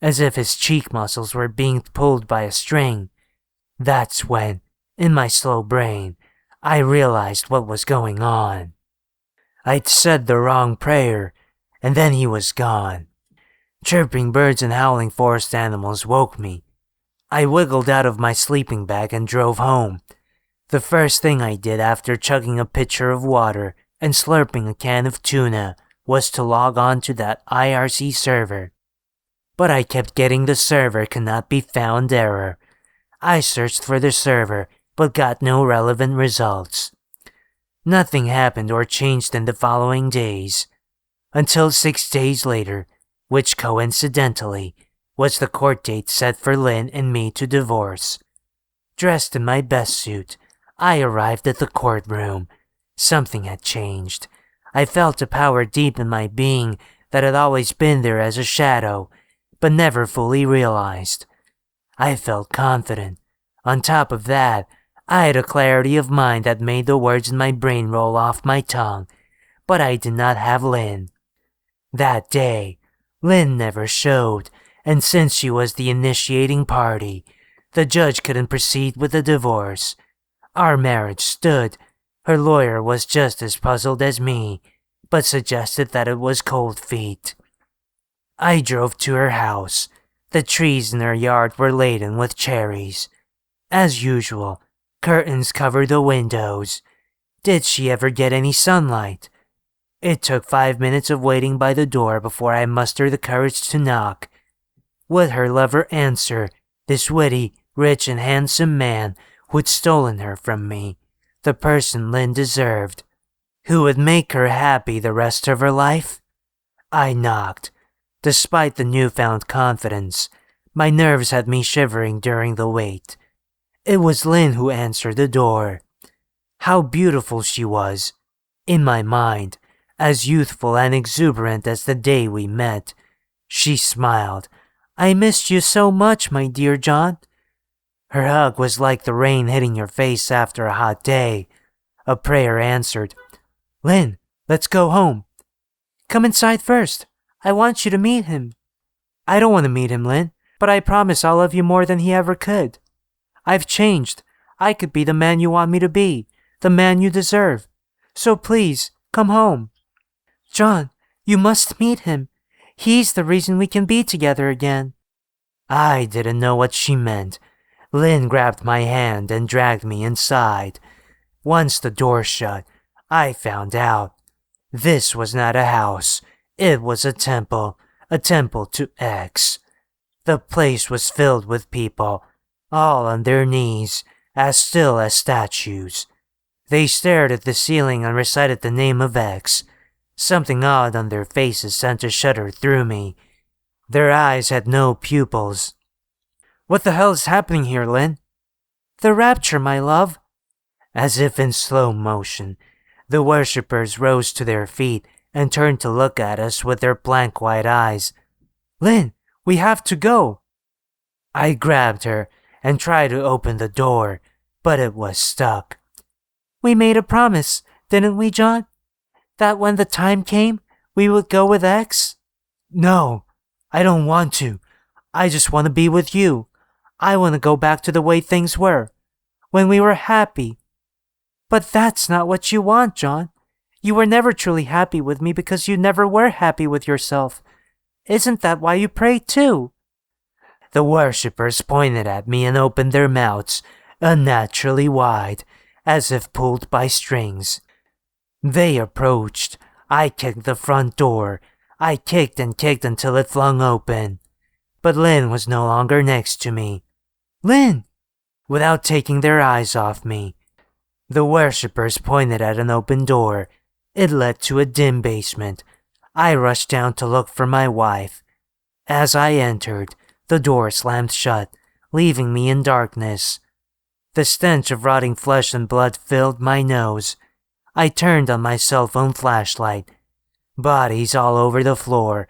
as if his cheek muscles were being pulled by a string. That's when, in my slow brain, I realized what was going on. I'd said the wrong prayer, and then he was gone. Chirping birds and howling forest animals woke me. I wiggled out of my sleeping bag and drove home. The first thing I did after chugging a pitcher of water and slurping a can of tuna was to log on to that IRC server. But I kept getting the server cannot be found error. I searched for the server, but got no relevant results. Nothing happened or changed in the following days, until 6 days later, which coincidentally was the court date set for Lynn and me to divorce. Dressed in my best suit, I arrived at the courtroom. Something had changed. I felt a power deep in my being that had always been there as a shadow, but never fully realized. I felt confident. On top of that, I had a clarity of mind that made the words in my brain roll off my tongue, but I did not have Lynn. That day, Lynn never showed, and since she was the initiating party, the judge couldn't proceed with the divorce. Our marriage stood. Her lawyer was just as puzzled as me, but suggested that it was cold feet. I drove to her house. The trees in her yard were laden with cherries. As usual, curtains covered the windows. Did she ever get any sunlight? It took 5 minutes of waiting by the door before I mustered the courage to knock. Would her lover answer, this witty, rich, and handsome man who'd stolen her from me, the person Lynn deserved, who would make her happy the rest of her life? I knocked. Despite the newfound confidence, my nerves had me shivering during the wait. It was Lynn who answered the door. How beautiful she was. In my mind, as youthful and exuberant as the day we met. She smiled. I missed you so much, my dear John. Her hug was like the rain hitting your face after a hot day. A prayer answered. Lynn, let's go home. Come inside first. I want you to meet him. I don't want to meet him, Lynn, but I promise I'll love you more than he ever could. I've changed. I could be the man you want me to be, the man you deserve. So please, come home. John, you must meet him. He's the reason we can be together again. I didn't know what she meant. Lynn grabbed my hand and dragged me inside. Once the door shut, I found out. This was not a house. It was a temple to X. The place was filled with people, all on their knees, as still as statues. They stared at the ceiling and recited the name of X. Something odd on their faces sent a shudder through me. Their eyes had no pupils. What the hell is happening here, Lynn? The rapture, my love. As if in slow motion, the worshippers rose to their feet and turned to look at us with their blank white eyes. Lynn, we have to go. I grabbed her and tried to open the door, but it was stuck. We made a promise, didn't we, John? That when the time came, we would go with X? No, I don't want to. I just want to be with you. I want to go back to the way things were, when we were happy. But that's not what you want, John. You were never truly happy with me because you never were happy with yourself. Isn't that why you pray too? The worshippers pointed at me and opened their mouths, unnaturally wide, as if pulled by strings. They approached. I kicked the front door. I kicked and kicked until it flung open. But Lynn was no longer next to me. Lynn! Without taking their eyes off me, the worshippers pointed at an open door. It led to a dim basement. I rushed down to look for my wife. As I entered, the door slammed shut, leaving me in darkness. The stench of rotting flesh and blood filled my nose. I turned on my cell phone flashlight. Bodies all over the floor,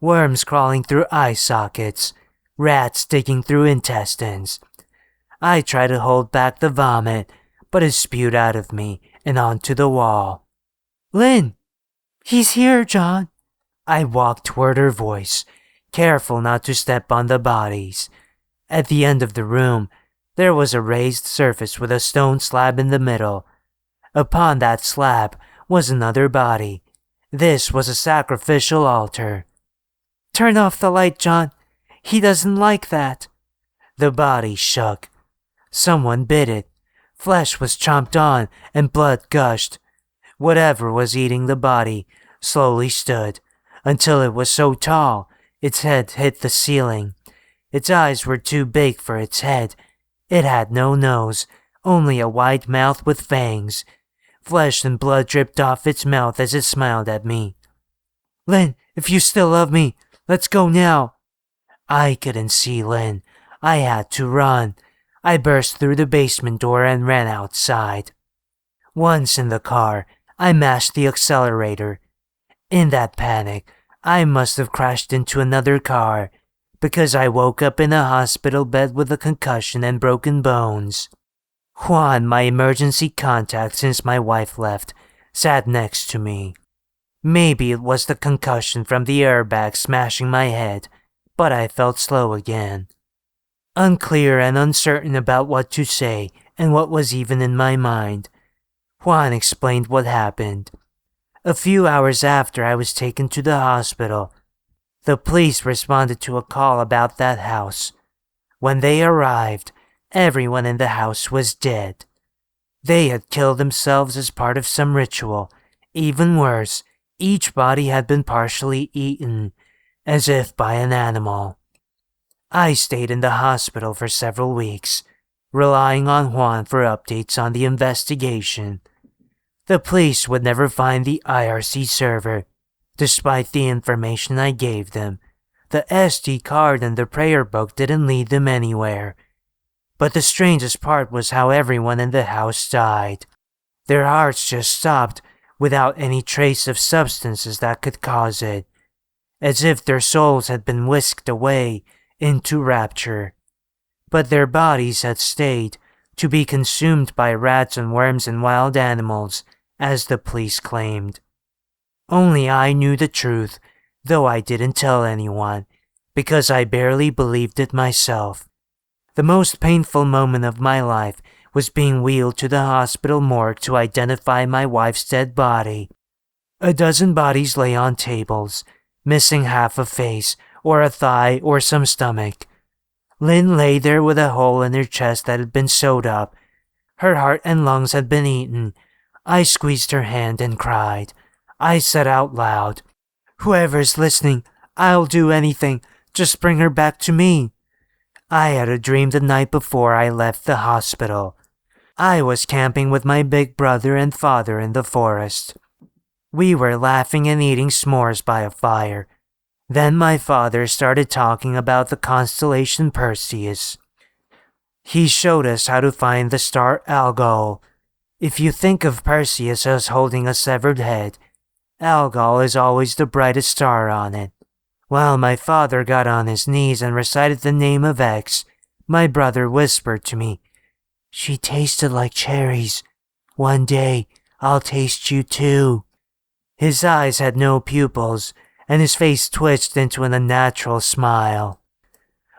worms crawling through eye sockets, rats digging through intestines. I tried to hold back the vomit, but it spewed out of me and onto the wall. Lynn! He's here, John. I walked toward her voice, careful not to step on the bodies. At the end of the room, there was a raised surface with a stone slab in the middle. Upon that slab was another body. This was a sacrificial altar. Turn off the light, John. He doesn't like that. The body shook. Someone bit it. Flesh was chomped on and blood gushed. Whatever was eating the body slowly stood, until it was so tall its head hit the ceiling. Its eyes were too big for its head. It had no nose, only a wide mouth with fangs. Flesh and blood dripped off its mouth as it smiled at me. Lynn, if you still love me, let's go now. I couldn't see Lynn. I had to run. I burst through the basement door and ran outside. Once in the car, I mashed the accelerator. In that panic, I must have crashed into another car, because I woke up in a hospital bed with a concussion and broken bones. Juan, my emergency contact since my wife left, sat next to me. Maybe it was the concussion from the airbag smashing my head, but I felt slow again. Unclear and uncertain about what to say and what was even in my mind, Juan explained what happened. A few hours after I was taken to the hospital, the police responded to a call about that house. When they arrived, everyone in the house was dead. They had killed themselves as part of some ritual. Even worse, each body had been partially eaten, as if by an animal. I stayed in the hospital for several weeks, relying on Juan for updates on the investigation. The police would never find the IRC server, despite the information I gave them. The SD card and the prayer book didn't lead them anywhere. But the strangest part was how everyone in the house died. Their hearts just stopped without any trace of substances that could cause it, as if their souls had been whisked away into rapture. But their bodies had stayed, to be consumed by rats and worms and wild animals, as the police claimed. Only I knew the truth, though I didn't tell anyone, because I barely believed it myself. The most painful moment of my life was being wheeled to the hospital morgue to identify my wife's dead body. A dozen bodies lay on tables, missing half a face, or a thigh, or some stomach. Lynn lay there with a hole in her chest that had been sewed up. Her heart and lungs had been eaten. I squeezed her hand and cried. I said out loud, "Whoever's listening, I'll do anything. Just bring her back to me." I had a dream the night before I left the hospital. I was camping with my big brother and father in the forest. We were laughing and eating s'mores by a fire. Then my father started talking about the constellation Perseus. He showed us how to find the star Algol. If you think of Perseus as holding a severed head, Algol is always the brightest star on it. While my father got on his knees and recited the name of X, my brother whispered to me, "She tasted like cherries. One day, I'll taste you too." His eyes had no pupils, and his face twitched into an unnatural smile.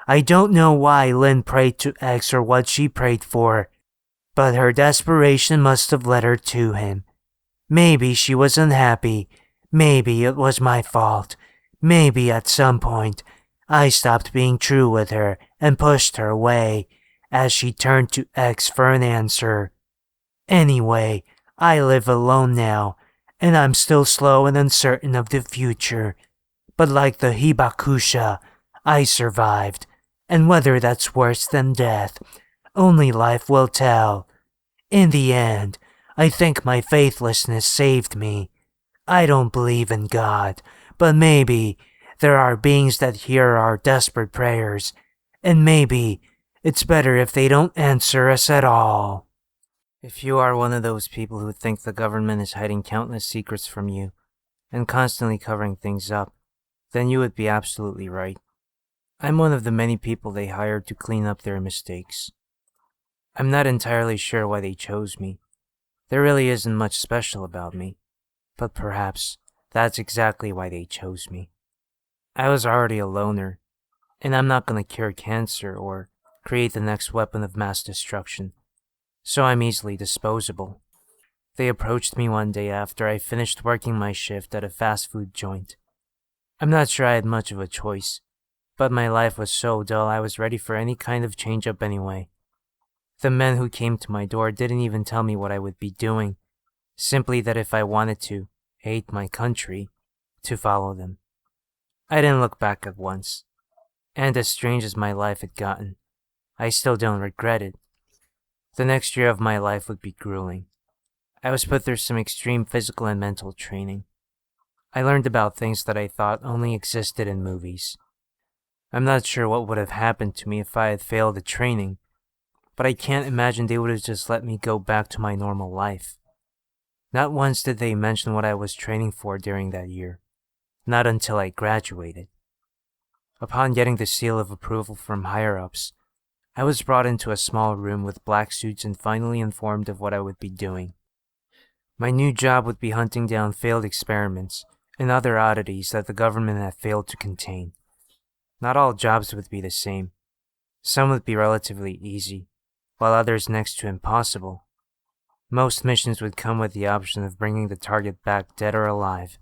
I don't know why Lynn prayed to X or what she prayed for, but her desperation must have led her to him. Maybe she was unhappy. Maybe it was my fault. Maybe at some point, I stopped being true with her and pushed her away as she turned to X for an answer. Anyway, I live alone now, and I'm still slow and uncertain of the future. But like the Hibakusha, I survived, and whether that's worse than death, only life will tell. In the end, I think my faithlessness saved me. I don't believe in God, but maybe there are beings that hear our desperate prayers, and maybe it's better if they don't answer us at all. If you are one of those people who think the government is hiding countless secrets from you and constantly covering things up, then you would be absolutely right. I'm one of the many people they hired to clean up their mistakes. I'm not entirely sure why they chose me. There really isn't much special about me, but perhaps that's exactly why they chose me. I was already a loner, and I'm not going to cure cancer or create the next weapon of mass destruction, so I'm easily disposable. They approached me one day after I finished working my shift at a fast food joint. I'm not sure I had much of a choice, but my life was so dull I was ready for any kind of change-up anyway. The men who came to my door didn't even tell me what I would be doing, simply that if I wanted to hate my country, to follow them. I didn't look back at once, and as strange as my life had gotten, I still don't regret it. The next year of my life would be grueling. I was put through some extreme physical and mental training. I learned about things that I thought only existed in movies. I'm not sure what would have happened to me if I had failed the training, but I can't imagine they would have just let me go back to my normal life. Not once did they mention what I was training for during that year. Not until I graduated. Upon getting the seal of approval from higher-ups, I was brought into a small room with black suits and finally informed of what I would be doing. My new job would be hunting down failed experiments and other oddities that the government had failed to contain. Not all jobs would be the same. Some would be relatively easy, while others next to impossible. Most missions would come with the option of bringing the target back dead or alive,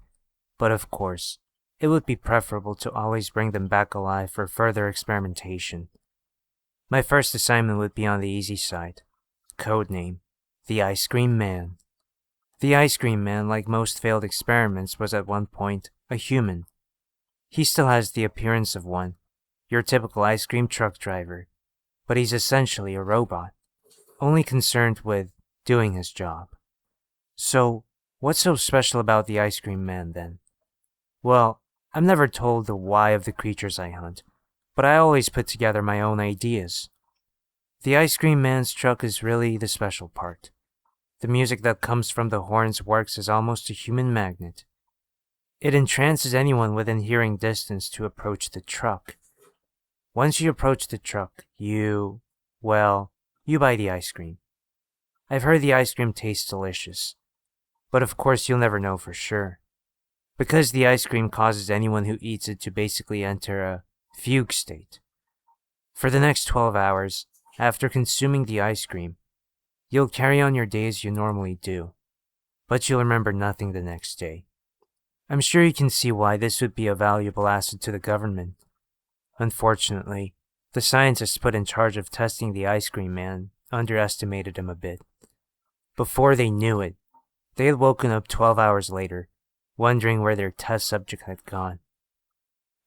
but of course, it would be preferable to always bring them back alive for further experimentation. My first assignment would be on the easy side. Codename: the Ice Cream Man. The Ice Cream Man, like most failed experiments, was at one point a human. He still has the appearance of one, your typical ice cream truck driver, but he's essentially a robot, only concerned with doing his job. So, what's so special about the Ice Cream Man then? Well, I'm never told the why of the creatures I hunt, but I always put together my own ideas. The Ice Cream Man's truck is really the special part. The music that comes from the horns works as almost a human magnet. It entrances anyone within hearing distance to approach the truck. Once you approach the truck, you buy the ice cream. I've heard the ice cream tastes delicious, but of course you'll never know for sure, because the ice cream causes anyone who eats it to basically enter a fugue state. For the next 12 hours, after consuming the ice cream, you'll carry on your day as you normally do, but you'll remember nothing the next day. I'm sure you can see why this would be a valuable asset to the government. Unfortunately, the scientists put in charge of testing the Ice Cream Man underestimated him a bit. Before they knew it, they had woken up 12 hours later, wondering where their test subject had gone.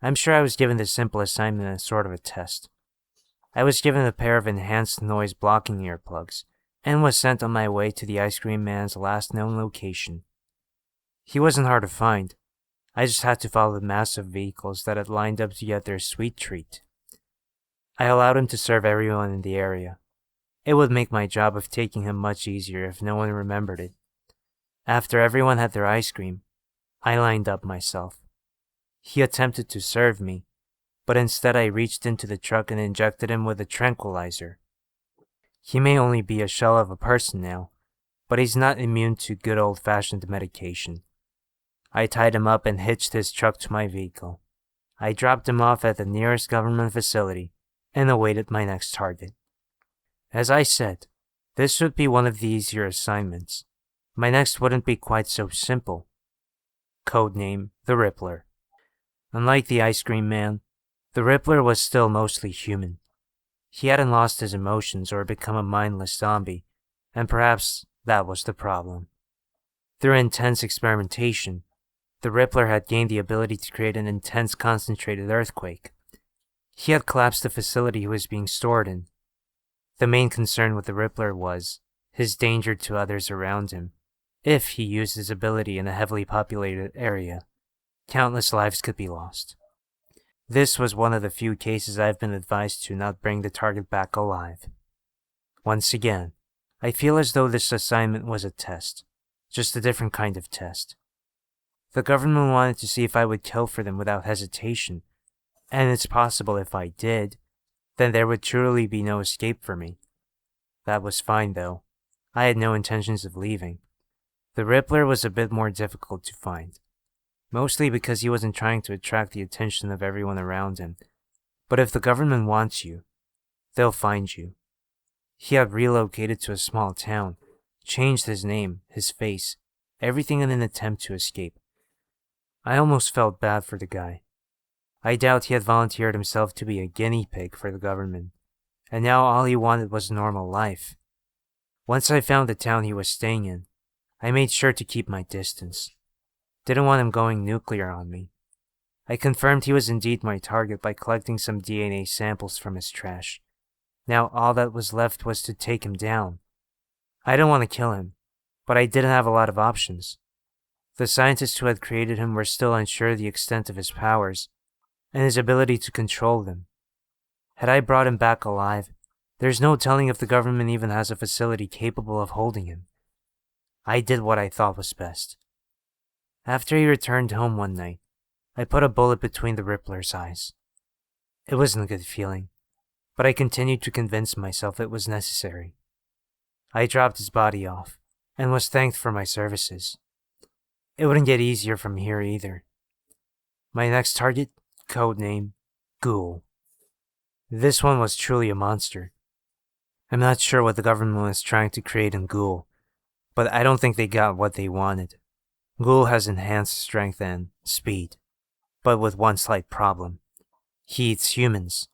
I'm sure I was given this simple assignment as sort of a test. I was given a pair of enhanced noise blocking earplugs, and was sent on my way to the Ice Cream Man's last known location. He wasn't hard to find. I just had to follow the massive vehicles that had lined up to get their sweet treat. I allowed him to serve everyone in the area. It would make my job of taking him much easier if no one remembered it. After everyone had their ice cream, I lined up myself. He attempted to serve me, but instead I reached into the truck and injected him with a tranquilizer. He may only be a shell of a person now, but he's not immune to good old-fashioned medication. I tied him up and hitched his truck to my vehicle. I dropped him off at the nearest government facility and awaited my next target. As I said, this would be one of the easier assignments. My next wouldn't be quite so simple. Codename: the Rippler. Unlike the Ice Cream Man, the Rippler was still mostly human. He hadn't lost his emotions or become a mindless zombie, and perhaps that was the problem. Through intense experimentation, the Rippler had gained the ability to create an intense concentrated earthquake. He had collapsed the facility he was being stored in. The main concern with the Rippler was his danger to others around him. If he used his ability in a heavily populated area, countless lives could be lost. This was one of the few cases I've been advised to not bring the target back alive. Once again, I feel as though this assignment was a test, just a different kind of test. The government wanted to see if I would kill for them without hesitation, and it's possible if I did, then there would truly be no escape for me. That was fine though. I had no intentions of leaving. The Rippler was a bit more difficult to find, mostly because he wasn't trying to attract the attention of everyone around him. But if the government wants you, they'll find you. He had relocated to a small town, changed his name, his face, everything in an attempt to escape. I almost felt bad for the guy. I doubt he had volunteered himself to be a guinea pig for the government, and now all he wanted was normal life. Once I found the town he was staying in, I made sure to keep my distance. Didn't want him going nuclear on me. I confirmed he was indeed my target by collecting some DNA samples from his trash. Now all that was left was to take him down. I didn't want to kill him, but I didn't have a lot of options. The scientists who had created him were still unsure of the extent of his powers, and his ability to control them. Had I brought him back alive, there's no telling if the government even has a facility capable of holding him. I did what I thought was best. After he returned home one night, I put a bullet between the Rippler's eyes. It wasn't a good feeling, but I continued to convince myself it was necessary. I dropped his body off, and was thanked for my services. It wouldn't get easier from here either. My next target, codename, Ghoul. This one was truly a monster. I'm not sure what the government was trying to create in Ghoul, but I don't think they got what they wanted. Ghoul has enhanced strength and speed, but with one slight problem. He eats humans.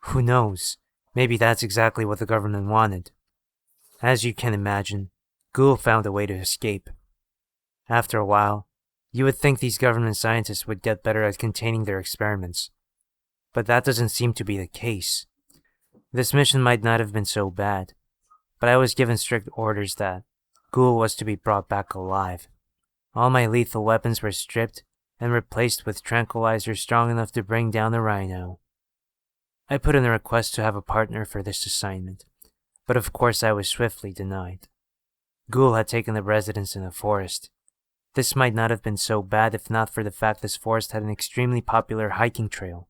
Who knows? Maybe that's exactly what the government wanted. As you can imagine, Ghoul found a way to escape. After a while, you would think these government scientists would get better at containing their experiments, but that doesn't seem to be the case. This mission might not have been so bad, but I was given strict orders that Ghoul was to be brought back alive. All my lethal weapons were stripped and replaced with tranquilizers strong enough to bring down a rhino. I put in a request to have a partner for this assignment, but of course I was swiftly denied. Ghoul had taken up residence in a forest. This might not have been so bad if not for the fact this forest had an extremely popular hiking trail.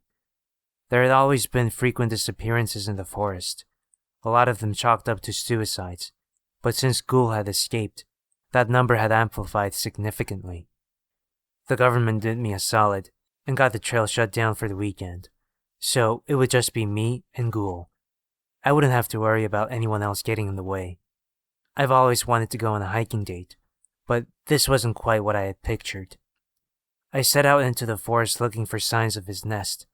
There had always been frequent disappearances in the forest, a lot of them chalked up to suicides, but since Ghoul had escaped, that number had amplified significantly. The government did me a solid and got the trail shut down for the weekend, so it would just be me and Ghoul. I wouldn't have to worry about anyone else getting in the way. I've always wanted to go on a hiking date, but this wasn't quite what I had pictured. I set out into the forest looking for signs of his nest.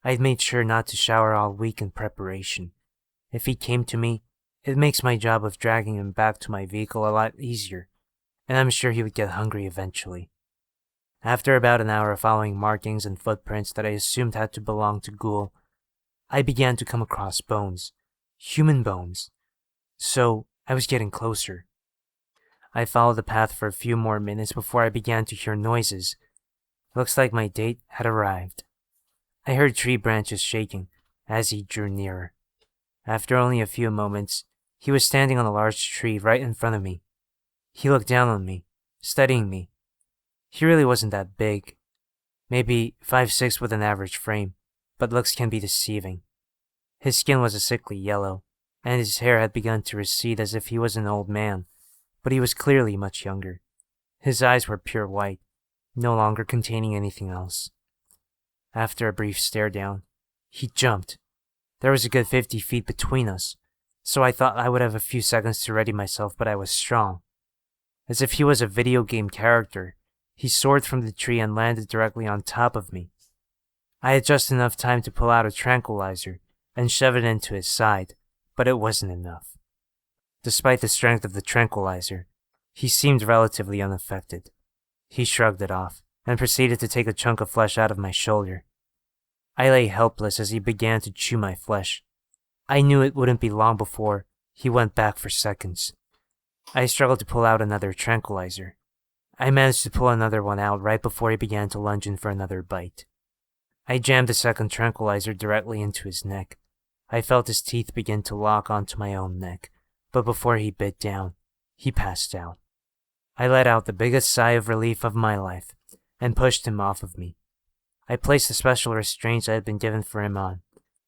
I had made sure not to shower all week in preparation. If he came to me, it makes my job of dragging him back to my vehicle a lot easier, and I'm sure he would get hungry eventually. After about an hour of following markings and footprints that I assumed had to belong to Ghoul, I began to come across bones. Human bones. So, I was getting closer. I followed the path for a few more minutes before I began to hear noises. Looks like my date had arrived. I heard tree branches shaking as he drew nearer. After only a few moments, he was standing on a large tree right in front of me. He looked down on me, studying me. He really wasn't that big. Maybe 5'6" with an average frame, but looks can be deceiving. His skin was a sickly yellow, and his hair had begun to recede as if he was an old man, but he was clearly much younger. His eyes were pure white, no longer containing anything else. After a brief stare down, he jumped. There was a good 50 feet between us, so I thought I would have a few seconds to ready myself, but I was strong. As if he was a video game character, he soared from the tree and landed directly on top of me. I had just enough time to pull out a tranquilizer and shove it into his side, but it wasn't enough. Despite the strength of the tranquilizer, he seemed relatively unaffected. He shrugged it off and proceeded to take a chunk of flesh out of my shoulder. I lay helpless as he began to chew my flesh. I knew it wouldn't be long before he went back for seconds. I struggled to pull out another tranquilizer. I managed to pull another one out right before he began to lunge in for another bite. I jammed the second tranquilizer directly into his neck. I felt his teeth begin to lock onto my own neck, but before he bit down, he passed out. I let out the biggest sigh of relief of my life and pushed him off of me. I placed the special restraints I had been given for him on,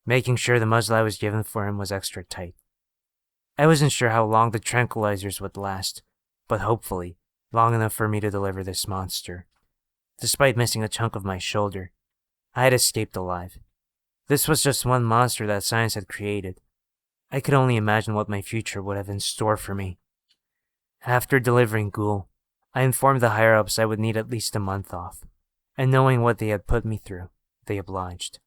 making sure the muzzle I was given for him was extra tight. I wasn't sure how long the tranquilizers would last, but hopefully long enough for me to deliver this monster. Despite missing a chunk of my shoulder, I had escaped alive. This was just one monster that science had created. I could only imagine what my future would have in store for me. After delivering Ghoul, I informed the higher-ups I would need at least a month off, and knowing what they had put me through, they obliged.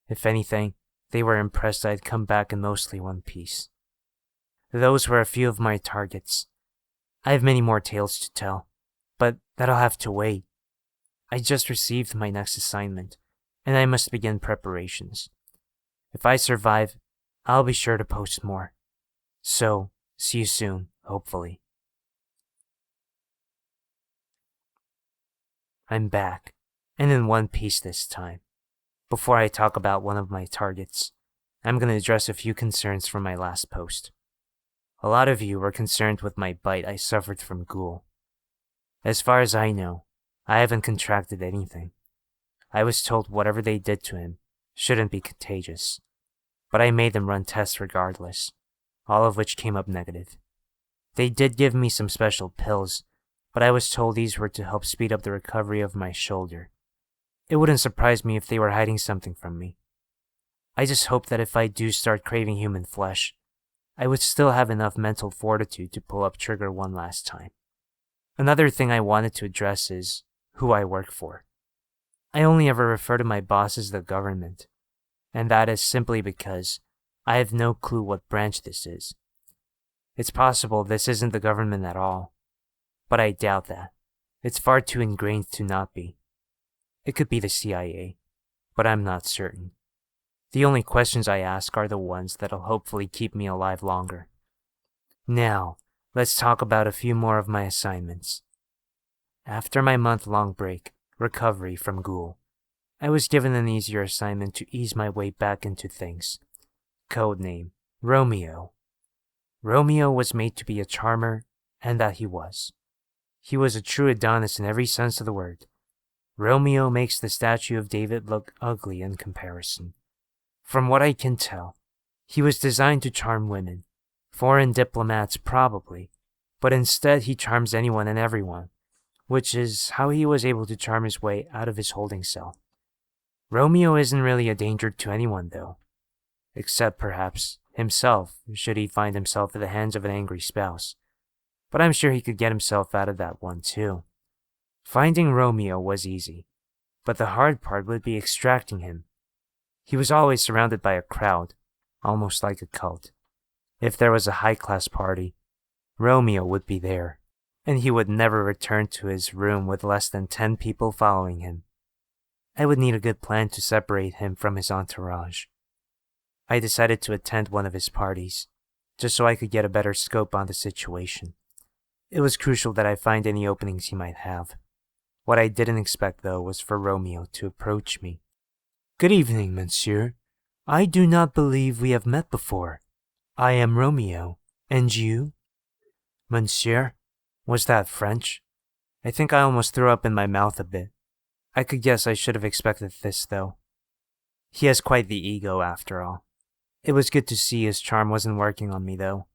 If anything, they were impressed I had come back in mostly one piece. Those were a few of my targets. I have many more tales to tell, but that'll have to wait. I just received my next assignment, and I must begin preparations. If I survive, I'll be sure to post more. So, see you soon, hopefully. I'm back, and in one piece this time. Before I talk about one of my targets, I'm going to address a few concerns from my last post. A lot of you were concerned with my bite I suffered from Ghoul. As far as I know, I haven't contracted anything. I was told whatever they did to him shouldn't be contagious, but I made them run tests regardless, all of which came up negative. They did give me some special pills, but I was told these were to help speed up the recovery of my shoulder. It wouldn't surprise me if they were hiding something from me. I just hope that if I do start craving human flesh, I would still have enough mental fortitude to pull up trigger one last time. Another thing I wanted to address is who I work for. I only ever refer to my boss as the government, and that is simply because I have no clue what branch this is. It's possible this isn't the government at all, but I doubt that. It's far too ingrained to not be. It could be the CIA, but I'm not certain. The only questions I ask are the ones that'll hopefully keep me alive longer. Now, let's talk about a few more of my assignments. After my month-long break, recovery from Ghoul, I was given an easier assignment to ease my way back into things. Codename, Romeo. Romeo was made to be a charmer, and that he was. He was a true Adonis in every sense of the word. Romeo makes the statue of David look ugly in comparison. From what I can tell, he was designed to charm women, foreign diplomats probably, but instead he charms anyone and everyone, which is how he was able to charm his way out of his holding cell. Romeo isn't really a danger to anyone though, except perhaps himself should he find himself at the hands of an angry spouse, but I'm sure he could get himself out of that one too. Finding Romeo was easy, but the hard part would be extracting him. He was always surrounded by a crowd, almost like a cult. If there was a high-class party, Romeo would be there, and he would never return to his room with less than 10 people following him. I would need a good plan to separate him from his entourage. I decided to attend one of his parties, just so I could get a better scope on the situation. It was crucial that I find any openings he might have. What I didn't expect, though, was for Romeo to approach me. Good evening, monsieur. I do not believe we have met before. I am Romeo, and you? Monsieur? Was that French? I think I almost threw up in my mouth a bit. I could guess I should have expected this, though. He has quite the ego, after all. It was good to see his charm wasn't working on me, though.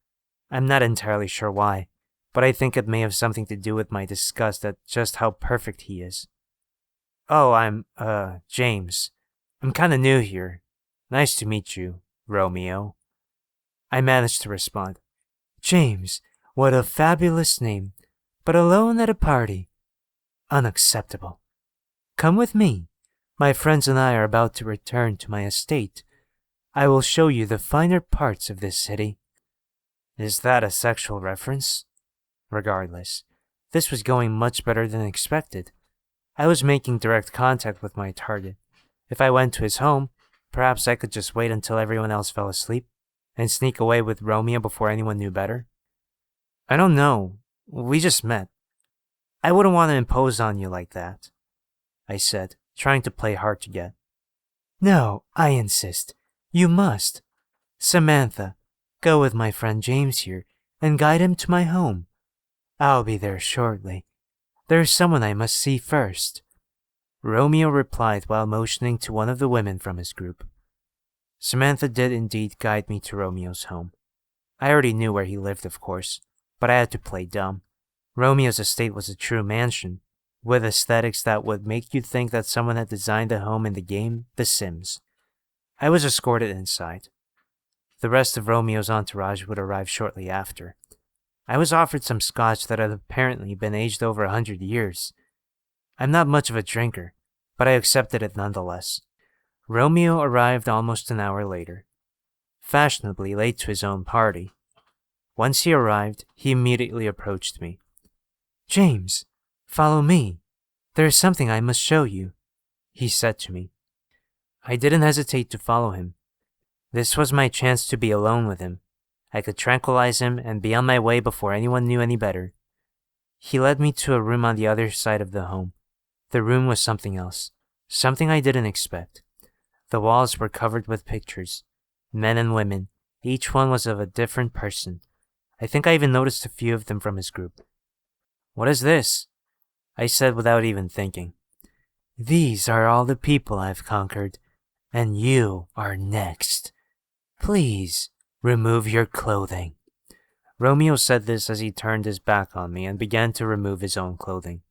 I'm not entirely sure why, but I think it may have something to do with my disgust at just how perfect he is. Oh, I'm, James. I'm kinda new here. Nice to meet you, Romeo. I managed to respond. James, what a fabulous name, but alone at a party. Unacceptable. Come with me. My friends and I are about to return to my estate. I will show you the finer parts of this city. Is that a sexual reference? Regardless, this was going much better than expected. I was making direct contact with my target. If I went to his home, perhaps I could just wait until everyone else fell asleep and sneak away with Romeo before anyone knew better. I don't know. We just met. I wouldn't want to impose on you like that, I said, trying to play hard to get. No, I insist. You must. Samantha, go with my friend James here and guide him to my home. I'll be there shortly. There's someone I must see first. Romeo replied while motioning to one of the women from his group. Samantha did indeed guide me to Romeo's home. I already knew where he lived, of course, but I had to play dumb. Romeo's estate was a true mansion, with aesthetics that would make you think that someone had designed the home in the game The Sims. I was escorted inside. The rest of Romeo's entourage would arrive shortly after. I was offered some scotch that had apparently been aged over 100 years. I'm not much of a drinker, but I accepted it nonetheless. Romeo arrived almost an hour later, fashionably late to his own party. Once he arrived, he immediately approached me. James, follow me. There is something I must show you, he said to me. I didn't hesitate to follow him. This was my chance to be alone with him. I could tranquilize him and be on my way before anyone knew any better. He led me to a room on the other side of the home. The room was something else, something I didn't expect. The walls were covered with pictures, men and women. Each one was of a different person. I think I even noticed a few of them from his group. What is this? I said without even thinking. These are all the people I've conquered, and you are next. Please, remove your clothing." Romeo said this as he turned his back on me and began to remove his own clothing.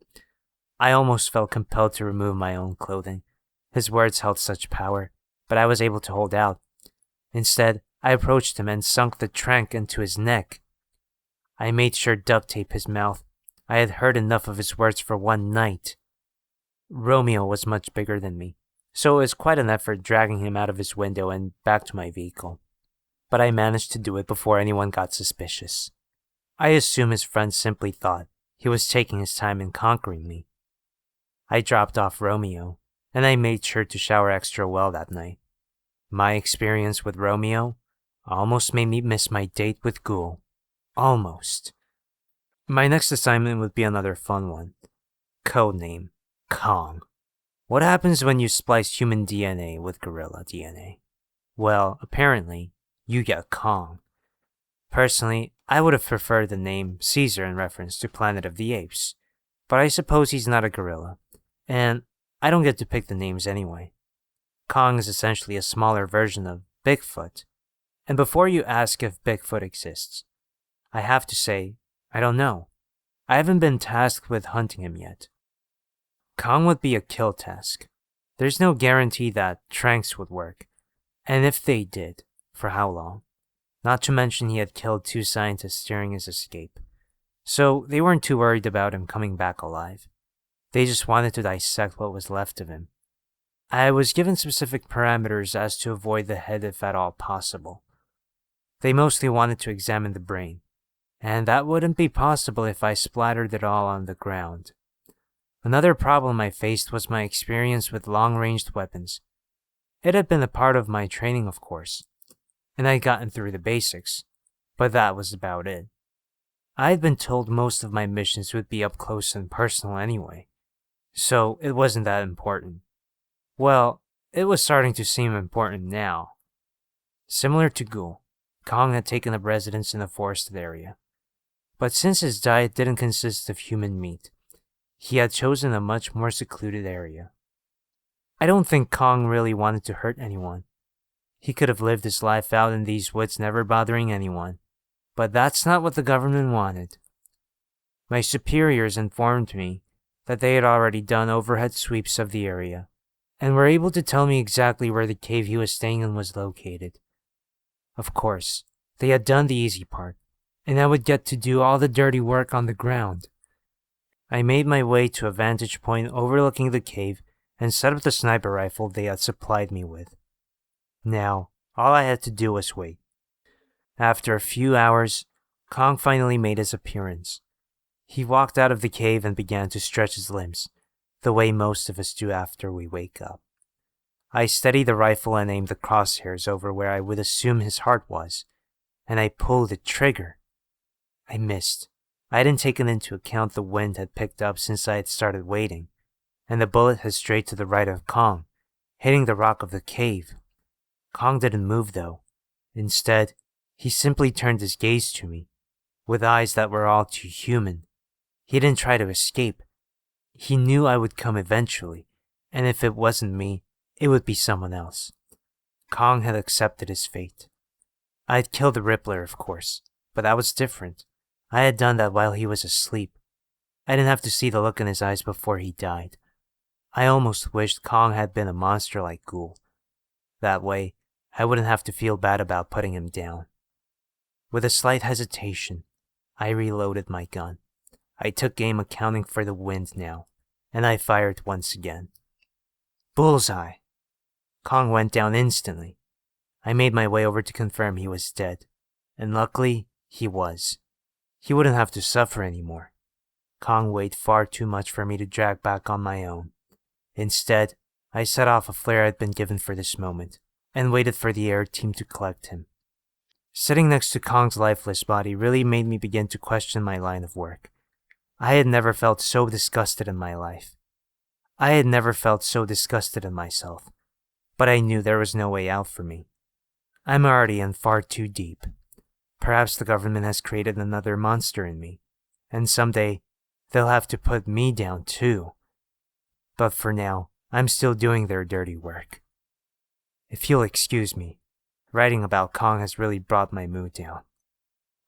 I almost felt compelled to remove my own clothing. His words held such power, but I was able to hold out. Instead, I approached him and sunk the trank into his neck. I made sure duct tape his mouth. I had heard enough of his words for one night. Romeo was much bigger than me, so it was quite an effort dragging him out of his window and back to my vehicle. But I managed to do it before anyone got suspicious. I assume his friends simply thought he was taking his time in conquering me. I dropped off Romeo, and I made sure to shower extra well that night. My experience with Romeo almost made me miss my date with Ghoul. Almost. My next assignment would be another fun one. Codename Kong. What happens when you splice human DNA with gorilla DNA? Well, apparently, you get Kong. Personally, I would have preferred the name Caesar in reference to Planet of the Apes, but I suppose he's not a gorilla, and I don't get to pick the names anyway. Kong is essentially a smaller version of Bigfoot, and before you ask if Bigfoot exists, I have to say, I don't know. I haven't been tasked with hunting him yet. Kong would be a kill task. There's no guarantee that tranks would work, and if they did, for how long? Not to mention he had killed 2 scientists during his escape, so they weren't too worried about him coming back alive. They just wanted to dissect what was left of him. I was given specific parameters as to avoid the head if at all possible. They mostly wanted to examine the brain, and that wouldn't be possible if I splattered it all on the ground. Another problem I faced was my experience with long-ranged weapons. It had been a part of my training, of course, and I'd gotten through the basics, but that was about it. I had been told most of my missions would be up close and personal anyway, so it wasn't that important. Well, it was starting to seem important now. Similar to Ghoul, Kong had taken up residence in a forested area. But since his diet didn't consist of human meat, he had chosen a much more secluded area. I don't think Kong really wanted to hurt anyone. He could have lived his life out in these woods never bothering anyone, but that's not what the government wanted. My superiors informed me that they had already done overhead sweeps of the area, and were able to tell me exactly where the cave he was staying in was located. Of course, they had done the easy part, and I would get to do all the dirty work on the ground. I made my way to a vantage point overlooking the cave and set up the sniper rifle they had supplied me with. Now, all I had to do was wait. After a few hours, Kong finally made his appearance. He walked out of the cave and began to stretch his limbs, the way most of us do after we wake up. I steadied the rifle and aimed the crosshairs over where I would assume his heart was, and I pulled the trigger. I missed. I hadn't taken into account the wind had picked up since I had started waiting, and the bullet had strayed to the right of Kong, hitting the rock of the cave. Kong didn't move though. Instead, he simply turned his gaze to me, with eyes that were all too human. He didn't try to escape. He knew I would come eventually, and if it wasn't me, it would be someone else. Kong had accepted his fate. I had killed the Rippler, of course, but that was different. I had done that while he was asleep. I didn't have to see the look in his eyes before he died. I almost wished Kong had been a monster like Ghoul. That way, I wouldn't have to feel bad about putting him down. With a slight hesitation, I reloaded my gun. I took aim accounting for the wind now, and I fired once again. Bullseye! Kong went down instantly. I made my way over to confirm he was dead, and luckily, he was. He wouldn't have to suffer anymore. Kong weighed far too much for me to drag back on my own. Instead, I set off a flare I'd been given for this moment, and waited for the air team to collect him. Sitting next to Kong's lifeless body really made me begin to question my line of work. I had never felt so disgusted in my life. I had never felt so disgusted in myself, but I knew there was no way out for me. I'm already in far too deep. Perhaps the government has created another monster in me, and someday they'll have to put me down too. But for now, I'm still doing their dirty work. If you'll excuse me, writing about Kong has really brought my mood down.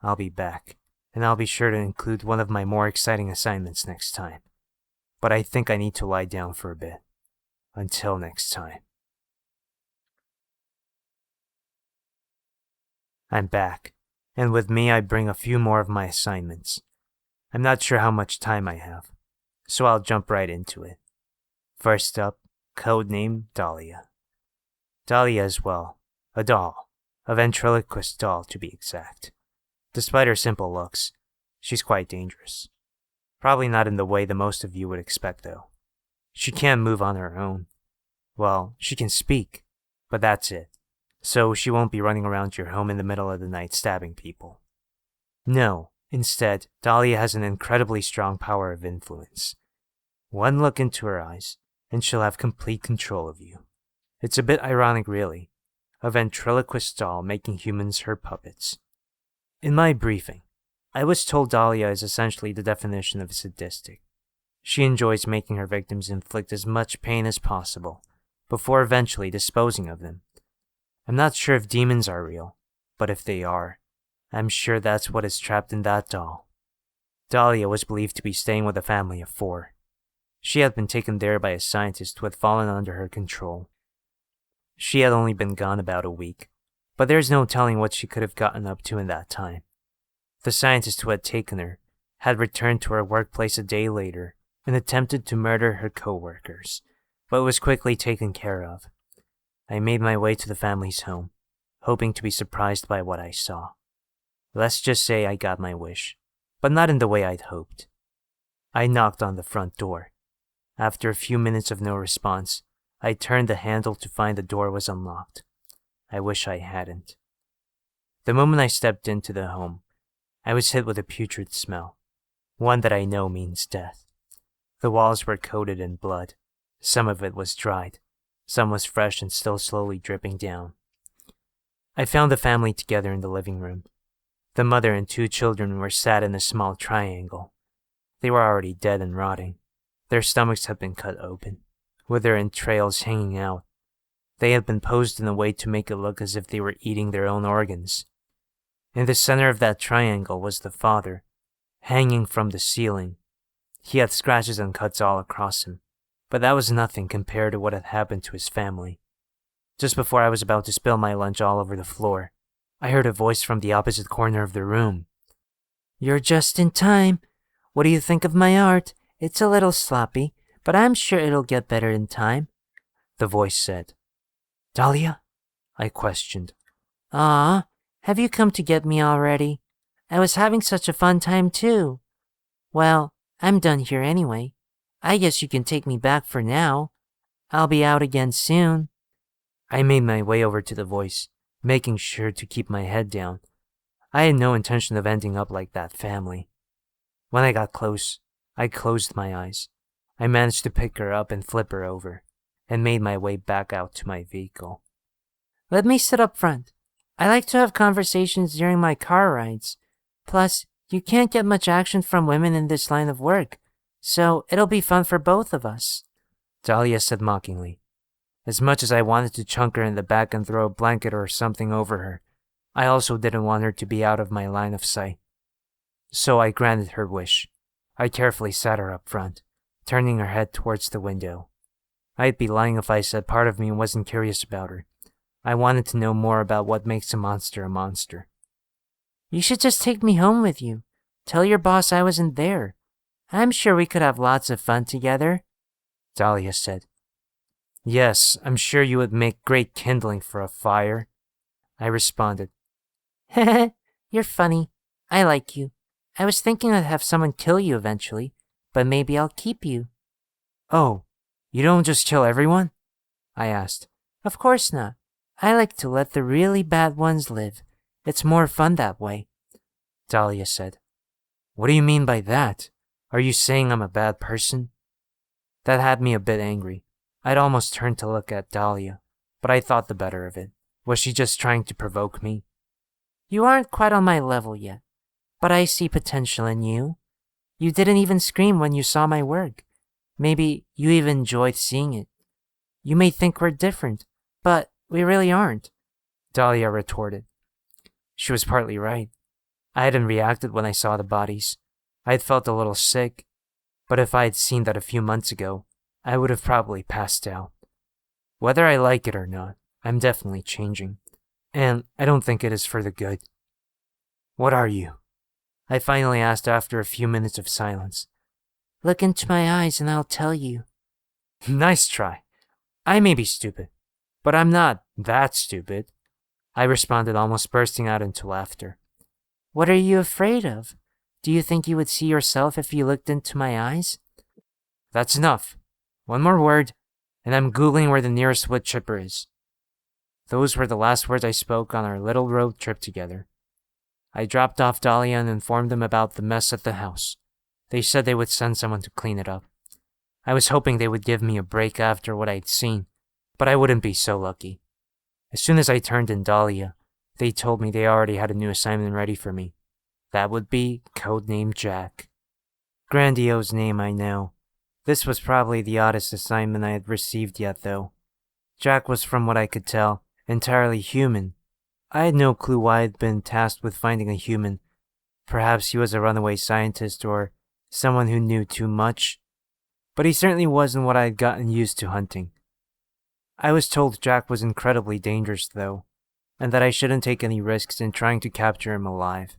I'll be back, and I'll be sure to include one of my more exciting assignments next time. But I think I need to lie down for a bit. Until next time. I'm back, and with me I bring a few more of my assignments. I'm not sure how much time I have, so I'll jump right into it. First up, codename Dahlia. Dahlia is, well, a doll. A ventriloquist doll, to be exact. Despite her simple looks, she's quite dangerous. Probably not in the way that most of you would expect, though. She can't move on her own. Well, she can speak, but that's it. So she won't be running around your home in the middle of the night stabbing people. No, instead, Dahlia has an incredibly strong power of influence. One look into her eyes, and she'll have complete control of you. It's a bit ironic, really. A ventriloquist doll making humans her puppets. In my briefing, I was told Dahlia is essentially the definition of sadistic. She enjoys making her victims inflict as much pain as possible, before eventually disposing of them. I'm not sure if demons are real, but if they are, I'm sure that's what is trapped in that doll. Dahlia was believed to be staying with a family of 4. She had been taken there by a scientist who had fallen under her control. She had only been gone about a week, but there's no telling what she could have gotten up to in that time. The scientist who had taken her had returned to her workplace a day later and attempted to murder her co-workers, but was quickly taken care of. I made my way to the family's home, hoping to be surprised by what I saw. Let's just say I got my wish, but not in the way I'd hoped. I knocked on the front door. After a few minutes of no response, I turned the handle to find the door was unlocked. I wish I hadn't. The moment I stepped into the home, I was hit with a putrid smell, one that I know means death. The walls were coated in blood. Some of it was dried. Some was fresh and still slowly dripping down. I found the family together in the living room. The mother and 2 children were sat in a small triangle. They were already dead and rotting. Their stomachs had been cut open, with their entrails hanging out. They had been posed in a way to make it look as if they were eating their own organs. In the center of that triangle was the father, hanging from the ceiling. He had scratches and cuts all across him, but that was nothing compared to what had happened to his family. Just before I was about to spill my lunch all over the floor, I heard a voice from the opposite corner of the room. "You're just in time. What do you think of my art? It's a little sloppy, but I'm sure it'll get better in time," the voice said. "Dahlia?" I questioned. "Ah, have you come to get me already? I was having such a fun time too. Well, I'm done here anyway. I guess you can take me back for now. I'll be out again soon." I made my way over to the voice, making sure to keep my head down. I had no intention of ending up like that family. When I got close, I closed my eyes. I managed to pick her up and flip her over, and made my way back out to my vehicle. "Let me sit up front. I like to have conversations during my car rides. Plus, you can't get much action from women in this line of work, so it'll be fun for both of us," Dahlia said mockingly. As much as I wanted to chunk her in the back and throw a blanket or something over her, I also didn't want her to be out of my line of sight. So I granted her wish. I carefully sat her up front, turning her head towards the window. I'd be lying if I said part of me wasn't curious about her. I wanted to know more about what makes a monster a monster. "You should just take me home with you. Tell your boss I wasn't there. I'm sure we could have lots of fun together," Dahlia said. "Yes, I'm sure you would make great kindling for a fire," I responded. "Heh, you're funny. I like you. I was thinking I'd have someone kill you eventually, but maybe I'll keep you." "Oh, you don't just kill everyone?" I asked. "Of course not. I like to let the really bad ones live. It's more fun that way," Dahlia said. "What do you mean by that? Are you saying I'm a bad person?" That had me a bit angry. I'd almost turned to look at Dahlia, but I thought the better of it. Was she just trying to provoke me? "You aren't quite on my level yet, but I see potential in you. You didn't even scream when you saw my work. Maybe you even enjoyed seeing it. You may think we're different, but we really aren't, Dahlia retorted. She was partly right. I hadn't reacted when I saw the bodies. I had felt a little sick, but if I had seen that a few months ago, I would have probably passed out. Whether I like it or not, I'm definitely changing, and I don't think it is for the good. What are you? I finally asked after a few minutes of silence. Look into my eyes and I'll tell you. Nice try. I may be stupid, but I'm not that stupid, I responded, almost bursting out into laughter. What are you afraid of? Do you think you would see yourself if you looked into my eyes? That's enough. One more word, and I'm Googling where the nearest wood chipper is. Those were the last words I spoke on our little road trip together. I dropped off Dahlia and informed them about the mess at the house. They said they would send someone to clean it up. I was hoping they would give me a break after what I'd seen, but I wouldn't be so lucky. As soon as I turned in Dahlia, they told me they already had a new assignment ready for me. That would be codename Jack. Grandiose name, I know. This was probably the oddest assignment I had received yet, though. Jack was, from what I could tell, entirely human. I had no clue why I'd been tasked with finding a human. Perhaps he was a runaway scientist or someone who knew too much. But he certainly wasn't what I had gotten used to hunting. I was told Jack was incredibly dangerous, though, and that I shouldn't take any risks in trying to capture him alive.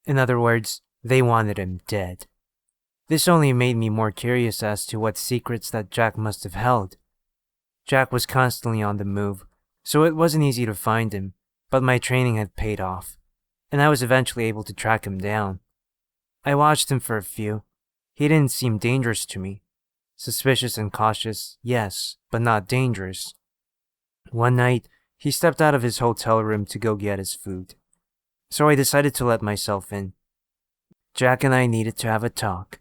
In other words, they wanted him dead. This only made me more curious as to what secrets that Jack must have held. Jack was constantly on the move, so it wasn't easy to find him, but my training had paid off, and I was eventually able to track him down. I watched him for a few. He didn't seem dangerous to me. Suspicious and cautious, yes, but not dangerous. One night, he stepped out of his hotel room to go get his food. So I decided to let myself in. Jack and I needed to have a talk.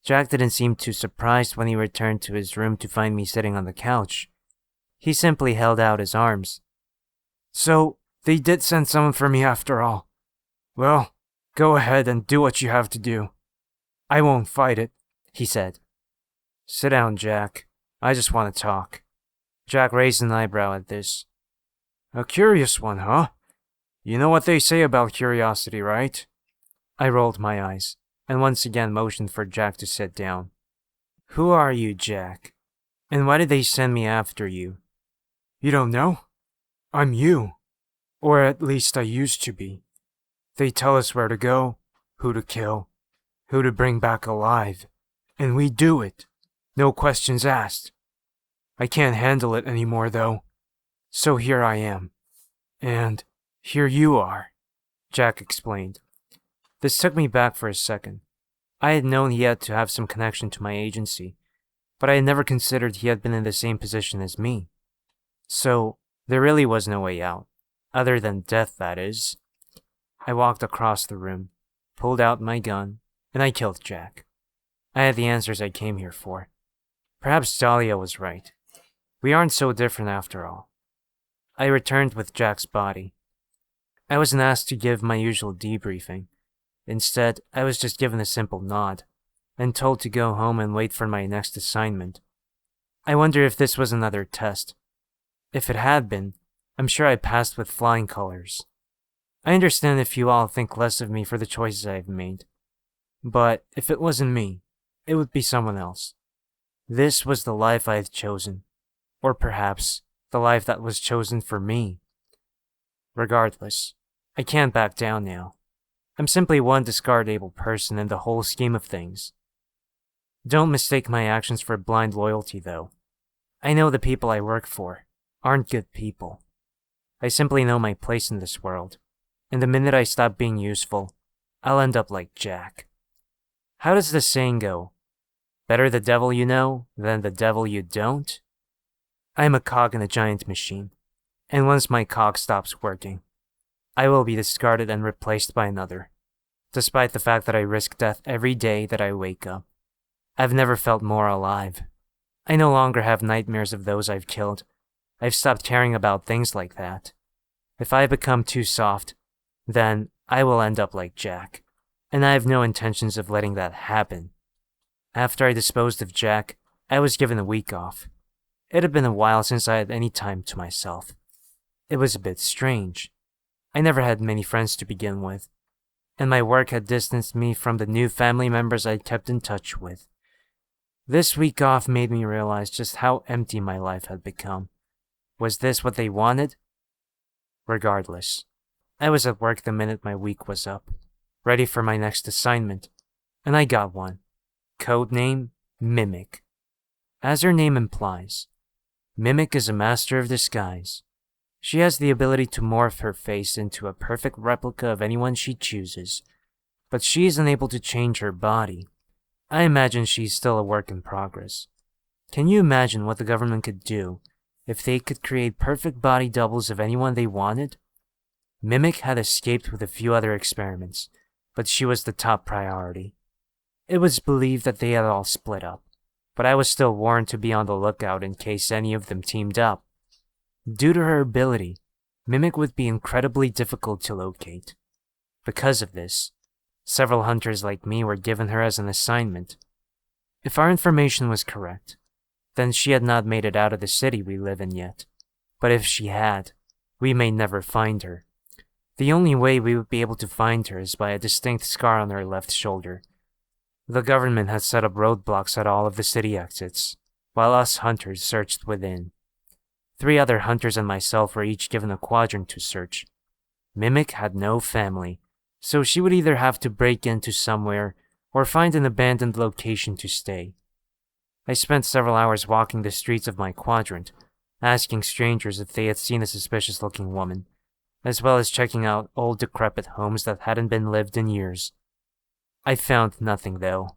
Jack didn't seem too surprised when he returned to his room to find me sitting on the couch. He simply held out his arms. So, they did send someone for me after all. Well, go ahead and do what you have to do. I won't fight it, he said. Sit down, Jack. I just want to talk. Jack raised an eyebrow at this. A curious one, huh? You know what they say about curiosity, right? I rolled my eyes, and once again motioned for Jack to sit down. Who are you, Jack? And why did they send me after you? You don't know? I'm you. Or at least I used to be. They tell us where to go, who to kill, who to bring back alive, and we do it. No questions asked. I can't handle it anymore, though. So here I am. And here you are, Jack explained. This took me back for a second. I had known he had to have some connection to my agency, but I had never considered he had been in the same position as me. So, there really was no way out. Other than death, that is. I walked across the room, pulled out my gun, and I killed Jack. I had the answers I came here for. Perhaps Dahlia was right. We aren't so different after all. I returned with Jack's body. I wasn't asked to give my usual debriefing. Instead, I was just given a simple nod, and told to go home and wait for my next assignment. I wonder if this was another test. If it had been, I'm sure I passed with flying colors. I understand if you all think less of me for the choices I've made. But if it wasn't me, it would be someone else. This was the life I had chosen. Or perhaps, the life that was chosen for me. Regardless, I can't back down now. I'm simply one discardable person in the whole scheme of things. Don't mistake my actions for blind loyalty, though. I know the people I work for aren't good people. I simply know my place in this world, and the minute I stop being useful, I'll end up like Jack. How does the saying go? Better the devil you know than the devil you don't? I'm a cog in a giant machine, and once my cog stops working, I will be discarded and replaced by another, despite the fact that I risk death every day that I wake up. I've never felt more alive. I no longer have nightmares of those I've killed. I've stopped caring about things like that. If I become too soft, then I will end up like Jack, and I have no intentions of letting that happen. After I disposed of Jack, I was given a week off. It had been a while since I had any time to myself. It was a bit strange. I never had many friends to begin with, and my work had distanced me from the new family members I'd kept in touch with. This week off made me realize just how empty my life had become. Was this what they wanted? Regardless, I was at work the minute my week was up, ready for my next assignment, and I got one. Codename Mimic. As her name implies, Mimic is a master of disguise. She has the ability to morph her face into a perfect replica of anyone she chooses, but she isn't able to change her body. I imagine she's still a work in progress. Can you imagine what the government could do if they could create perfect body doubles of anyone they wanted? Mimic had escaped with a few other experiments, but she was the top priority. It was believed that they had all split up, but I was still warned to be on the lookout in case any of them teamed up. Due to her ability, Mimic would be incredibly difficult to locate. Because of this, several hunters like me were given her as an assignment. If our information was correct, then she had not made it out of the city we live in yet. But if she had, we may never find her. The only way we would be able to find her is by a distinct scar on her left shoulder. The government had set up roadblocks at all of the city exits, while us hunters searched within. 3 other hunters and myself were each given a quadrant to search. Mimic had no family, so she would either have to break into somewhere or find an abandoned location to stay. I spent several hours walking the streets of my quadrant, asking strangers if they had seen a suspicious-looking woman, as well as checking out old decrepit homes that hadn't been lived in years. I found nothing, though.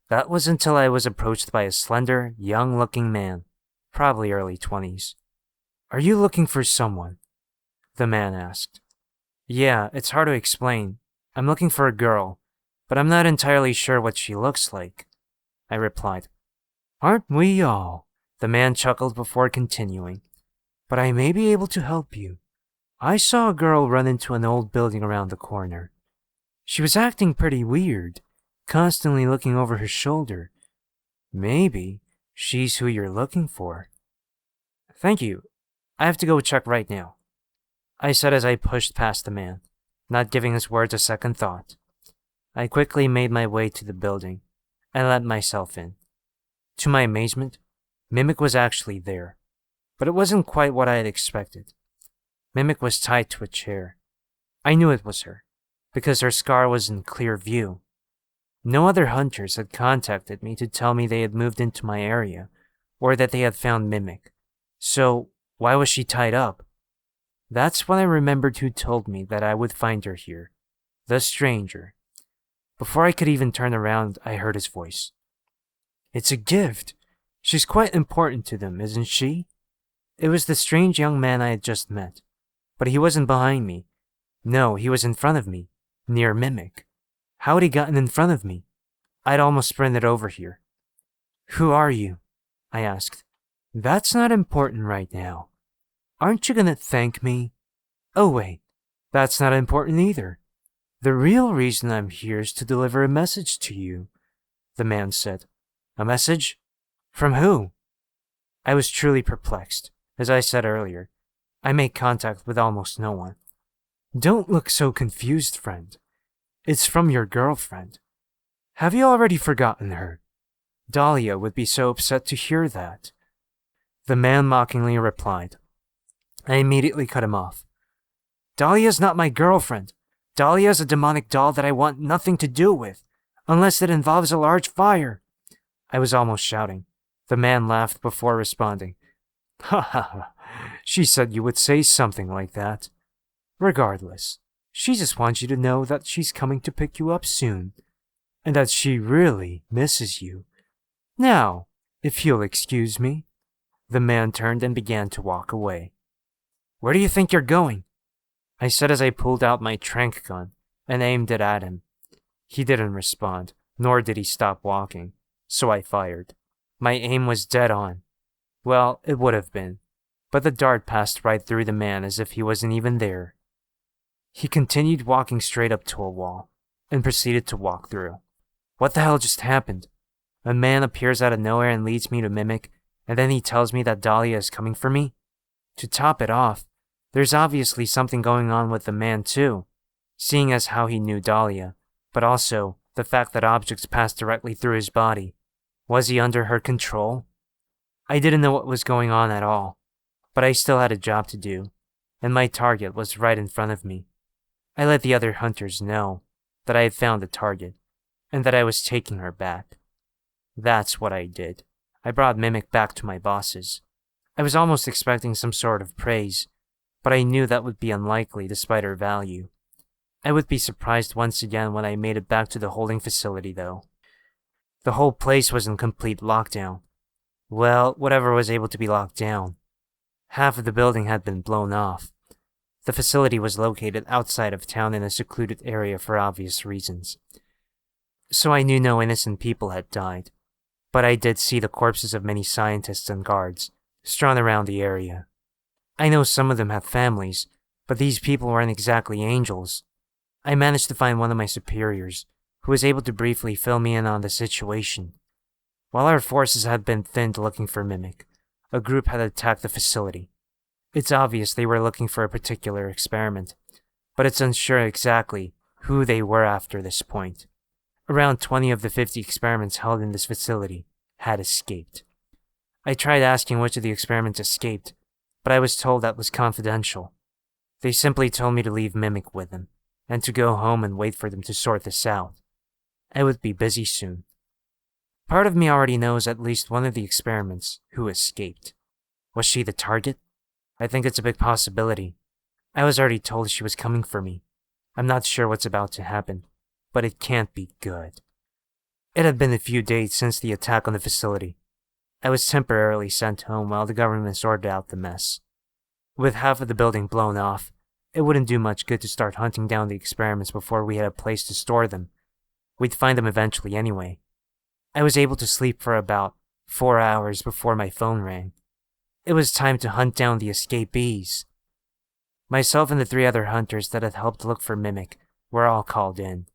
That was until I was approached by a slender, young-looking man, probably early 20s. "Are you looking for someone?" the man asked. "Yeah, it's hard to explain. I'm looking for a girl, but I'm not entirely sure what she looks like," I replied. "Aren't we all?" the man chuckled before continuing. "But I may be able to help you. I saw a girl run into an old building around the corner. She was acting pretty weird, constantly looking over her shoulder. Maybe she's who you're looking for." "Thank you. I have to go check right now," I said as I pushed past the man, not giving his words a second thought. I quickly made my way to the building and let myself in. To my amazement, Mimic was actually there, but it wasn't quite what I had expected. Mimic was tied to a chair. I knew it was her, because her scar was in clear view. No other hunters had contacted me to tell me they had moved into my area, or that they had found Mimic. So, why was she tied up? That's when I remembered who told me that I would find her here. The stranger. Before I could even turn around, I heard his voice. "It's a gift. She's quite important to them, isn't she?" It was the strange young man I had just met. But he wasn't behind me. No, he was in front of me, near Mimic. How had he gotten in front of me? I'd almost sprinted over here. "Who are you?" I asked. "That's not important right now. Aren't you gonna thank me? Oh wait, that's not important either. The real reason I'm here is to deliver a message to you," the man said. "A message? From who?" I was truly perplexed. As I said earlier, I make contact with almost no one. "Don't look so confused, friend. It's from your girlfriend. Have you already forgotten her? Dahlia would be so upset to hear that," the man mockingly replied. I immediately cut him off. "Dahlia's not my girlfriend. Dahlia's a demonic doll that I want nothing to do with, unless it involves a large fire." I was almost shouting. The man laughed before responding. "Ha ha ha. She said you would say something like that. Regardless, she just wants you to know that she's coming to pick you up soon, and that she really misses you. Now, if you'll excuse me." The man turned and began to walk away. "Where do you think you're going?" I said as I pulled out my tranq gun and aimed it at him. He didn't respond, nor did he stop walking, so I fired. My aim was dead on. Well, it would have been, but the dart passed right through the man as if he wasn't even there. He continued walking straight up to a wall, and proceeded to walk through. What the hell just happened? A man appears out of nowhere and leads me to Mimic, and then he tells me that Dahlia is coming for me? To top it off, there's obviously something going on with the man too, seeing as how he knew Dahlia, but also the fact that objects passed directly through his body. Was he under her control? I didn't know what was going on at all, but I still had a job to do, and my target was right in front of me. I let the other hunters know that I had found the target, and that I was taking her back. That's what I did. I brought Mimic back to my bosses. I was almost expecting some sort of praise, but I knew that would be unlikely despite her value. I would be surprised once again when I made it back to the holding facility, though. The whole place was in complete lockdown. Well, whatever was able to be locked down. Half of the building had been blown off. The facility was located outside of town in a secluded area for obvious reasons. So I knew no innocent people had died, but I did see the corpses of many scientists and guards strewn around the area. I know some of them have families, but these people weren't exactly angels. I managed to find one of my superiors, who was able to briefly fill me in on the situation. While our forces had been thinned looking for Mimic, a group had attacked the facility. It's obvious they were looking for a particular experiment, but it's unsure exactly who they were after this point. Around 20 of the 50 experiments held in this facility had escaped. I tried asking which of the experiments escaped, but I was told that was confidential. They simply told me to leave Mimic with them, and to go home and wait for them to sort this out. I would be busy soon. Part of me already knows at least one of the experiments who escaped. Was she the target? I think it's a big possibility. I was already told she was coming for me. I'm not sure what's about to happen, but it can't be good. It had been a few days since the attack on the facility. I was temporarily sent home while the government sorted out the mess. With half of the building blown off, it wouldn't do much good to start hunting down the experiments before we had a place to store them. We'd find them eventually anyway. I was able to sleep for about 4 hours before my phone rang. It was time to hunt down the escapees. Myself and the 3 other hunters that had helped look for Mimic were all called in.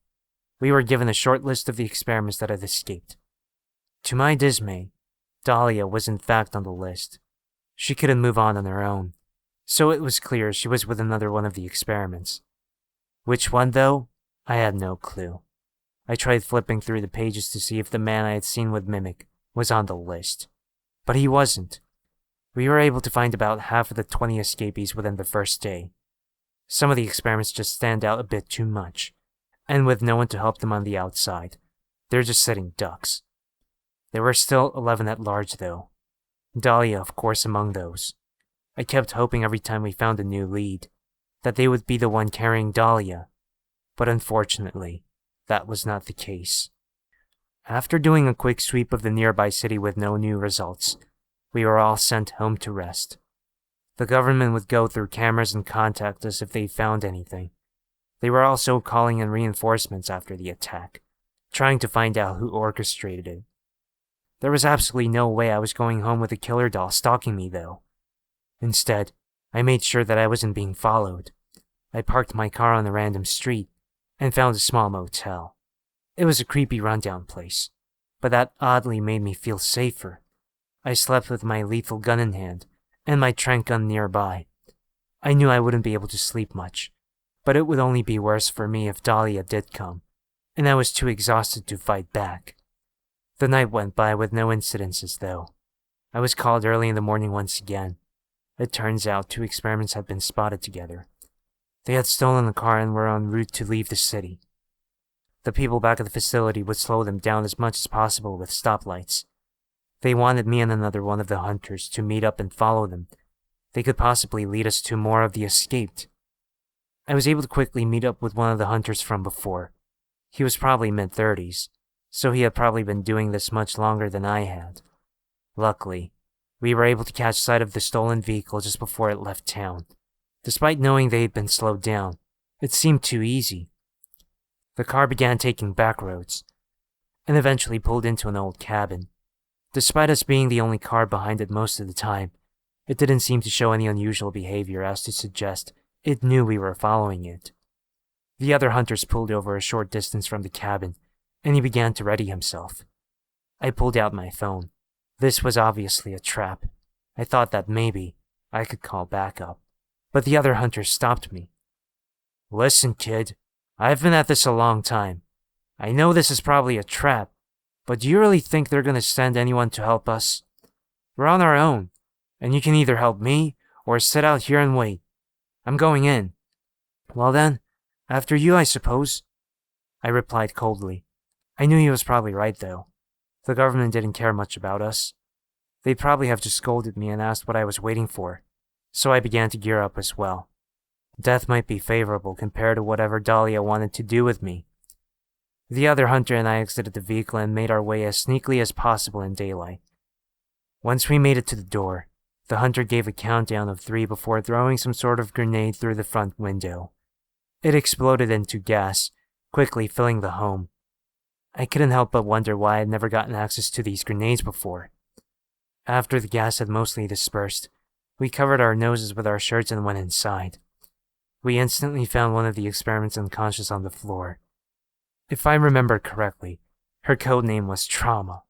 We were given a short list of the experiments that had escaped. To my dismay, Dahlia was in fact on the list. She couldn't move on her own, so it was clear she was with another one of the experiments. Which one, though? I had no clue. I tried flipping through the pages to see if the man I had seen with Mimic was on the list, but he wasn't. We were able to find about half of the 20 escapees within the first day. Some of the experiments just stand out a bit too much, and with no one to help them on the outside, they're just sitting ducks. There were still 11 at large, though. Dahlia, of course, among those. I kept hoping every time we found a new lead that they would be the one carrying Dahlia, but unfortunately, that was not the case. After doing a quick sweep of the nearby city with no new results, we were all sent home to rest. The government would go through cameras and contact us if they found anything. They were also calling in reinforcements after the attack, trying to find out who orchestrated it. There was absolutely no way I was going home with a killer doll stalking me, though. Instead, I made sure that I wasn't being followed. I parked my car on a random street and found a small motel. It was a creepy rundown place, but that oddly made me feel safer. I slept with my lethal gun in hand and my tranq gun nearby. I knew I wouldn't be able to sleep much, but it would only be worse for me if Dahlia did come, and I was too exhausted to fight back. The night went by with no incidences, though. I was called early in the morning once again. It turns out 2 experiments had been spotted together. They had stolen the car and were en route to leave the city. The people back at the facility would slow them down as much as possible with stoplights. They wanted me and another one of the hunters to meet up and follow them. They could possibly lead us to more of the escaped. I was able to quickly meet up with one of the hunters from before. He was probably mid-30s, so he had probably been doing this much longer than I had. Luckily, we were able to catch sight of the stolen vehicle just before it left town. Despite knowing they had been slowed down, it seemed too easy. The car began taking back roads, and eventually pulled into an old cabin. Despite us being the only car behind it most of the time, it didn't seem to show any unusual behavior as to suggest it knew we were following it. The other hunters pulled over a short distance from the cabin, and he began to ready himself. I pulled out my phone. This was obviously a trap. I thought that maybe I could call backup, but the other hunter stopped me. Listen, kid, I've been at this a long time. I know this is probably a trap, but do you really think they're gonna send anyone to help us? We're on our own, and you can either help me or sit out here and wait. I'm going in. Well then, after you, I suppose. I replied coldly. I knew he was probably right, though. The government didn't care much about us. They'd probably have just scolded me and asked what I was waiting for, so I began to gear up as well. Death might be favorable compared to whatever Dahlia wanted to do with me. The other hunter and I exited the vehicle and made our way as sneakily as possible in daylight. Once we made it to the door, the hunter gave a countdown of 3 before throwing some sort of grenade through the front window. It exploded into gas, quickly filling the home. I couldn't help but wonder why I'd never gotten access to these grenades before. After the gas had mostly dispersed, we covered our noses with our shirts and went inside. We instantly found one of the experiments unconscious on the floor. If I remember correctly, her code name was Trauma.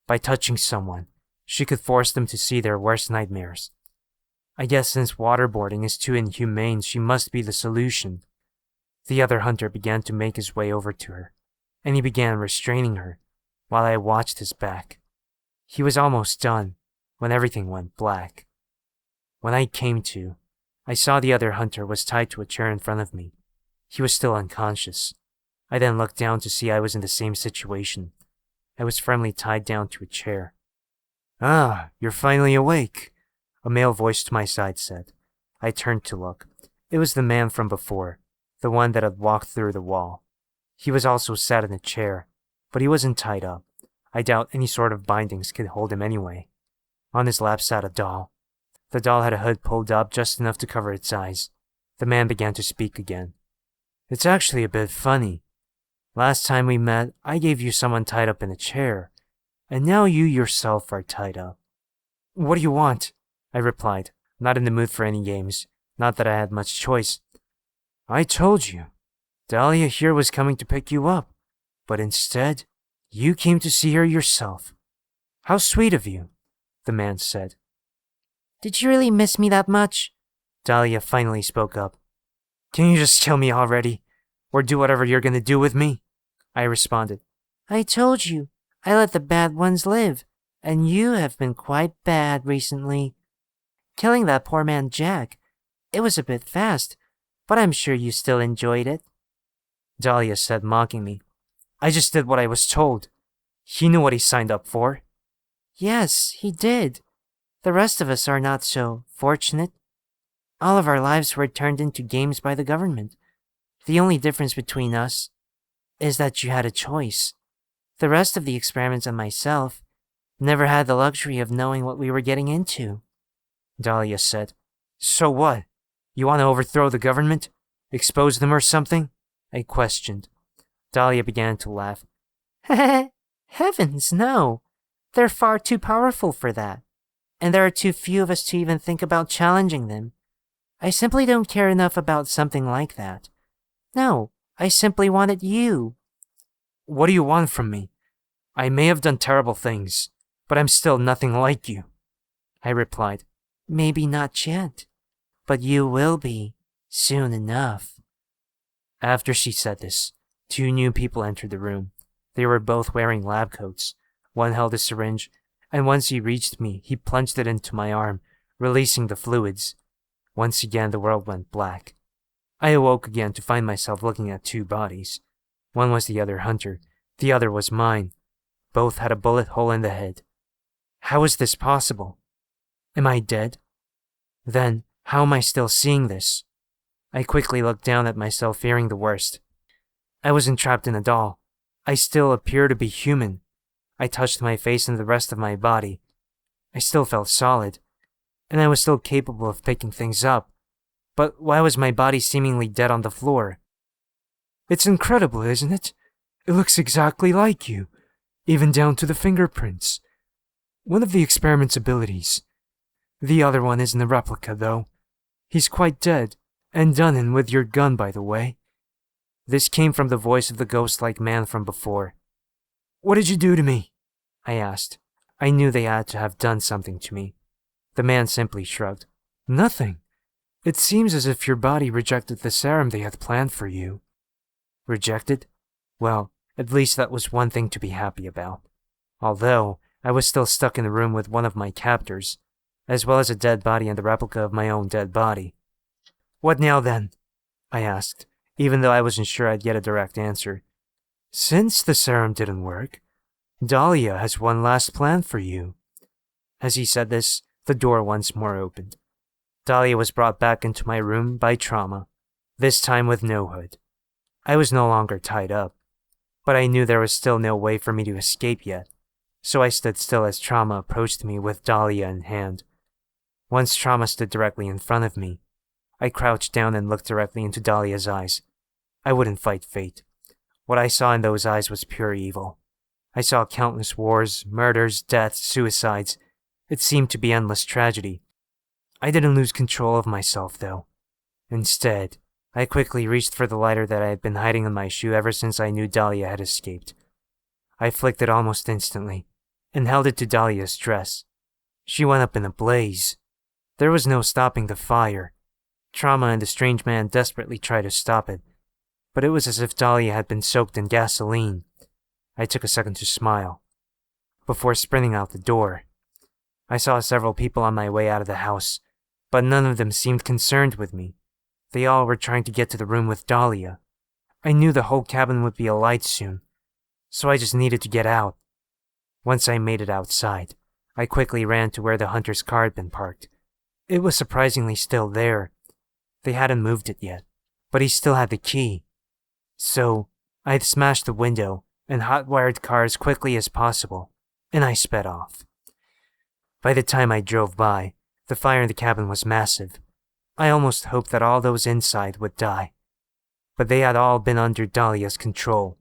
By touching someone, she could force them to see their worst nightmares. I guess since waterboarding is too inhumane, she must be the solution. The other hunter began to make his way over to her, and he began restraining her, while I watched his back. He was almost done, when everything went black. When I came to, I saw the other hunter was tied to a chair in front of me. He was still unconscious. I then looked down to see I was in the same situation. I was firmly tied down to a chair. Ah, you're finally awake, a male voice to my side said. I turned to look. It was the man from before, the one that had walked through the wall. He was also sat in a chair, but he wasn't tied up. I doubt any sort of bindings could hold him anyway. On his lap sat a doll. The doll had a hood pulled up just enough to cover its eyes. The man began to speak again. It's actually a bit funny. Last time we met, I gave you someone tied up in a chair, and now you yourself are tied up. What do you want? I replied, not in the mood for any games, not that I had much choice. I told you, Dahlia here was coming to pick you up, but instead, you came to see her yourself. How sweet of you, the man said. Did you really miss me that much? Dahlia finally spoke up. Can you just kill me already, or do whatever you're gonna do with me? I responded. I told you, I let the bad ones live, and you have been quite bad recently. Killing that poor man Jack, it was a bit fast, but I'm sure you still enjoyed it. Dahlia said, mocking me. I just did what I was told. He knew what he signed up for. Yes, he did. The rest of us are not so fortunate. All of our lives were turned into games by the government. The only difference between us is that you had a choice. The rest of the experiments and myself never had the luxury of knowing what we were getting into. Dahlia said. So what? You want to overthrow the government? Expose them or something? I questioned. Dahlia began to laugh. Heavens, no. They're far too powerful for that. And there are too few of us to even think about challenging them. I simply don't care enough about something like that. No, I simply wanted you. What do you want from me? I may have done terrible things, but I'm still nothing like you. I replied. Maybe not yet, but you will be, soon enough. After she said this, 2 new people entered the room. They were both wearing lab coats. One held a syringe, and once he reached me, he plunged it into my arm, releasing the fluids. Once again, the world went black. I awoke again to find myself looking at 2 bodies. One was the other hunter, the other was mine. Both had a bullet hole in the head. How is this possible? Am I dead? Then, how am I still seeing this? I quickly looked down at myself, fearing the worst. I wasn't trapped in a doll. I still appear to be human. I touched my face and the rest of my body. I still felt solid, and I was still capable of picking things up. But why was my body seemingly dead on the floor? It's incredible, isn't it? It looks exactly like you, even down to the fingerprints. One of the experiment's abilities. The other one isn't a replica, though. He's quite dead, and done in with your gun, by the way. This came from the voice of the ghost-like man from before. What did you do to me? I asked. I knew they had to have done something to me. The man simply shrugged. Nothing. It seems as if your body rejected the serum they had planned for you. Rejected? Well, at least that was one thing to be happy about. Although, I was still stuck in the room with one of my captors, as well as a dead body and a replica of my own dead body. What now then? I asked, even though I wasn't sure I'd get a direct answer. Since the serum didn't work, Dahlia has one last plan for you. As he said this, the door once more opened. Dahlia was brought back into my room by trauma, this time with no hood. I was no longer tied up, but I knew there was still no way for me to escape yet, so I stood still as Trauma approached me with Dahlia in hand. Once Trauma stood directly in front of me, I crouched down and looked directly into Dahlia's eyes. I wouldn't fight fate. What I saw in those eyes was pure evil. I saw countless wars, murders, deaths, suicides. It seemed to be endless tragedy. I didn't lose control of myself, though. Instead, I quickly reached for the lighter that I had been hiding in my shoe ever since I knew Dahlia had escaped. I flicked it almost instantly, and held it to Dahlia's dress. She went up in a blaze. There was no stopping the fire. Trauma and the strange man desperately tried to stop it, but it was as if Dahlia had been soaked in gasoline. I took a second to smile, before sprinting out the door. I saw several people on my way out of the house, but none of them seemed concerned with me. They all were trying to get to the room with Dahlia. I knew the whole cabin would be alight soon, so I just needed to get out. Once I made it outside, I quickly ran to where the hunter's car had been parked. It was surprisingly still there. They hadn't moved it yet, but he still had the key. So, I smashed the window and hot-wired the car as quickly as possible, and I sped off. By the time I drove by, the fire in the cabin was massive. I almost hoped that all those inside would die. But they had all been under Dahlia's control.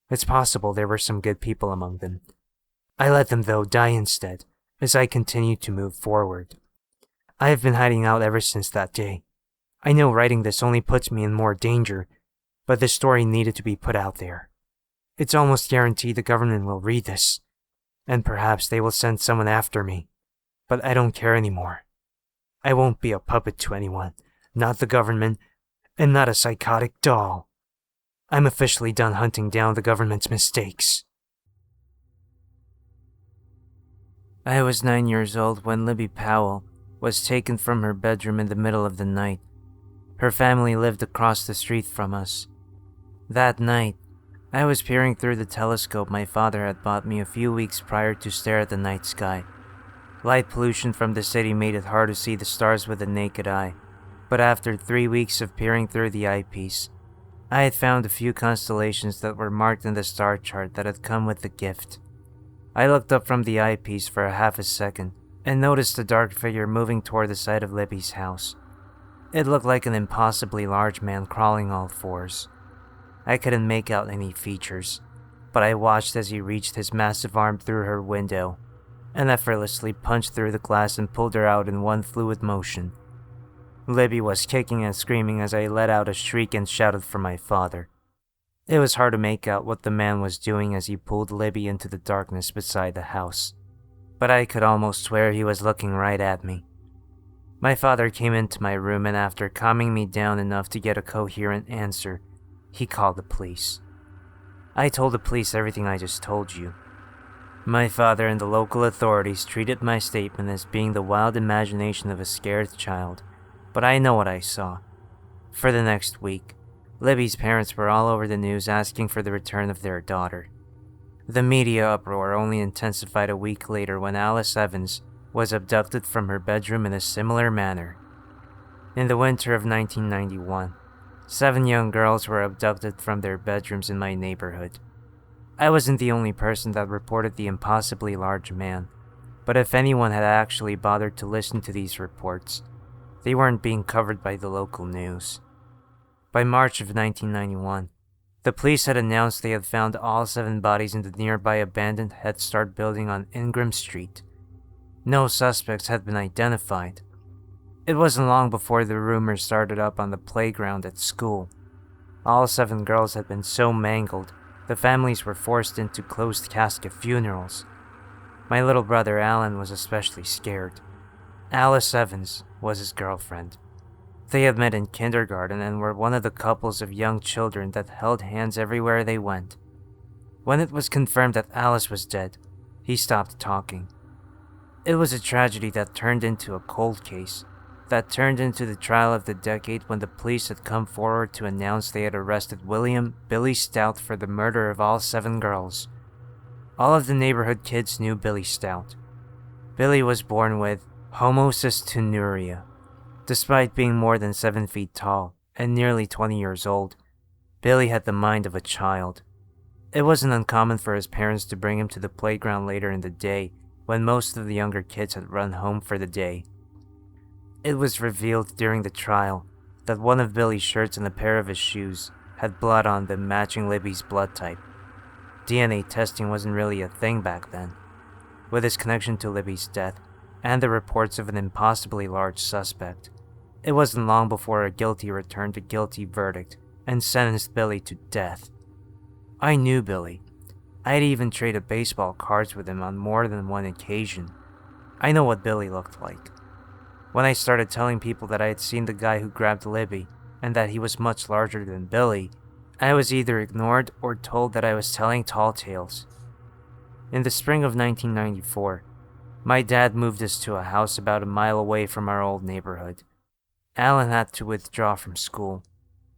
It's possible there were some good people among them. I let them, though, die instead, as I continued to move forward. I have been hiding out ever since that day. I know writing this only puts me in more danger, but the story needed to be put out there. It's almost guaranteed the government will read this, and perhaps they will send someone after me. But I don't care anymore. I won't be a puppet to anyone, not the government, and not a psychotic doll. I'm officially done hunting down the government's mistakes. I was 9 years old when Libby Powell was taken from her bedroom in the middle of the night. Her family lived across the street from us. That night, I was peering through the telescope my father had bought me a few weeks prior to stare at the night sky. Light pollution from the city made it hard to see the stars with the naked eye, but after 3 weeks of peering through the eyepiece, I had found a few constellations that were marked in the star chart that had come with the gift. I looked up from the eyepiece for a half a second and noticed a dark figure moving toward the side of Libby's house. It looked like an impossibly large man crawling all fours. I couldn't make out any features, but I watched as he reached his massive arm through her window and effortlessly punched through the glass and pulled her out in one fluid motion. Libby was kicking and screaming as I let out a shriek and shouted for my father. It was hard to make out what the man was doing as he pulled Libby into the darkness beside the house, but I could almost swear he was looking right at me. My father came into my room, and after calming me down enough to get a coherent answer, he called the police. I told the police everything I just told you. My father and the local authorities treated my statement as being the wild imagination of a scared child, but I know what I saw. For the next week, Libby's parents were all over the news asking for the return of their daughter. The media uproar only intensified a week later when Alice Evans was abducted from her bedroom in a similar manner. In the winter of 1991, 7 young girls were abducted from their bedrooms in my neighborhood. I wasn't the only person that reported the impossibly large man, but if anyone had actually bothered to listen to these reports, they weren't being covered by the local news. By March of 1991, the police had announced they had found all 7 bodies in the nearby abandoned Head Start building on Ingram Street. No suspects had been identified. It wasn't long before the rumors started up on the playground at school. All 7 girls had been so mangled, the families were forced into closed casket funerals. My little brother Alan was especially scared. Alice Evans was his girlfriend. They had met in kindergarten and were one of the couples of young children that held hands everywhere they went. When it was confirmed that Alice was dead, he stopped talking. It was a tragedy that turned into a cold case, that turned into the trial of the decade when the police had come forward to announce they had arrested William Billy Stout for the murder of all 7 girls. All of the neighborhood kids knew Billy Stout. Billy was born with homocystinuria. Despite being more than 7 feet tall and nearly 20 years old, Billy had the mind of a child. It wasn't uncommon for his parents to bring him to the playground later in the day when most of the younger kids had run home for the day. It was revealed during the trial that one of Billy's shirts and a pair of his shoes had blood on them matching Libby's blood type. DNA testing wasn't really a thing back then. With his connection to Libby's death and the reports of an impossibly large suspect, it wasn't long before a guilty returned a guilty verdict and sentenced Billy to death. I knew Billy. I had even traded baseball cards with him on more than one occasion. I know what Billy looked like. When I started telling people that I had seen the guy who grabbed Libby and that he was much larger than Billy, I was either ignored or told that I was telling tall tales. In the spring of 1994, my dad moved us to a house about a mile away from our old neighborhood. Alan had to withdraw from school.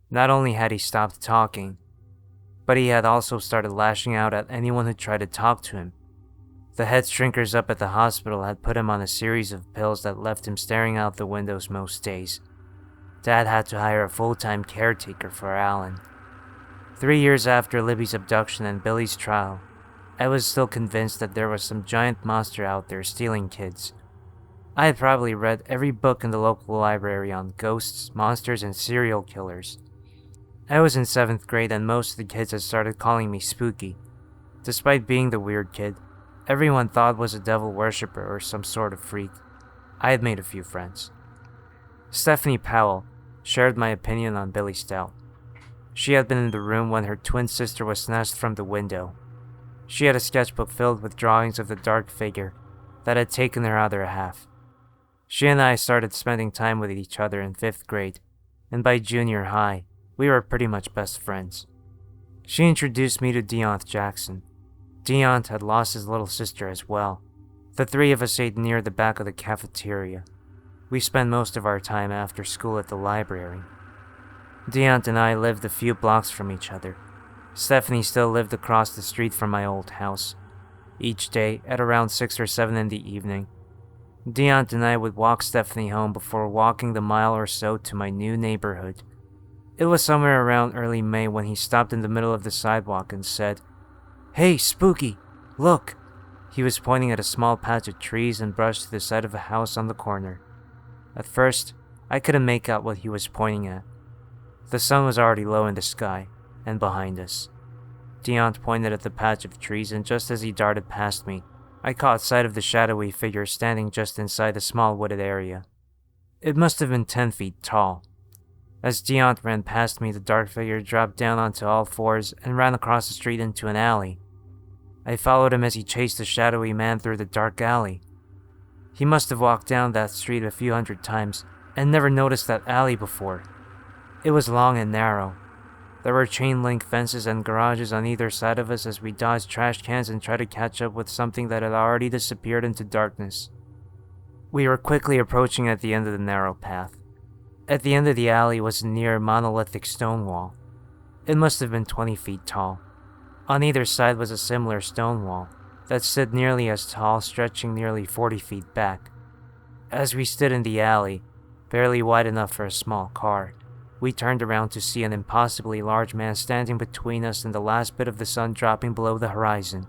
Not only had he stopped talking, but he had also started lashing out at anyone who tried to talk to him. The head shrinkers up at the hospital had put him on a series of pills that left him staring out the windows most days. Dad had to hire a full-time caretaker for Alan. 3 years after Libby's abduction and Billy's trial, I was still convinced that there was some giant monster out there stealing kids. I had probably read every book in the local library on ghosts, monsters, and serial killers. I was in 7th grade and most of the kids had started calling me Spooky. Despite being the weird kid, everyone thought was a devil worshipper or some sort of freak. I had made a few friends. Stephanie Powell shared my opinion on Billy Stout. She had been in the room when her twin sister was snatched from the window. She had a sketchbook filled with drawings of the dark figure that had taken her other half. She and I started spending time with each other in 5th grade, and by junior high, we were pretty much best friends. She introduced me to Deont Jackson. Deont had lost his little sister as well. The 3 of us ate near the back of the cafeteria. We spent most of our time after school at the library. Deont and I lived a few blocks from each other. Stephanie still lived across the street from my old house. Each day, at around 6 or 7 in the evening, Deont and I would walk Stephanie home before walking the mile or so to my new neighborhood. It was somewhere around early May when he stopped in the middle of the sidewalk and said, "Hey, Spooky, look!" He was pointing at a small patch of trees and brush to the side of a house on the corner. At first, I couldn't make out what he was pointing at. The sun was already low in the sky, and behind us. Deont pointed at the patch of trees, and just as he darted past me, I caught sight of the shadowy figure standing just inside the small wooded area. It must have been 10 feet tall. As Deont ran past me, the dark figure dropped down onto all fours and ran across the street into an alley. I followed him as he chased the shadowy man through the dark alley. He must have walked down that street a few hundred times and never noticed that alley before. It was long and narrow. There were chain-link fences and garages on either side of us as we dodged trash cans and tried to catch up with something that had already disappeared into darkness. We were quickly approaching at the end of the narrow path. At the end of the alley was a near monolithic stone wall. It must have been 20 feet tall. On either side was a similar stone wall that stood nearly as tall, stretching nearly 40 feet back. As we stood in the alley, barely wide enough for a small car, we turned around to see an impossibly large man standing between us and the last bit of the sun dropping below the horizon.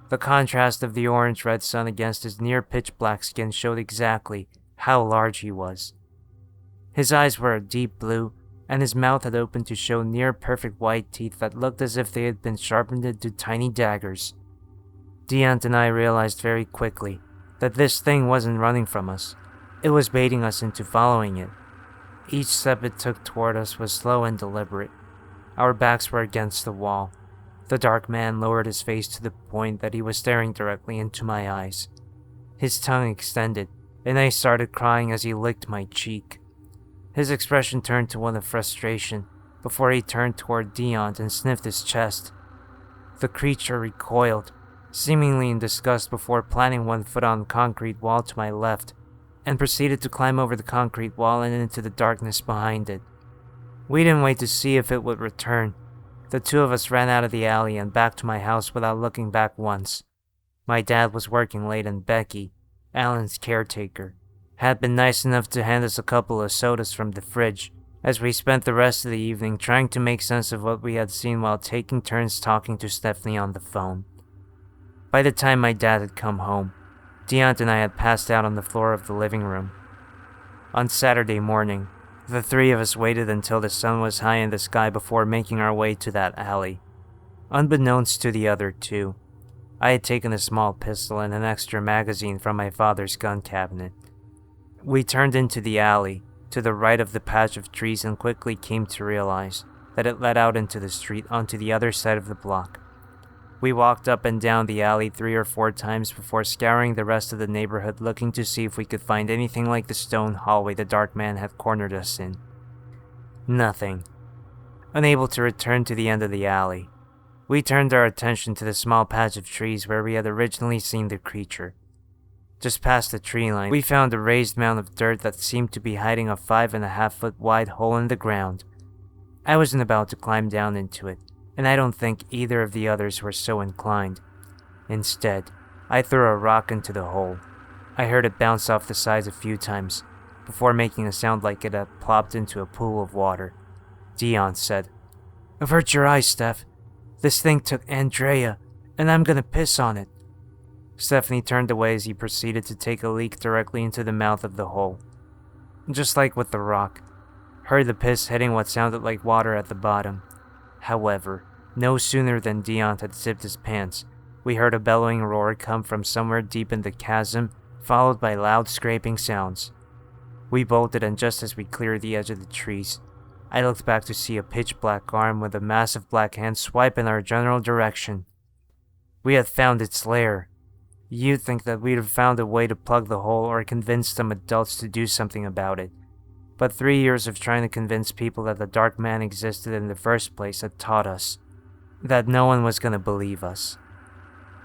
The contrast of the orange-red sun against his near pitch-black skin showed exactly how large he was. His eyes were a deep blue, and his mouth had opened to show near-perfect white teeth that looked as if they had been sharpened into tiny daggers. Deont and I realized very quickly that this thing wasn't running from us. It was baiting us into following it. Each step it took toward us was slow and deliberate. Our backs were against the wall. The dark man lowered his face to the point that he was staring directly into my eyes. His tongue extended, and I started crying as he licked my cheek. His expression turned to one of frustration before he turned toward Dion and sniffed his chest. The creature recoiled, seemingly in disgust, before planting one foot on the concrete wall to my left, and proceeded to climb over the concrete wall and into the darkness behind it. We didn't wait to see if it would return. The two of us ran out of the alley and back to my house without looking back once. My dad was working late, and Becky, Alan's caretaker, had been nice enough to hand us a couple of sodas from the fridge, as we spent the rest of the evening trying to make sense of what we had seen while taking turns talking to Stephanie on the phone. By the time my dad had come home, Deont and I had passed out on the floor of the living room. On Saturday morning, the three of us waited until the sun was high in the sky before making our way to that alley. Unbeknownst to the other two, I had taken a small pistol and an extra magazine from my father's gun cabinet. We turned into the alley, to the right of the patch of trees, and quickly came to realize that it led out into the street onto the other side of the block. We walked up and down the alley 3 or 4 times before scouring the rest of the neighborhood, looking to see if we could find anything like the stone hallway the dark man had cornered us in. Nothing. Unable to return to the end of the alley, we turned our attention to the small patch of trees where we had originally seen the creature. Just past the tree line, we found a raised mound of dirt that seemed to be hiding a 5.5-foot wide hole in the ground. I wasn't about to climb down into it, and I don't think either of the others were so inclined. Instead, I threw a rock into the hole. I heard it bounce off the sides a few times, before making a sound like it had plopped into a pool of water. Dion said, "Avert your eyes, Steph. This thing took Andrea, and I'm gonna piss on it." Stephanie turned away as he proceeded to take a leak directly into the mouth of the hole. Just like with the rock, heard the piss hitting what sounded like water at the bottom. However, no sooner than Dion had zipped his pants, we heard a bellowing roar come from somewhere deep in the chasm, followed by loud scraping sounds. We bolted, and just as we cleared the edge of the trees, I looked back to see a pitch-black arm with a massive black hand swipe in our general direction. We had found its lair. You'd think that we'd have found a way to plug the hole or convince some adults to do something about it. But 3 years of trying to convince people that the dark man existed in the first place had taught us that no one was going to believe us.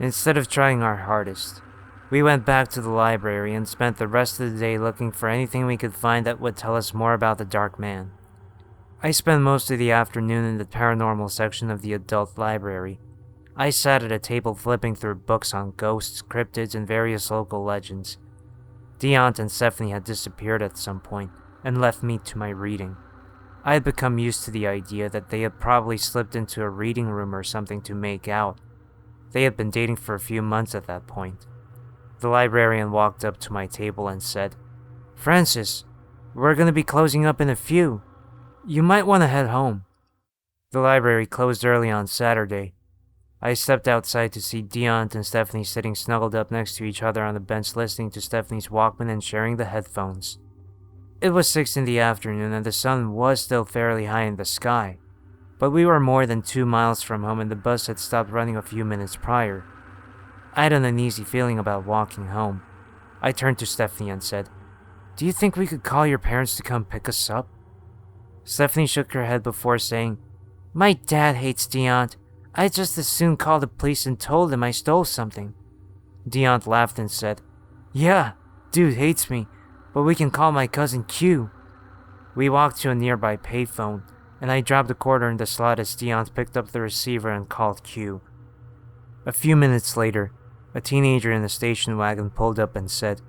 Instead of trying our hardest, we went back to the library and spent the rest of the day looking for anything we could find that would tell us more about the dark man. I spent most of the afternoon in the paranormal section of the adult library. I sat at a table flipping through books on ghosts, cryptids, and various local legends. Deont and Stephanie had disappeared at some point and left me to my reading. I had become used to the idea that they had probably slipped into a reading room or something to make out. They had been dating for a few months at that point. The librarian walked up to my table and said, "Francis, we're going to be closing up in a few. You might want to head home." The library closed early on Saturday. I stepped outside to see Deont and Stephanie sitting snuggled up next to each other on the bench, listening to Stephanie's Walkman and sharing the headphones. It was 6 in the afternoon and the sun was still fairly high in the sky, but we were more than 2 miles from home and the bus had stopped running a few minutes prior. I had an uneasy feeling about walking home. I turned to Stephanie and said, "Do you think we could call your parents to come pick us up?" Stephanie shook her head before saying, "My dad hates Deont. I'd just as soon call the police and told him I stole something." Deont laughed and said, "Yeah, dude hates me, but we can call my cousin Q." We walked to a nearby payphone, and I dropped a quarter in the slot as Deont picked up the receiver and called Q. A few minutes later, a teenager in a station wagon pulled up and said,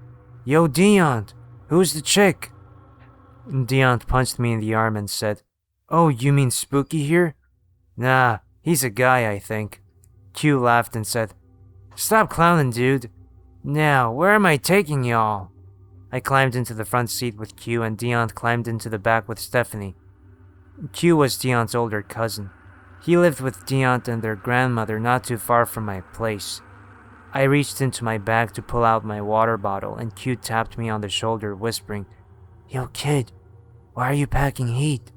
"Yo, Deont, who's the chick?" Deont punched me in the arm and said, "Oh, you mean Spooky here?" "Nah, he's a guy, I think." Q laughed and said, "Stop clowning, dude. Now, where am I taking y'all?" I climbed into the front seat with Q and Deont climbed into the back with Stephanie. Q was Deont's older cousin. He lived with Deont and their grandmother not too far from my place. I reached into my bag to pull out my water bottle and Q tapped me on the shoulder, whispering, "Yo, kid, why are you packing heat?"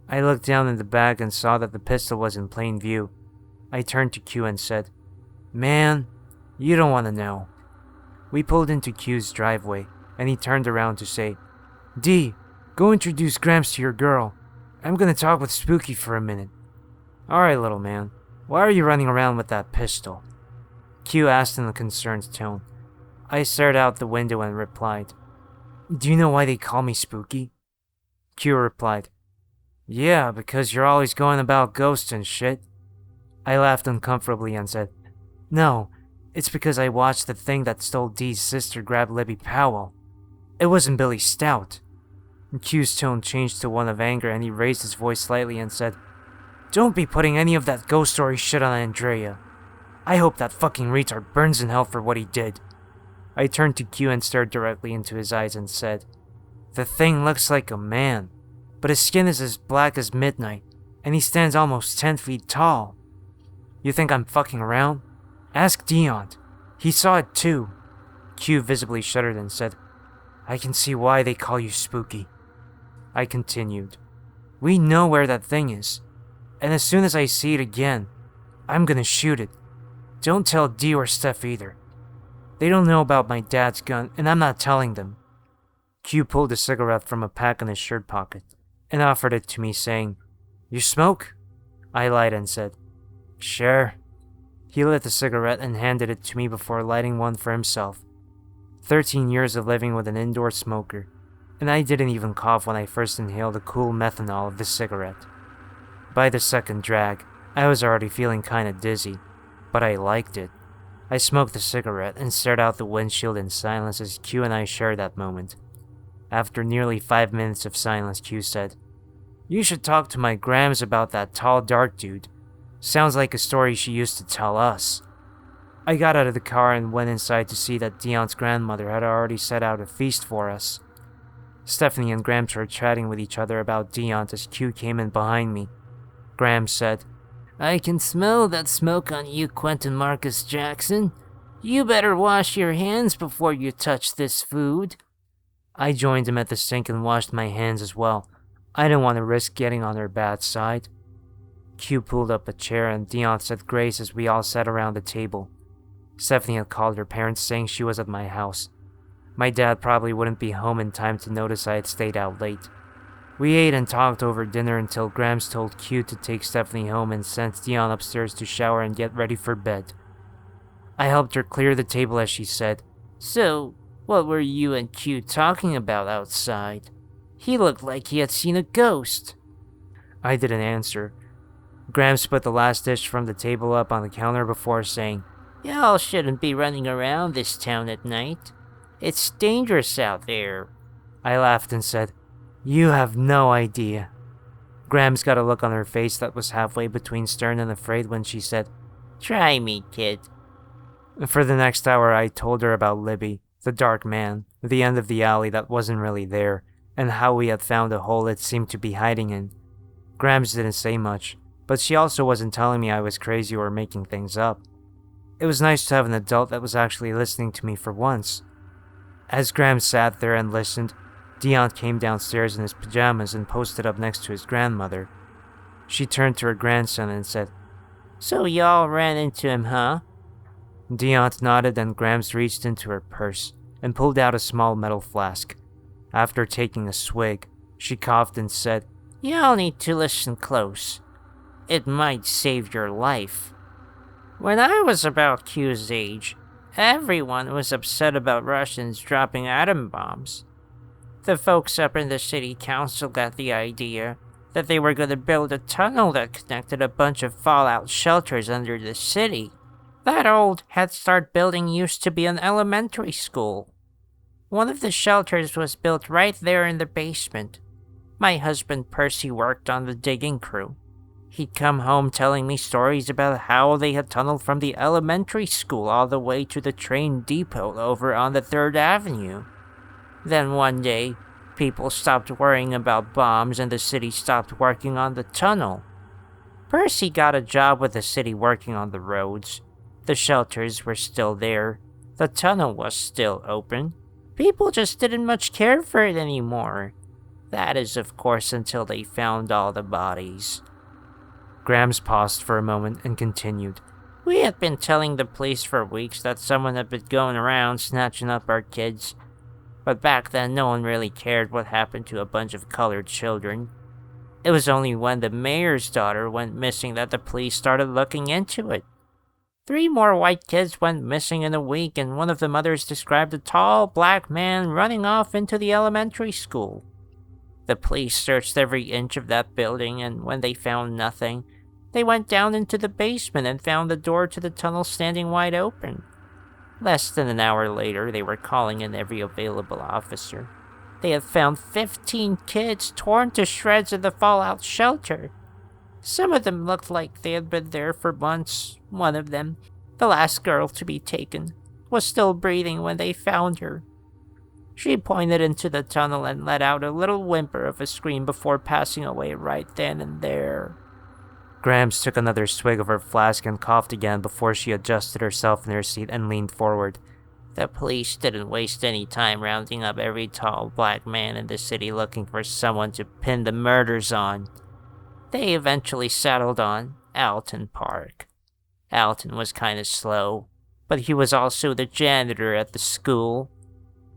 I looked down in the bag and saw that the pistol was in plain view. I turned to Q and said, "Man, you don't want to know." We pulled into Q's driveway, and he turned around to say, "D, go introduce Gramps to your girl. I'm gonna talk with Spooky for a minute." "Alright, little man. Why are you running around with that pistol?" Q asked in a concerned tone. I stared out the window and replied, "Do you know why they call me Spooky?" Q replied, "Yeah, because you're always going about ghosts and shit." I laughed uncomfortably and said, "No, it's because I watched the thing that stole Dee's sister grab Libby Powell. It wasn't Billy Stout." Q's tone changed to one of anger and he raised his voice slightly and said, "Don't be putting any of that ghost story shit on Andrea. I hope that fucking retard burns in hell for what he did." I turned to Q and stared directly into his eyes and said, "The thing looks like a man, but his skin is as black as midnight, and he stands almost 10 feet tall. You think I'm fucking around? Ask Dion. He saw it too." Q visibly shuddered and said, "I can see why they call you Spooky." I continued, "We know where that thing is, and as soon as I see it again, I'm gonna shoot it. Don't tell D or Steph either. They don't know about my dad's gun, and I'm not telling them." Q pulled a cigarette from a pack in his shirt pocket and offered it to me, saying, "You smoke?" I lied and said, "Sure." He lit the cigarette and handed it to me before lighting one for himself. 13 years of living with an indoor smoker, and I didn't even cough when I first inhaled the cool methanol of the cigarette. By the second drag, I was already feeling kinda dizzy, but I liked it. I smoked the cigarette and stared out the windshield in silence as Q and I shared that moment. After nearly 5 minutes of silence, Q said, "You should talk to my Grams about that tall dark dude. Sounds like a story she used to tell us." I got out of the car and went inside to see that Dion's grandmother had already set out a feast for us. Stephanie and Grams were chatting with each other about Dion as Q came in behind me. Grams said, "I can smell that smoke on you, Quentin Marcus Jackson. You better wash your hands before you touch this food." I joined him at the sink and washed my hands as well. I didn't want to risk getting on her bad side. Q pulled up a chair and Dion said grace as we all sat around the table. Stephanie had called her parents saying she was at my house. My dad probably wouldn't be home in time to notice I had stayed out late. We ate and talked over dinner until Grams told Q to take Stephanie home and sent Dion upstairs to shower and get ready for bed. I helped her clear the table as she said, "So, what were you and Q talking about outside? He looked like he had seen a ghost." I didn't answer. Grams put the last dish from the table up on the counter before saying, "Y'all shouldn't be running around this town at night. It's dangerous out there." I laughed and said, "You have no idea." Grams got a look on her face that was halfway between stern and afraid when she said, "Try me, kid." For the next hour, I told her about Libby, the dark man, the end of the alley that wasn't really there, and how we had found a hole it seemed to be hiding in. Grams didn't say much, but she also wasn't telling me I was crazy or making things up. It was nice to have an adult that was actually listening to me for once. As Grams sat there and listened, Dion came downstairs in his pajamas and posted up next to his grandmother. She turned to her grandson and said, "So y'all ran into him, huh?" Dion nodded and Grams reached into her purse and pulled out a small metal flask. After taking a swig, she coughed and said, "Y'all need to listen close. It might save your life. When I was about Q's age, everyone was upset about Russians dropping atom bombs. The folks up in the city council got the idea that they were going to build a tunnel that connected a bunch of fallout shelters under the city. That old Head Start building used to be an elementary school. One of the shelters was built right there in the basement. My husband Percy worked on the digging crew. He'd come home telling me stories about how they had tunneled from the elementary school all the way to the train depot over on the 3rd Avenue. Then one day, people stopped worrying about bombs and the city stopped working on the tunnel. Percy got a job with the city working on the roads. The shelters were still there. The tunnel was still open. People just didn't much care for it anymore. That is, of course, until they found all the bodies." Grams paused for a moment and continued. We had been telling the police for weeks that someone had been going around snatching up our kids. But back then, no one really cared what happened to a bunch of colored children. It was only when the mayor's daughter went missing that the police started looking into it. 3 more white kids went missing in a week, and one of the mothers described a tall black man running off into the elementary school. The police searched every inch of that building, and when they found nothing, they went down into the basement and found the door to the tunnel standing wide open. Less than an hour later, they were calling in every available officer. They had found 15 kids torn to shreds in the fallout shelter. Some of them looked like they had been there for months. One of them, the last girl to be taken, was still breathing when they found her. She pointed into the tunnel and let out a little whimper of a scream before passing away right then and there. Grams took another swig of her flask and coughed again before she adjusted herself in her seat and leaned forward. The police didn't waste any time rounding up every tall black man in the city looking for someone to pin the murders on. They eventually settled on Alton Park. Alton was kinda slow, but he was also the janitor at the school.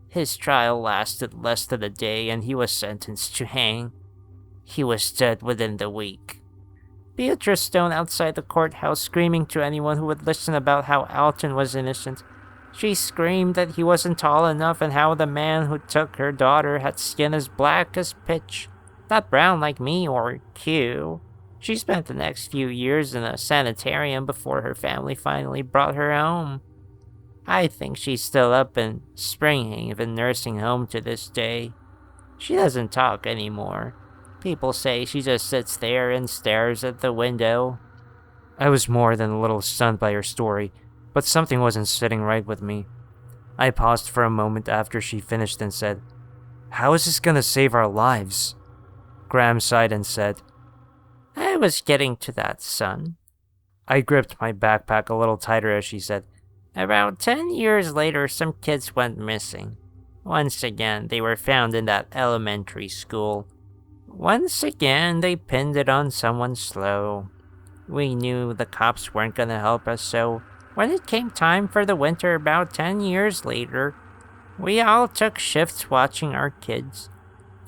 His trial lasted less than a day and he was sentenced to hang. He was dead within the week. Beatrice Stone outside the courthouse screaming to anyone who would listen about how Alton was innocent. She screamed that he wasn't tall enough and how the man who took her daughter had skin as black as pitch. Not brown like me or Q. She spent the next few years in a sanitarium before her family finally brought her home. I think she's still up in Springhaven nursing home to this day. She doesn't talk anymore. People say she just sits there and stares at the window. I was more than a little stunned by her story, but something wasn't sitting right with me. I paused for a moment after she finished and said, "How is this gonna save our lives?" Graham sighed and said, "I was getting to that, son." I gripped my backpack a little tighter as she said, "About 10 years later, some kids went missing. Once again, they were found in that elementary school. Once again, they pinned it on someone slow. We knew the cops weren't gonna help us, so when it came time for the winter about 10 years later, we all took shifts watching our kids.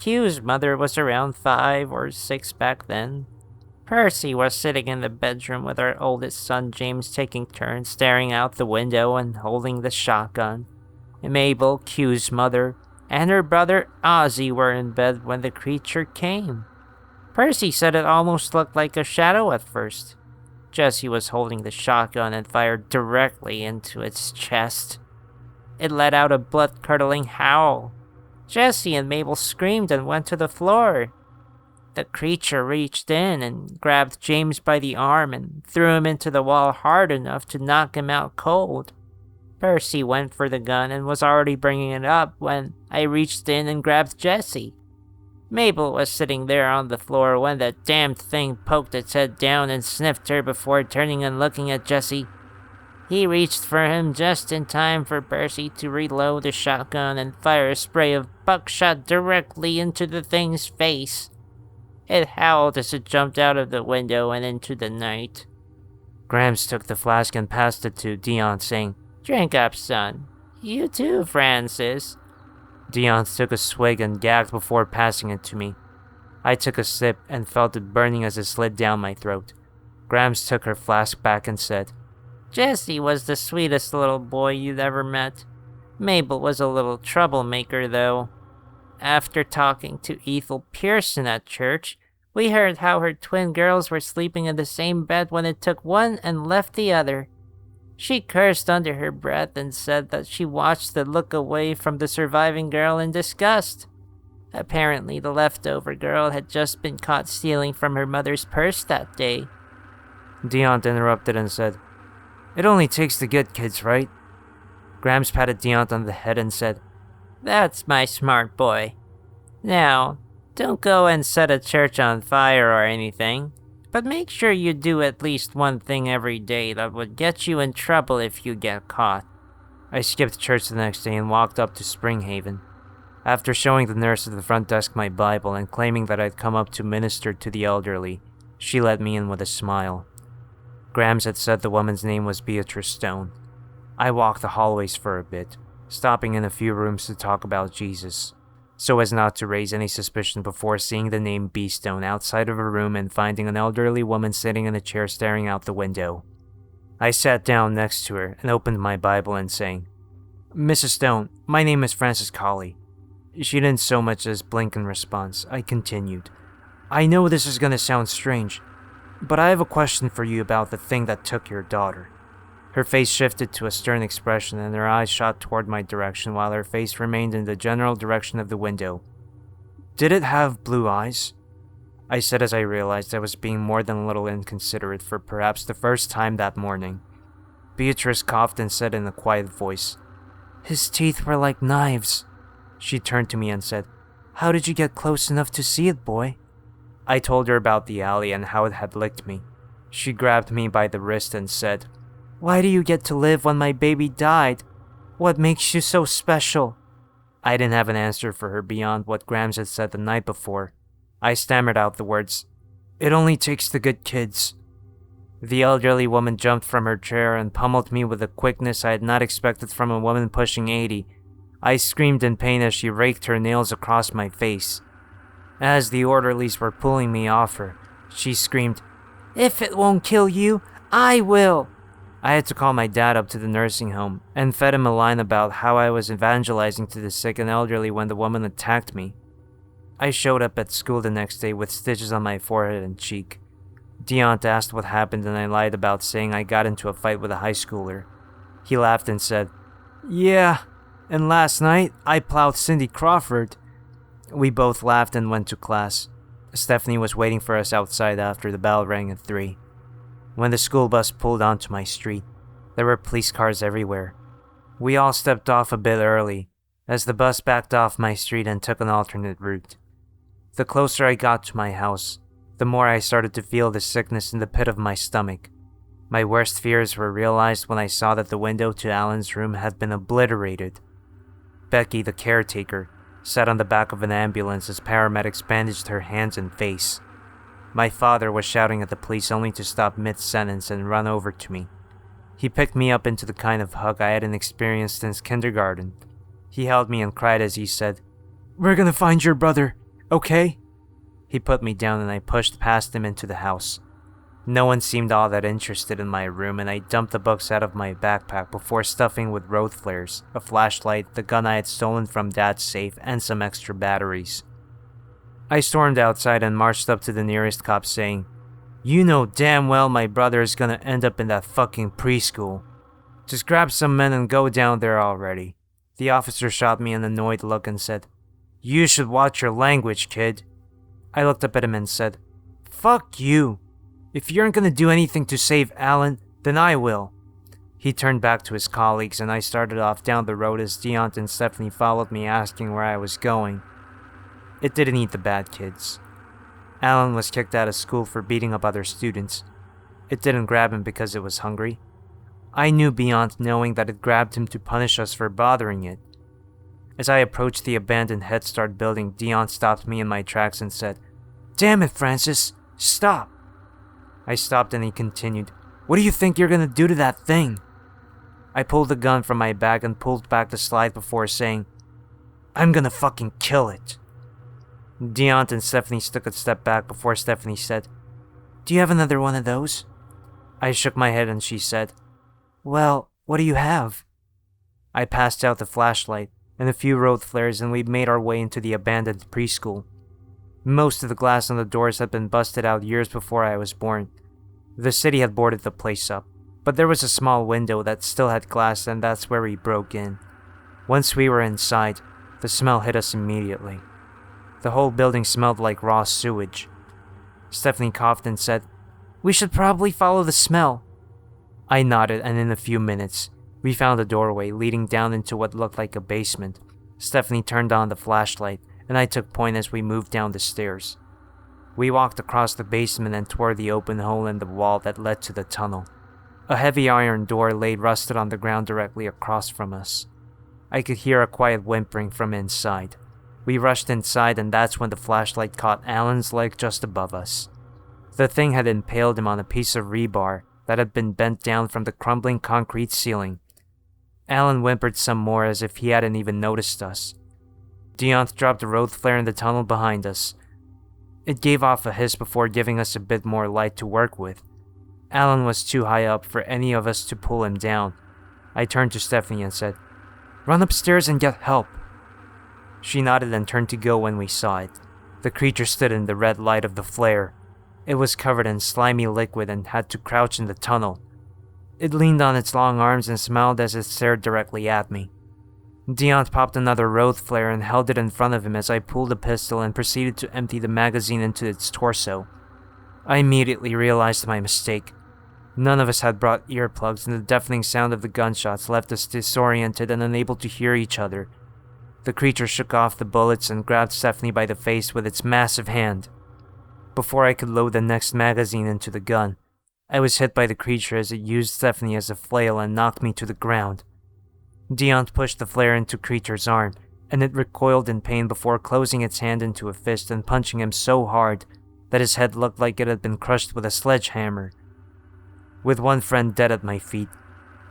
Q's mother was around 5 or 6 back then. Percy was sitting in the bedroom with our oldest son James taking turns staring out the window and holding the shotgun. Mabel, Q's mother, and her brother Ozzy were in bed when the creature came. Percy said it almost looked like a shadow at first. Jessie was holding the shotgun and fired directly into its chest. It let out a blood-curdling howl. Jessie and Mabel screamed and went to the floor. The creature reached in and grabbed James by the arm and threw him into the wall hard enough to knock him out cold. Percy went for the gun and was already bringing it up when I reached in and grabbed Jessie. Mabel was sitting there on the floor when the damned thing poked its head down and sniffed her before turning and looking at Jessie. He reached for him just in time for Percy to reload the shotgun and fire a spray of buckshot directly into the thing's face. It howled as it jumped out of the window and into the night. Grams took the flask and passed it to Dion, saying, "Drink up, son. You too, Francis." Dion took a swig and gagged before passing it to me. I took a sip and felt it burning as it slid down my throat. Grams took her flask back and said, "Jesse was the sweetest little boy you'd ever met. Mabel was a little troublemaker, though. After talking to Ethel Pearson at church, we heard how her twin girls were sleeping in the same bed when it took one and left the other. She cursed under her breath and said that she watched it look away from the surviving girl in disgust. Apparently, the leftover girl had just been caught stealing from her mother's purse that day." Dion interrupted and said, "It only takes the good kids, right?" Grams patted Dion on the head and said, "That's my smart boy. Now, don't go and set a church on fire or anything, but make sure you do at least one thing every day that would get you in trouble if you get caught." I skipped church the next day and walked up to Springhaven. After showing the nurse at the front desk my Bible and claiming that I'd come up to minister to the elderly, She let me in with a smile. Grams had said the woman's name was Beatrice Stone. I walked the hallways for a bit, stopping in a few rooms to talk about Jesus, so as not to raise any suspicion before seeing the name B. Stone outside of a room and finding an elderly woman sitting in a chair staring out the window. I sat down next to her and opened my Bible and saying, "Mrs. Stone, my name is Francis Colley." She didn't so much as blink in response. I continued, "I know this is going to sound strange, but I have a question for you about the thing that took your daughter." Her face shifted to a stern expression and her eyes shot toward my direction while her face remained in the general direction of the window. "Did it have blue eyes?" I said as I realized I was being more than a little inconsiderate for perhaps the first time that morning. Beatrice coughed and said in a quiet voice, "His teeth were like knives." She turned to me and said, "How did you get close enough to see it, boy?" I told her about the alley and how it had licked me. She grabbed me by the wrist and said, "Why do you get to live when my baby died? What makes you so special?" I didn't have an answer for her beyond what Grams had said the night before. I stammered out the words, "It only takes the good kids." The elderly woman jumped from her chair and pummeled me with a quickness I had not expected from a woman pushing 80. I screamed in pain as she raked her nails across my face. As the orderlies were pulling me off her, she screamed, "If it won't kill you, I will." I had to call my dad up to the nursing home and fed him a line about how I was evangelizing to the sick and elderly when the woman attacked me. I showed up at school the next day with stitches on my forehead and cheek. Deont asked what happened and I lied about saying I got into a fight with a high schooler. He laughed and said, "Yeah, and last night I plowed Cindy Crawford." We both laughed and went to class. Stephanie was waiting for us outside after the bell rang at 3. When the school bus pulled onto my street, there were police cars everywhere. We all stepped off a bit early, as the bus backed off my street and took an alternate route. The closer I got to my house, the more I started to feel the sickness in the pit of my stomach. My worst fears were realized when I saw that the window to Alan's room had been obliterated. Becky, the caretaker, sat on the back of an ambulance as paramedics bandaged her hands and face. My father was shouting at the police only to stop mid-sentence and run over to me. He picked me up into the kind of hug I hadn't experienced since kindergarten. He held me and cried as he said, "We're gonna find your brother, okay?" He put me down and I pushed past him into the house. No one seemed all that interested in my room and I dumped the books out of my backpack before stuffing with road flares, a flashlight, the gun I had stolen from Dad's safe, and some extra batteries. I stormed outside and marched up to the nearest cop saying, "You know damn well my brother is gonna end up in that fucking preschool. Just grab some men and go down there already." The officer shot me an annoyed look and said, "You should watch your language, kid." I looked up at him and said, "Fuck you. If you aren't gonna do anything to save Alan, then I will." He turned back to his colleagues and I started off down the road as Deont and Stephanie followed me asking where I was going. It didn't eat the bad kids. Alan was kicked out of school for beating up other students. It didn't grab him because it was hungry. I knew beyond knowing that it grabbed him to punish us for bothering it. As I approached the abandoned Head Start building, Deont stopped me in my tracks and said, "Damn it, Francis, stop." I stopped and he continued, "What do you think you're gonna do to that thing?" I pulled the gun from my bag and pulled back the slide before saying, "I'm gonna fucking kill it." Deont and Stephanie took a step back before Stephanie said, "Do you have another one of those?" I shook my head and she said, "Well, what do you have?" I passed out the flashlight and a few road flares and we made our way into the abandoned preschool. Most of the glass on the doors had been busted out years before I was born. The city had boarded the place up, but there was a small window that still had glass and that's where we broke in. Once we were inside, the smell hit us immediately. The whole building smelled like raw sewage. Stephanie coughed and said, "We should probably follow the smell." I nodded and in a few minutes, we found a doorway leading down into what looked like a basement. Stephanie turned on the flashlight and I took point as we moved down the stairs. We walked across the basement and toward the open hole in the wall that led to the tunnel. A heavy iron door lay rusted on the ground directly across from us. I could hear a quiet whimpering from inside. We rushed inside and that's when the flashlight caught Alan's leg just above us. The thing had impaled him on a piece of rebar that had been bent down from the crumbling concrete ceiling. Alan whimpered some more as if he hadn't even noticed us. Deonth dropped a road flare in the tunnel behind us. It gave off a hiss before giving us a bit more light to work with. Alan was too high up for any of us to pull him down. I turned to Stephanie and said, "Run upstairs and get help." She nodded and turned to go when we saw it. The creature stood in the red light of the flare. It was covered in slimy liquid and had to crouch in the tunnel. It leaned on its long arms and smiled as it stared directly at me. Deonth popped another road flare and held it in front of him as I pulled a pistol and proceeded to empty the magazine into its torso. I immediately realized my mistake. None of us had brought earplugs, and the deafening sound of the gunshots left us disoriented and unable to hear each other. The creature shook off the bullets and grabbed Stephanie by the face with its massive hand. Before I could load the next magazine into the gun, I was hit by the creature as it used Stephanie as a flail and knocked me to the ground. Deonth pushed the flare into creature's arm, and it recoiled in pain before closing its hand into a fist and punching him so hard that his head looked like it had been crushed with a sledgehammer. With one friend dead at my feet,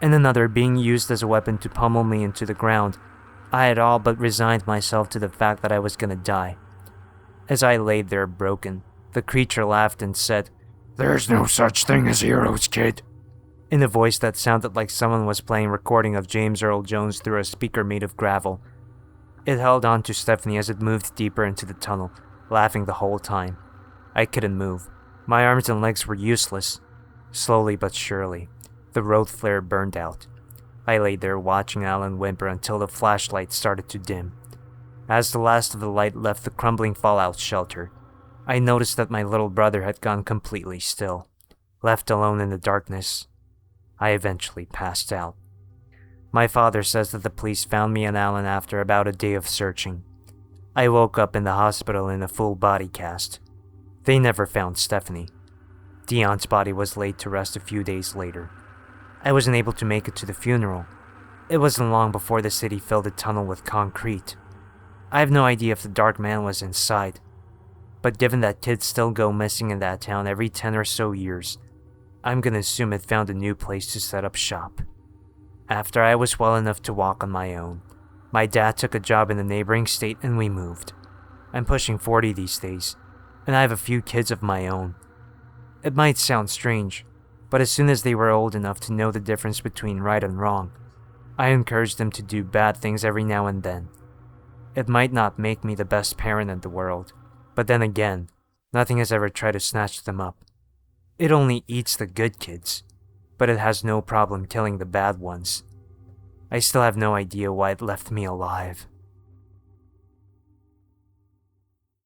and another being used as a weapon to pummel me into the ground, I had all but resigned myself to the fact that I was gonna die. As I laid there broken, the creature laughed and said, "There's no such thing as heroes, kid," in a voice that sounded like someone was playing a recording of James Earl Jones through a speaker made of gravel. It held on to Stephanie as it moved deeper into the tunnel, laughing the whole time. I couldn't move. My arms and legs were useless. Slowly but surely, the road flare burned out. I lay there watching Alan whimper until the flashlight started to dim. As the last of the light left the crumbling fallout shelter, I noticed that my little brother had gone completely still. Left alone in the darkness, I eventually passed out. My father says that the police found me and Alan after about a day of searching. I woke up in the hospital in a full body cast. They never found Stephanie. Deon's body was laid to rest a few days later. I wasn't able to make it to the funeral. It wasn't long before the city filled the tunnel with concrete. I have no idea if the Dark Man was inside, but given that kids still go missing in that town every 10 or so years, I'm gonna assume it found a new place to set up shop. After I was well enough to walk on my own, my dad took a job in a neighboring state and we moved. I'm pushing 40 these days, and I have a few kids of my own. It might sound strange, but as soon as they were old enough to know the difference between right and wrong, I encouraged them to do bad things every now and then. It might not make me the best parent in the world, but then again, nothing has ever tried to snatch them up. It only eats the good kids, but it has no problem killing the bad ones. I still have no idea why it left me alive.